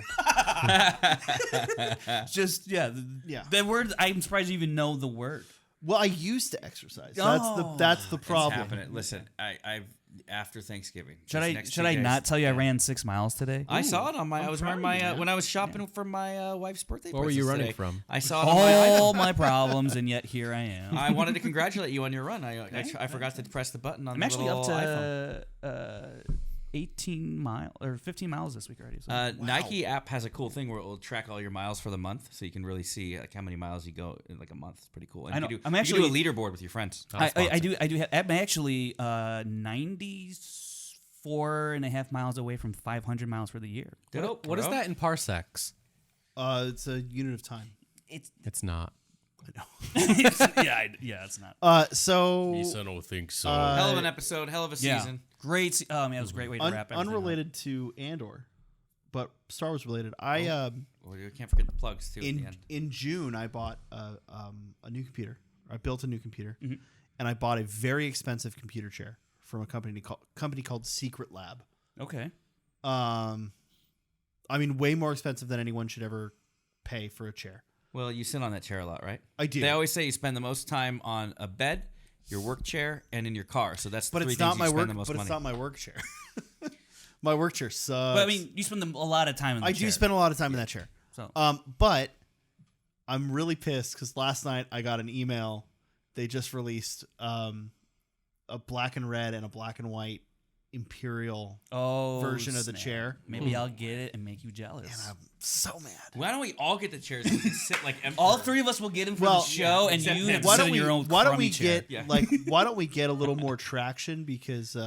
Just yeah. Yeah. The word. I'm surprised you even know the word. well, I used to exercise. Oh. That's the It's problem. happening. Listen, I've after Thanksgiving. Should these I next should 2 I days- not tell you I ran 6 miles today? I saw it on my. I was wearing proud of you, my man. when I was shopping for my wife's birthday. Where were you presents running today. from? I saw it on my All iPhone. my problems, and yet here I am. I wanted to congratulate you on your run. I forgot to press the button on I'm the actually little up iPhone. to 18 miles or 15 miles this week already. So. Nike app has a cool thing where it will track all your miles for the month, so you can really see like how many miles you go in like a month. It's pretty cool. And I know. you I'm can actually do a leaderboard with your friends. I do have. I'm actually 94.5 miles away from 500 miles for the year. What is that in parsecs? It's a unit of time. It's not. It's not. I don't think so. Hell of an episode, hell of a Yeah. season. Great. It was a great way to wrap everything Unrelated to Andor, but Star Wars related. I Well, you can't forget the plugs too. At the end. in June I bought a new computer. I built a new computer, Mm-hmm. and I bought a very expensive computer chair from a company called Secret Lab. Okay. I mean, way more expensive than anyone should ever pay for a chair. Well, you sit on that chair a lot, right? I do. They always say you spend the most time on a bed, your work chair, and in your car. So that's the But three it's things not my you spend work. the most But money. it's not my work chair. My work chair sucks. But I mean, you spend a lot of time in the I chair. do spend a lot of time in that chair. So But I'm really pissed because last night I got an email. They just released a black and red and a black and white Imperial version of the snap. chair. Maybe I'll get it and make you jealous. And I'm so mad. Why don't we all get the chairs and we can sit like emperor? All three of us will get him for Well, the show, yeah, and except you him. have Why sit don't in we? your own Why don't crummy we chair. get Yeah. Why don't we get a little more traction because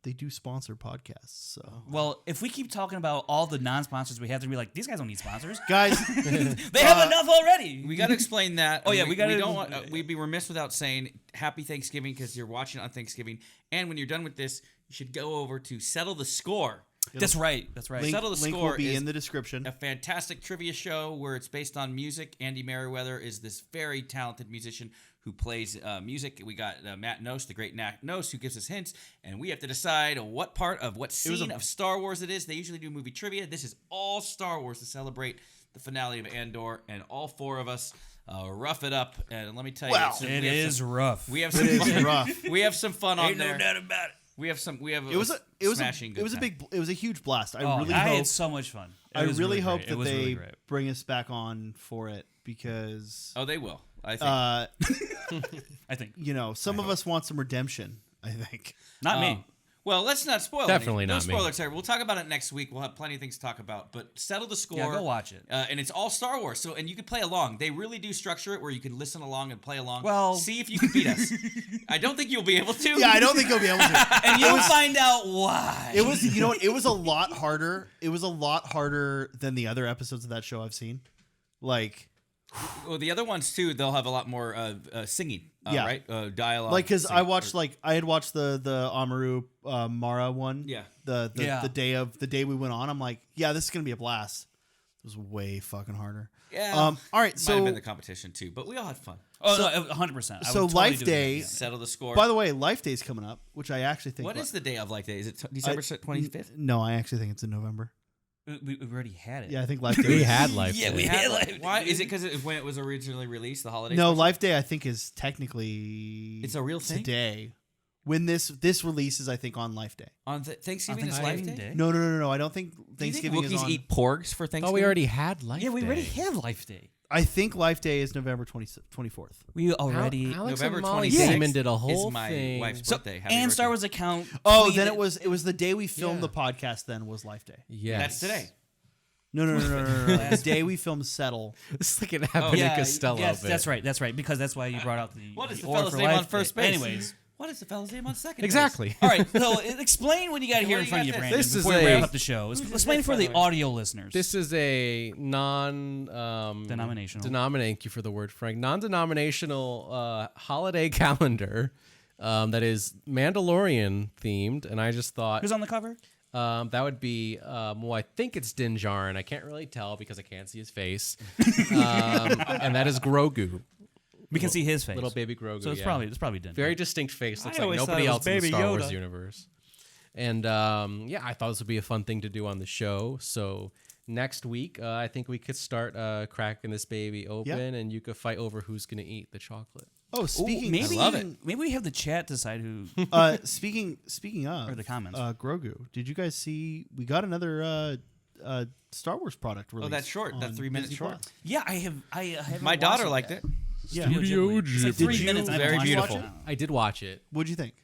they do sponsor podcasts. So Well, if we keep talking about all the non-sponsors we have, to be like, these guys don't need sponsors. guys, They have enough already. We got to explain that. Oh, yeah, we gotta- We don't want. We'd be remiss without saying Happy Thanksgiving because you're watching on Thanksgiving. And when you're done with this, you should go over to Settle the Score. That's right. That's right. link, Settle the link Score will be is in the description. A fantastic trivia show where it's based on music. Andy Merriweather is this very talented musician who plays music. We got Matt Nose, the great Nat Nose, who gives us hints, and we have to decide what part of what scene of Star Wars it is. They usually do movie trivia. This is all Star Wars to celebrate the finale of Andor, and all four of us rough it up. And let me tell you, It is rough. We have some It is fun. rough. We have some fun on Ain't there. no doubt about it. We have some. We have. It was a smashing. good time. it was a huge blast. I Oh, really I hope had so much fun. It I was really great. hope It that was they really great. bring us back on for it because Oh, they will. I think. I think. you know, some of us want some redemption, I think. Not me. Well, let's not spoil Definitely anything. not me. No spoilers here. We'll talk about it next week. We'll have plenty of things to talk about. But Settle the Score. Yeah, go watch it. And it's all Star Wars. So, and you can play along. They really do structure it where you can listen along and play along. Well- see if you can beat us. I don't think you'll be able to. Yeah, I don't think you'll be able to. And you'll find out why. It was, you know, it was a lot harder. It was a lot harder than the other episodes of that show I've seen. Like, Well, the other ones too, they'll have a lot more singing. Yeah. Right. Dialogue. because singing. I had watched the Amaru Mara one. Yeah. The day we went on. I'm like, yeah, this is gonna be a blast. It was way fucking harder. Yeah. All right. Might So have been the competition too, but we all had fun. Oh, no, 100%. so Life Day. Settle the Score. By the way, Life Day's coming up, which I actually think. What is the day of Life Day? Is it December 25th? No, I actually think it's in November. We already had it. Yeah, I think Life Day. We had Life Yeah, Day. we had Life Day. Why is it? Because when it was originally released, the holiday. No, Life Day I think is technically It's a real thing? today. When this releases, I think on Life Day. on Thanksgiving On is Life Thanksgiving Day. Day? No. I don't think Do you think Thanksgiving is Wookiees on. eat porgs for Thanksgiving? Oh, we already had Life Yeah, we Day. already have Life Day. I think Life Day is November 24th. We already. Alex November and Molly 26th Damon did a whole is my thing. wife's So, birthday. Happy and birthday. Star Wars account. Oh, tweeted- then it was the day we filmed Yeah. the podcast. Then was Life Day. Yes. That's today. No. The day we filmed Settle. It's like an Abbott and Costello yes, bit. that's right. That's right. Because that's why you brought out the. What is the or fella's for name on Life first Day. base? Anyways. What is the fella's name on second? Exactly. All right. So explain what you got here what in do front of you you, got Brandon. This is before we a- wrap up the show. Explain this, for by the the way? audio listeners. This is a Denominational. Thank you for the word, Frank. Non-denominational holiday calendar that is Mandalorian themed, and I just thought Who's on the cover? that would be well, I think it's Din Djarin. I can't really tell because I can't see his face, and that is Grogu, We can see his face. little baby Grogu. So it's yeah. probably Din. very distinct face. Looks I like always nobody thought it was else in the Baby Star Wars Yoda. universe. And yeah, I thought this would be a fun thing to do on the show. So next week, I think we could start cracking this baby open, and you could fight over who's gonna eat the chocolate. Oh, speaking. maybe I love it. maybe we have the chat decide who. Speaking of Or the comments. Grogu. Did you guys see? We got another Star Wars product released. Oh, that short, that on 3-minute Disney short. Plus. Yeah, I haven't My watched daughter it liked yet. it. Yeah. Studio Ghibli. It's like Did 3 you- minutes. And I Very haven't watched beautiful. it. I did watch it. What'd you think?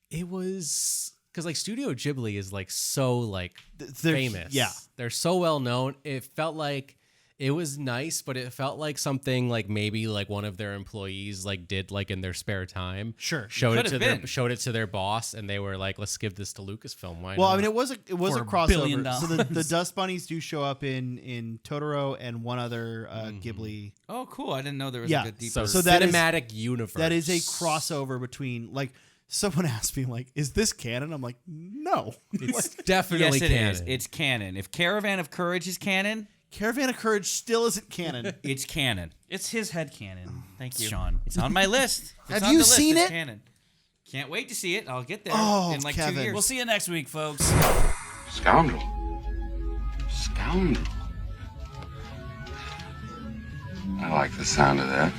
It was because like Studio Ghibli is like so like They're- famous. yeah. They're so well known. It felt like it was nice, but it felt like something like maybe like one of their employees like did like in their spare time. Sure. Showed it Could to have been. showed it to their boss, and they were like, "Let's give this to Lucasfilm." Why Well, not? I mean, it was a For crossover. $1 billion. So the Dust Bunnies do show up in Totoro and one other Ghibli. Oh, cool! I didn't know there was Yeah, like a deeper. so that is- cinematic universe. That is a crossover between like. Someone asked me like, "Is this canon?" I'm like, "No." It's definitely yes, it canon. is. It's canon. If Caravan of Courage is canon, Caravan of Courage still isn't canon. it's canon. It's his head canon. Thank you, Sean. It's on my list. It's Have on you the list. seen It's it? Canon. Can't wait to see it. I'll get there Oh, in like Kevin. 2 years. We'll see you next week, folks. Scoundrel. Scoundrel. I like the sound of that.